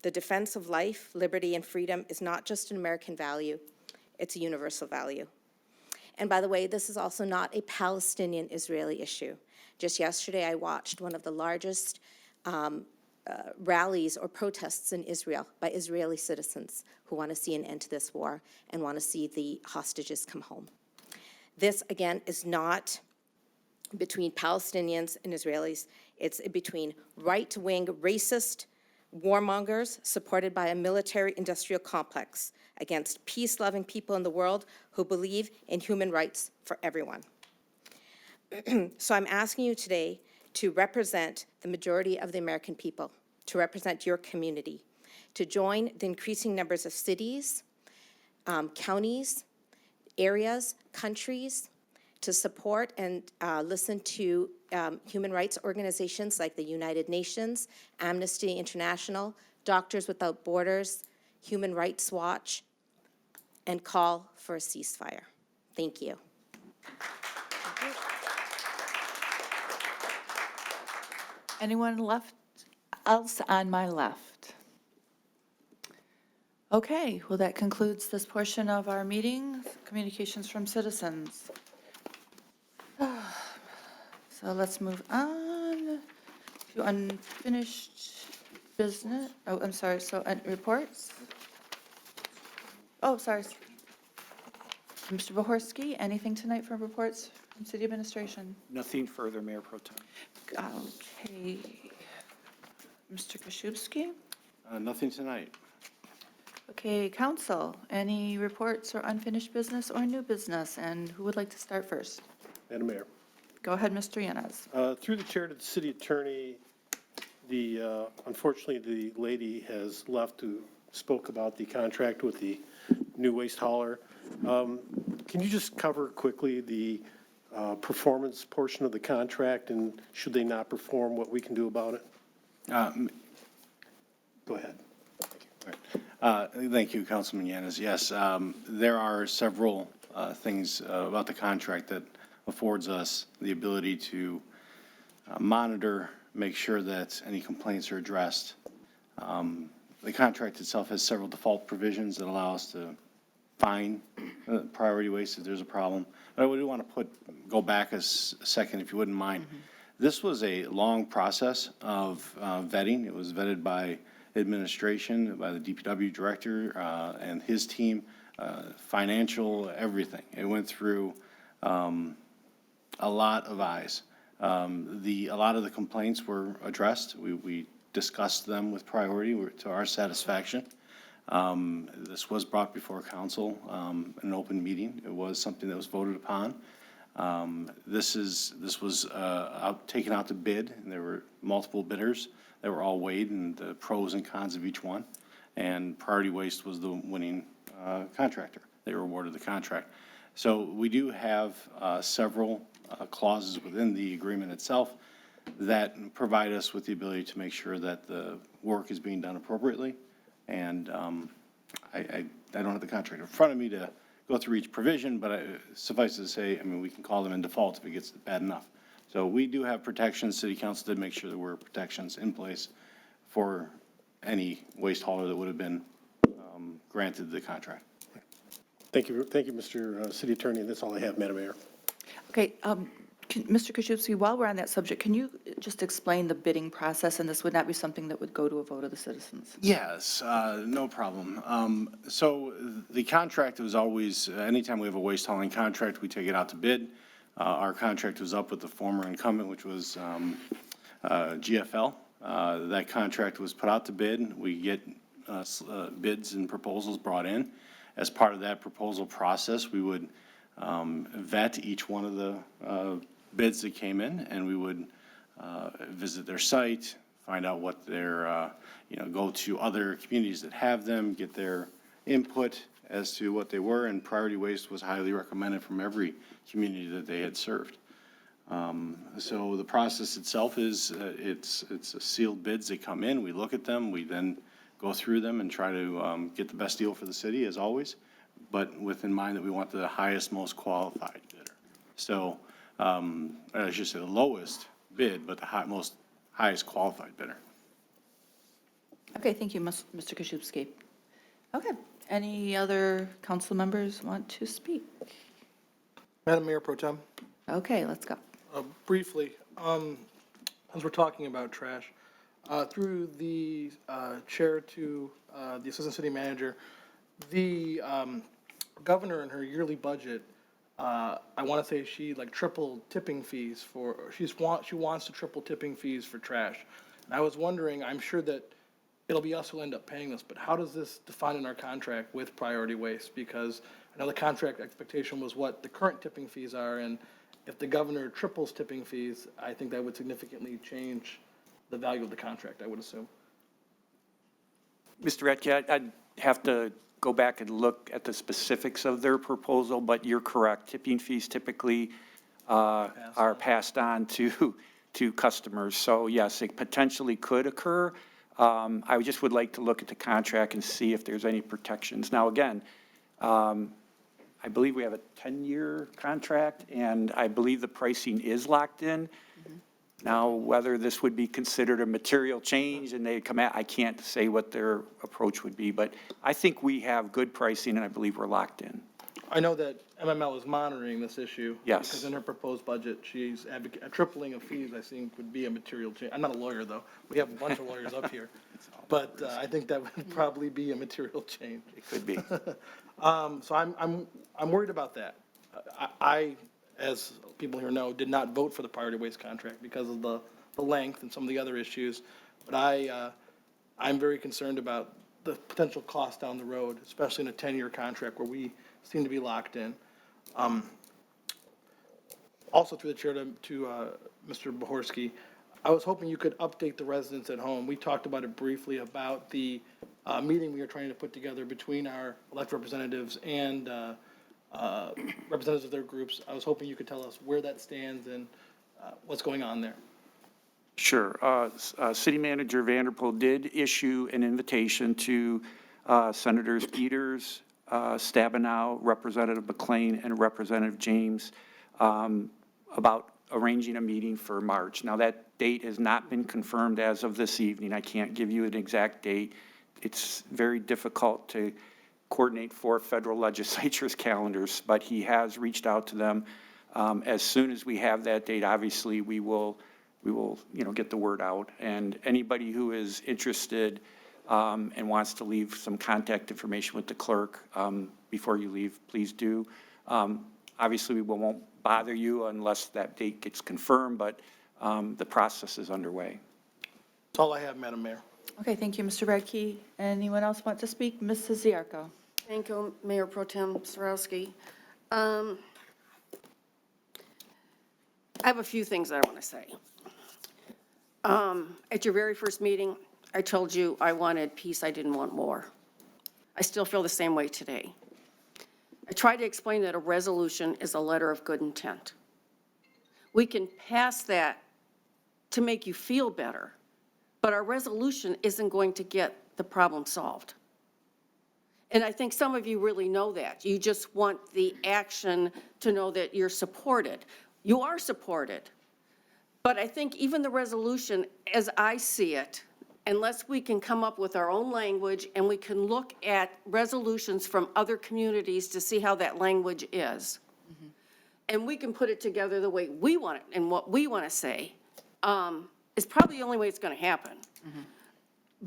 The defense of life, liberty, and freedom is not just an American value, it's a universal value. And by the way, this is also not a Palestinian-Israeli issue. Just yesterday, I watched one of the largest rallies or protests in Israel by Israeli citizens who want to see an end to this war and want to see the hostages come home. This, again, is not between Palestinians and Israelis. It's between right-wing, racist warmongers supported by a military-industrial complex against peace-loving people in the world who believe in human rights for everyone. So I'm asking you today to represent the majority of the American people, to represent your community, to join the increasing numbers of cities, counties, areas, countries, to support and listen to human rights organizations like the United Nations, Amnesty International, Doctors Without Borders, Human Rights Watch, and call for a ceasefire. Thank you. Anyone else on my left? Okay, well, that concludes this portion of our meeting, communications from citizens. So let's move on to unfinished business. Oh, I'm sorry, so reports? Oh, sorry. Mr. Bohorsky, anything tonight for reports from city administration? Nothing further, Mayor Pro Tem. Okay. Mr. Koszubski? Nothing tonight. Okay, council, any reports or unfinished business or new business? And who would like to start first? Madam Mayor. Go ahead, Mr. Yanez. Through the chair to the city attorney, unfortunately, the lady has left who spoke about the contract with the new waste hauler. Can you just cover quickly the performance portion of the contract, and should they not perform, what we can do about it? Go ahead. Thank you, Councilman Yanez. Yes, there are several things about the contract that affords us the ability to monitor, make sure that any complaints are addressed. The contract itself has several default provisions that allow us to fine priority waste if there's a problem. But I do want to go back a second, if you wouldn't mind. This was a long process of vetting. It was vetted by administration, by the DPW director and his team, financial, everything. It went through a lot of eyes. A lot of the complaints were addressed. We discussed them with priority to our satisfaction. This was brought before council in an open meeting. It was something that was voted upon. This was taken out to bid, and there were multiple bidders that were all weighed and the pros and cons of each one. And Priority Waste was the winning contractor. They were awarded the contract. So we do have several clauses within the agreement itself that provide us with the ability to make sure that the work is being done appropriately. And I don't have the contract in front of me to go through each provision, but suffice it to say, I mean, we can call them in default if it gets bad enough. So we do have protections. City Council did make sure there were protections in place for any waste hauler that would have been granted the contract. Thank you, Mr. City Attorney. That's all I have, Madam Mayor. Okay, Mr. Koszewski, while we're on that subject, can you just explain the bidding process? And this would not be something that would go to a vote of the citizens? Yes, no problem. So the contract was always, anytime we have a waste hauling contract, we take it out to bid. Our contract was up with the former incumbent, which was GFL. That contract was put out to bid. We get bids and proposals brought in. As part of that proposal process, we would vet each one of the bids that came in, and we would visit their site, find out what their, go to other communities that have them, get their input as to what they were, and Priority Waste was highly recommended from every community that they had served. So the process itself is, it's sealed bids that come in, we look at them, we then go through them and try to get the best deal for the city, as always, but with in mind that we want the highest, most qualified bidder. So, I should say the lowest bid, but the highest qualified bidder. Okay, thank you, Mr. Koszewski. Okay, any other council members want to speak? Madam Mayor Pro Tem. Okay, let's go. Briefly, as we're talking about trash, through the chair to the assistant city manager, the governor in her yearly budget, I want to say she tripled tipping fees for, she wants to triple tipping fees for trash. And I was wondering, I'm sure that it'll be us who'll end up paying this, but how does this define in our contract with Priority Waste? Because I know the contract expectation was what the current tipping fees are, and if the governor triples tipping fees, I think that would significantly change the value of the contract, I would assume. Mr. Redke, I'd have to go back and look at the specifics of their proposal, but you're correct. Tipping fees typically are passed on to customers. So yes, it potentially could occur. I just would like to look at the contract and see if there's any protections. Now, again, I believe we have a 10-year contract, and I believe the pricing is locked in. Now, whether this would be considered a material change and they come out, I can't say what their approach would be, but I think we have good pricing and I believe we're locked in. I know that MML is monitoring this issue. Yes. Because in her proposed budget, she's advocating, a tripling of fees, I think, would be a material change. I'm not a lawyer, though. We have a bunch of lawyers up here. But I think that would probably be a material change. It could be. So I'm worried about that. I, as people here know, did not vote for the Priority Waste contract because of the length and some of the other issues. But I'm very concerned about the potential cost down the road, especially in a 10-year contract where we seem to be locked in. also through the chair to Mr. Bohorsky, I was hoping you could update the residents at home. We talked about it briefly about the meeting we are trying to put together between our elected representatives and representatives of their groups. I was hoping you could tell us where that stands and what's going on there. Sure. City Manager Vanderpool did issue an invitation to Senators Peters, Stabenow, Representative McLean, and Representative James about arranging a meeting for March. Now, that date has not been confirmed as of this evening. I can't give you an exact date. It's very difficult to coordinate 4 federal legislatures' calendars, but he has reached out to them. As soon as we have that date, obviously, we will, get the word out. And anybody who is interested and wants to leave some contact information with the clerk before you leave, please do. Obviously, we won't bother you unless that date gets confirmed, but the process is underway. That's all I have, Madam Mayor. Okay, thank you, Mr. Radke. Anyone else want to speak? Mrs. Ziarko. Thank you, Mayor Pro Tem Sarowski. I have a few things that I want to say. At your very first meeting, I told you I wanted peace, I didn't want war. I still feel the same way today. I tried to explain that a resolution is a letter of good intent. We can pass that to make you feel better, but our resolution isn't going to get the problem solved. And I think some of you really know that. You just want the action to know that you're supported. You are supported. But I think even the resolution, as I see it, unless we can come up with our own language and we can look at resolutions from other communities to see how that language is, and we can put it together the way we want it and what we want to say, is probably the only way it's going to happen.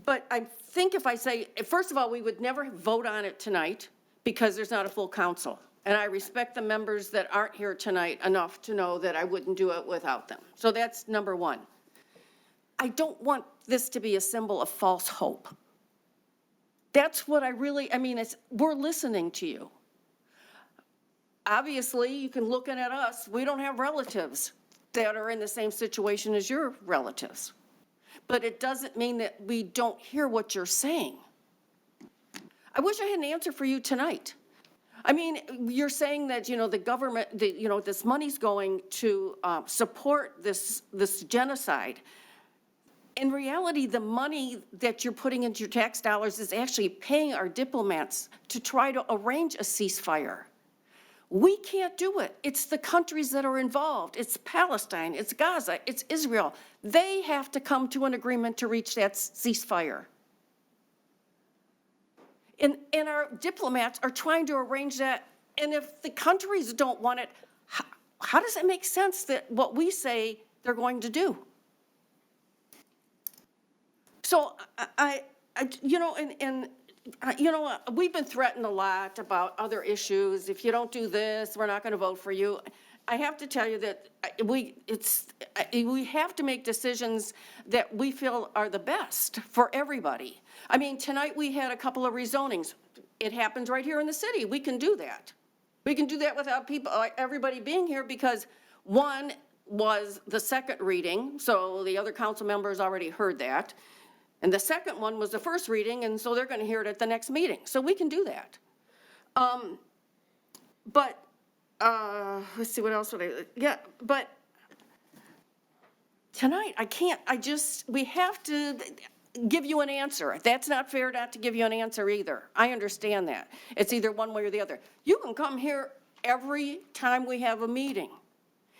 But I think if I say, first of all, we would never vote on it tonight because there's not a full council. And I respect the members that aren't here tonight enough to know that I wouldn't do it without them. So that's number one. I don't want this to be a symbol of false hope. That's what we're listening to you. Obviously, you can look at us, we don't have relatives that are in the same situation as your relatives. But it doesn't mean that we don't hear what you're saying. I wish I had an answer for you tonight. I mean, you're saying that, the government, this money's going to support this genocide. In reality, the money that you're putting into your tax dollars is actually paying our diplomats to try to arrange a ceasefire. We can't do it. It's the countries that are involved. It's Palestine, it's Gaza, it's Israel. They have to come to an agreement to reach that ceasefire. And our diplomats are trying to arrange that. And if the countries don't want it, how does it make sense that what we say they're going to do? So we've been threatened a lot about other issues. If you don't do this, we're not going to vote for you. I have to tell you that we have to make decisions that we feel are the best for everybody. I mean, tonight we had a couple of rezonings. It happens right here in the city. We can do that. We can do that without everybody being here because one was the second reading, so the other council members already heard that. And the second one was the first reading, and so they're going to hear it at the next meeting. So we can do that. Let's see, what else but tonight we have to give you an answer. That's not fair not to give you an answer either. I understand that. It's either one way or the other. You can come here every time we have a meeting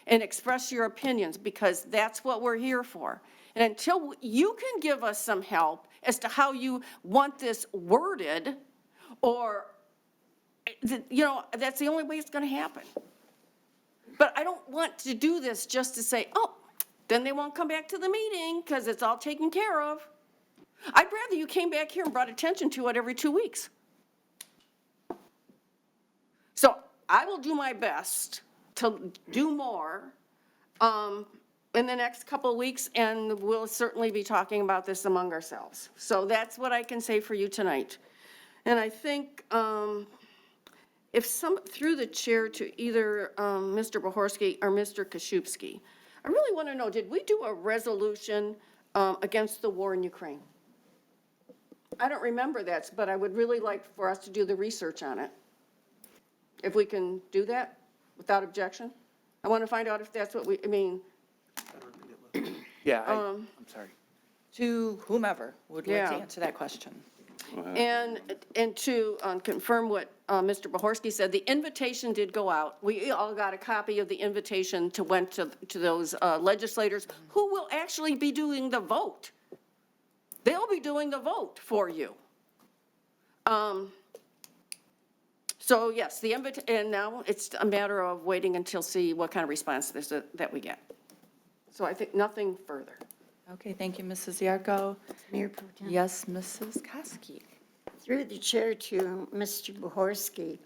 and express your opinions because that's what we're here for. And until you can give us some help as to how you want this worded, or, that's the only way it's going to happen. But I don't want to do this just to say, oh, then they won't come back to the meeting because it's all taken care of. I'd rather you came back here and brought attention to it every 2 weeks. So I will do my best to do more in the next couple of weeks, and we'll certainly be talking about this among ourselves. So that's what I can say for you tonight. And I think if through the chair to either Mr. Bohorsky or Mr. Koszewski, I really want to know, did we do a resolution against the war in Ukraine? I don't remember that, but I would really like for us to do the research on it. If we can do that without objection? I want to find out if that's what I mean. Yeah, I'm sorry. To whomever would like to Yeah. answer that question. And to confirm what Mr. Bohorsky said, the invitation did go out. We all got a copy of the invitation went to those legislators who will actually be doing the vote. They'll be doing the vote for you. So yes, and now it's a matter of waiting until see what kind of response that we get. So I think nothing further. Okay, thank you, Mrs. Yarko. Mayor Pro Tem. Yes, Mrs. Koski. Through the chair to Mr. Bohorsky,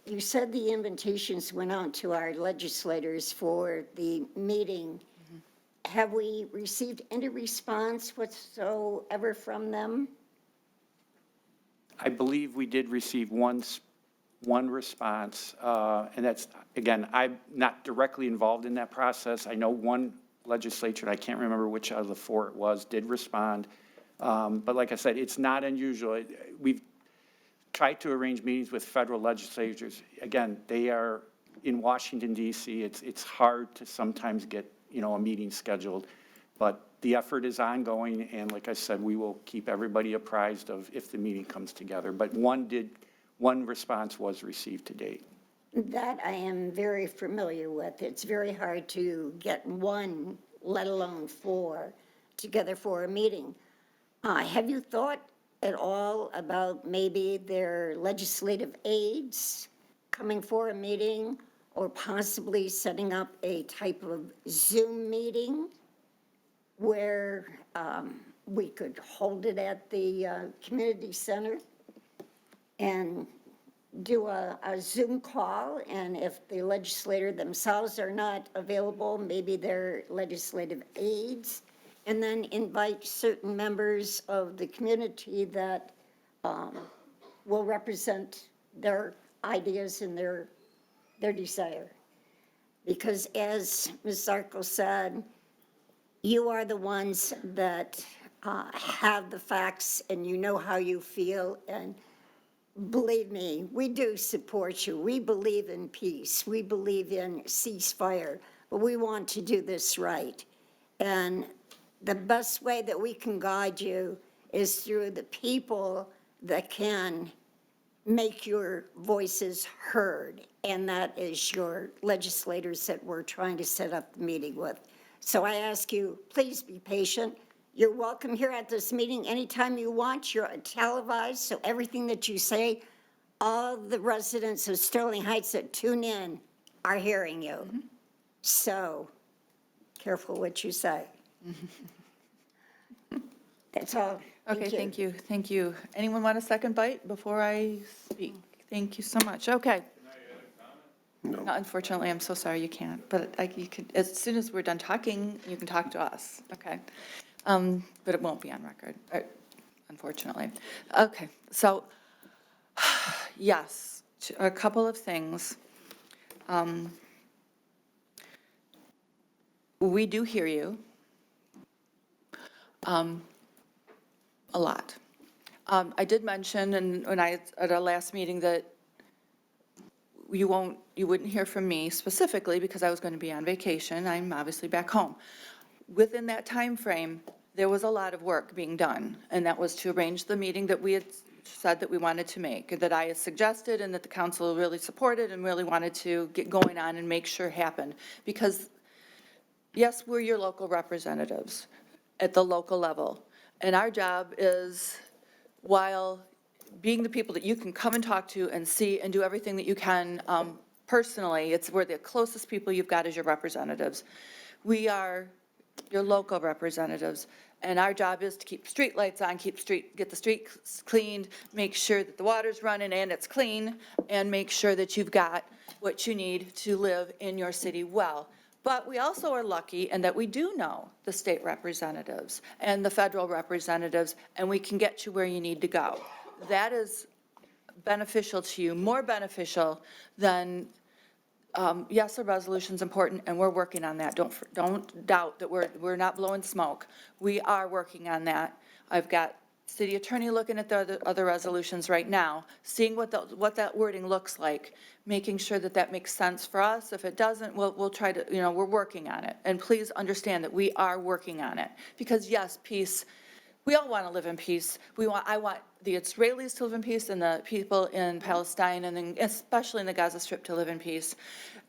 you said the invitations went out to our legislators for the meeting. Have we received any response whatsoever from them? I believe we did receive one response, and that's, again, I'm not directly involved in that process. I know one legislature, I can't remember which out of the four it was, did respond. But like I said, it's not unusual. We've tried to arrange meetings with federal legislatures. Again, they are in Washington, D.C. It's hard to sometimes get, a meeting scheduled. But the effort is ongoing, and like I said, we will keep everybody apprised of if the meeting comes together. But one response was received to date. That I am very familiar with. It's very hard to get one, let alone four, together for a meeting. Have you thought at all about maybe their legislative aides coming for a meeting, or possibly setting up a type of Zoom meeting where we could hold it at the community center and do a Zoom call, and if the legislator themselves are not available, maybe their legislative aides, and then invite certain members of the community that will represent their ideas and their desire. Because as Ms. Zarko said, you are the ones that have the facts and you know how you feel, and believe me, we do support you. We believe in peace. We believe in ceasefire, but we want to do this right. And the best way that we can guide you is through the people that can make your voices heard, and that is your legislators that we're trying to set up the meeting with. So I ask you, please be patient. You're welcome here at this meeting anytime you want. You're televised, so everything that you say, all the residents of Sterling Heights that tune in are hearing you. Mm-hmm. So careful what you say. That's all. Okay, thank you, thank you. Anyone want a second bite before I speak? Thank you so much. Okay. No, unfortunately, I'm so sorry you can't, but you could, as soon as we're done talking, you can talk to us, okay? But it won't be on record, unfortunately. Okay, so, yes, a couple of things. We do hear you. A lot. I did mention, and at our last meeting, that you wouldn't hear from me specifically because I was going to be on vacation. I'm obviously back home. Within that time frame, there was a lot of work being done, and that was to arrange the meeting that we had said that we wanted to make, that I had suggested, and that the council really supported and really wanted to get going on and make sure happened. Because, yes, we're your local representatives at the local level, and our job is, while being the people that you can come and talk to and see and do everything that you can personally, we're the closest people you've got as your representatives. We are your local representatives, and our job is to keep street lights on, get the streets cleaned, make sure that the water's running and it's clean, and make sure that you've got what you need to live in your city well. But we also are lucky in that we do know the state representatives and the federal representatives, and we can get you where you need to go. That is beneficial to you, more beneficial than, yes, a resolution's important, and we're working on that. Don't doubt that we're not blowing smoke. We are working on that. I've got city attorney looking at the other resolutions right now, seeing what that wording looks like, making sure that that makes sense for us. If it doesn't, we'll try to, we're working on it. And please understand that we are working on it. Because yes, peace, we all want to live in peace. I want the Israelis to live in peace and the people in Palestine and especially in the Gaza Strip to live in peace.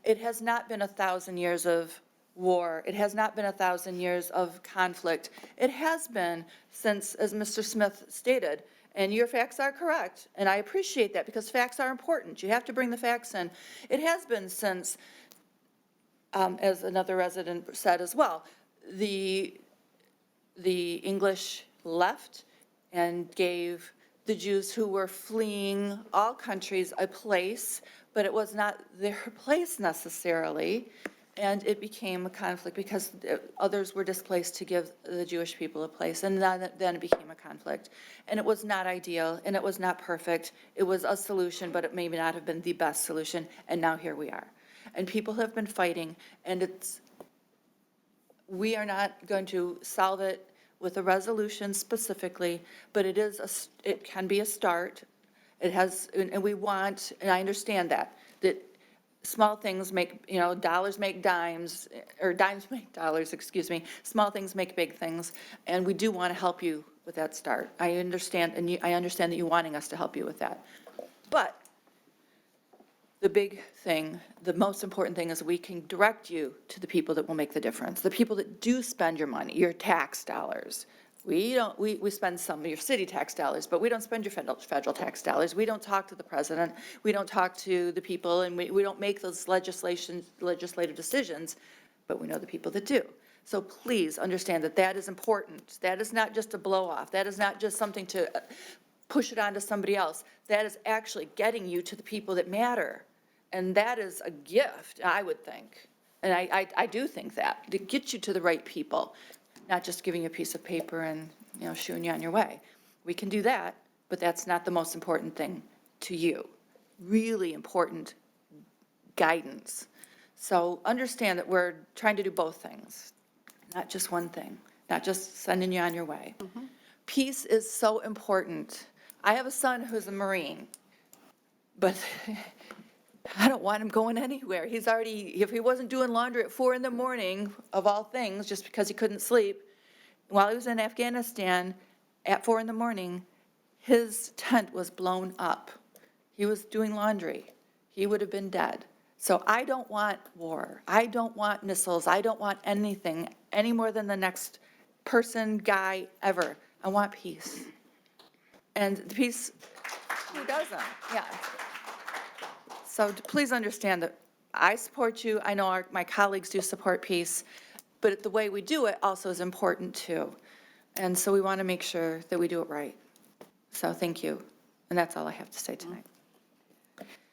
It has not been 1,000 years of war. It has not been 1,000 years of conflict. It has been since, as Mr. Smith stated, and your facts are correct, and I appreciate that because facts are important. You have to bring the facts in. It has been since, as another resident said as well, the English left and gave the Jews who were fleeing all countries a place, but it was not their place necessarily. And it became a conflict because others were displaced to give the Jewish people a place. And then it became a conflict. And it was not ideal, and it was not perfect. It was a solution, but it may not have been the best solution. And now here we are. And people have been fighting, and we are not going to solve it with a resolution specifically, but it can be a start. It has, and we want, and I understand that small things make, dollars make dimes, or dimes make dollars, excuse me. Small things make big things, and we do want to help you with that start. I understand, and I understand that you're wanting us to help you with that. But the big thing, the most important thing is we can direct you to the people that will make the difference, the people that do spend your money, your tax dollars. We spend some of your city tax dollars, but we don't spend your federal tax dollars. We don't talk to the president. We don't talk to the people, and we don't make those legislative decisions, but we know the people that do. So please understand that that is important. That is not just a blow off. That is not just something to push it on to somebody else. That is actually getting you to the people that matter. And that is a gift, I would think. And I do think that, to get you to the right people. Not just giving you a piece of paper and, shooing you on your way. We can do that, but that's not the most important thing to you. Really important guidance. So understand that we're trying to do both things, not just one thing, not just sending you on your way. Mm-hmm. Peace is so important. I have a son who's a Marine, but I don't want him going anywhere. He's already, if he wasn't doing laundry at 4 a.m, of all things, just because he couldn't sleep, while he was in Afghanistan at 4 a.m, his tent was blown up. He was doing laundry. He would have been dead. So I don't want war. I don't want missiles. I don't want anything any more than the next person, guy, ever. I want peace. And peace, who doesn't? Yeah. So please understand that I support you. I know my colleagues do support peace, but the way we do it also is important too. And so we want to make sure that we do it right. So thank you. And that's all I have to say tonight.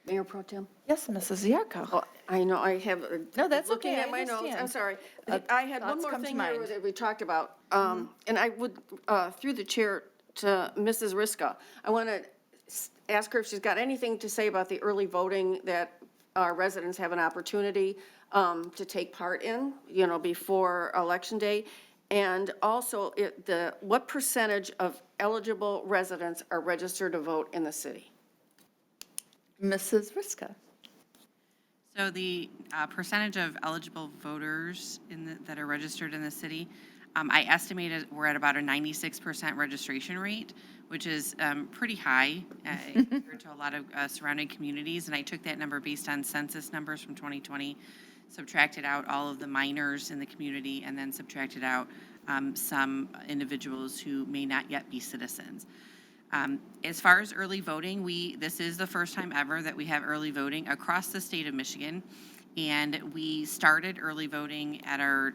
Mayor Pro Tem? Yes, Mrs. Yarko. Oh, I know, I have, No, that's looking okay, at I my notes, understand. I'm sorry. I had one thoughts more come to thing here mind. that we talked about, and I would, through the chair to Mrs. Riska, I want to ask her if she's got anything to say about the early voting that our residents have an opportunity to take part in, before Election Day. And also, what percentage of eligible residents are registered to vote in the city? Mrs. Riska. So the percentage of eligible voters that are registered in the city, I estimated we're at about a 96% registration rate, which is pretty high compared to a lot of surrounding communities. And I took that number based on census numbers from 2020, subtracted out all of the minors in the community, and then subtracted out some individuals who may not yet be citizens. As far as early voting, this is the first time ever that we have early voting across the state of Michigan. And we started early voting at our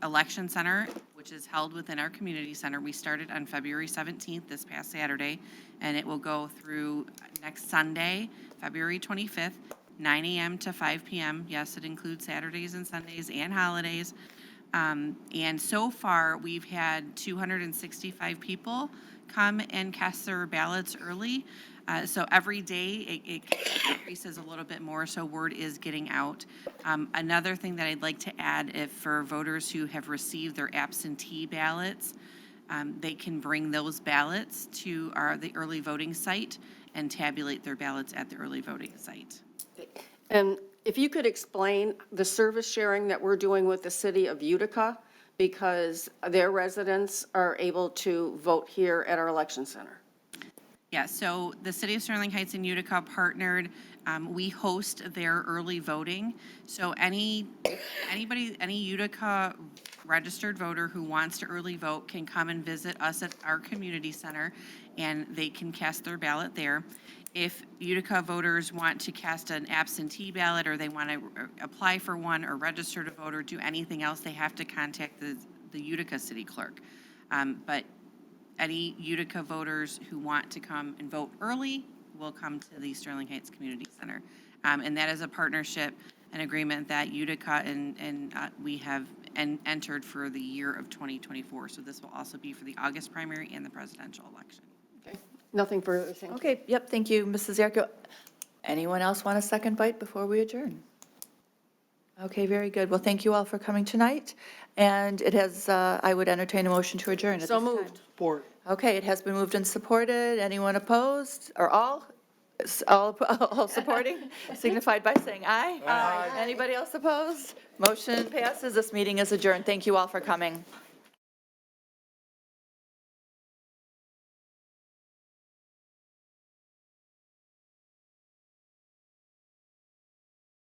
election center, which is held within our community center. We started on February 17th, this past Saturday, and it will go through next Sunday, February 25th, 9 a.m. to 5 p.m. Yes, it includes Saturdays and Sundays and holidays. And so far, we've had 265 people come and cast their ballots early. So every day it increases a little bit more, so word is getting out. Another thing that I'd like to add, if for voters who have received their absentee ballots, they can bring those ballots to the early voting site and tabulate their ballots at the early voting site. And if you could explain the service sharing that we're doing with the city of Utica, because their residents are able to vote here at our election center. Yeah, so the City of Sterling Heights and Utica partnered. We host their early voting. So any Utica registered voter who wants to early vote can come and visit us at our community center, and they can cast their ballot there. If Utica voters want to cast an absentee ballot, or they want to apply for one, or register to vote, or do anything else, they have to contact the Utica city clerk. But any Utica voters who want to come and vote early will come to the Sterling Heights Community Center. And that is a partnership, an agreement that Utica and we have entered for the year of 2024. So this will also be for the August primary and the presidential election. Okay. Nothing further, thank you. Okay, yep, thank you, Mrs. Yarko. Anyone else want a second bite before we adjourn? Okay, very good. Well, thank you all for coming tonight. And it has, I would entertain a motion to adjourn at So this time. moved. Support. Okay, it has been moved and supported. Anyone opposed, or all supporting, signified by saying aye. Aye. Anybody else opposed? Motion passes. This meeting is adjourned. Thank you all for coming.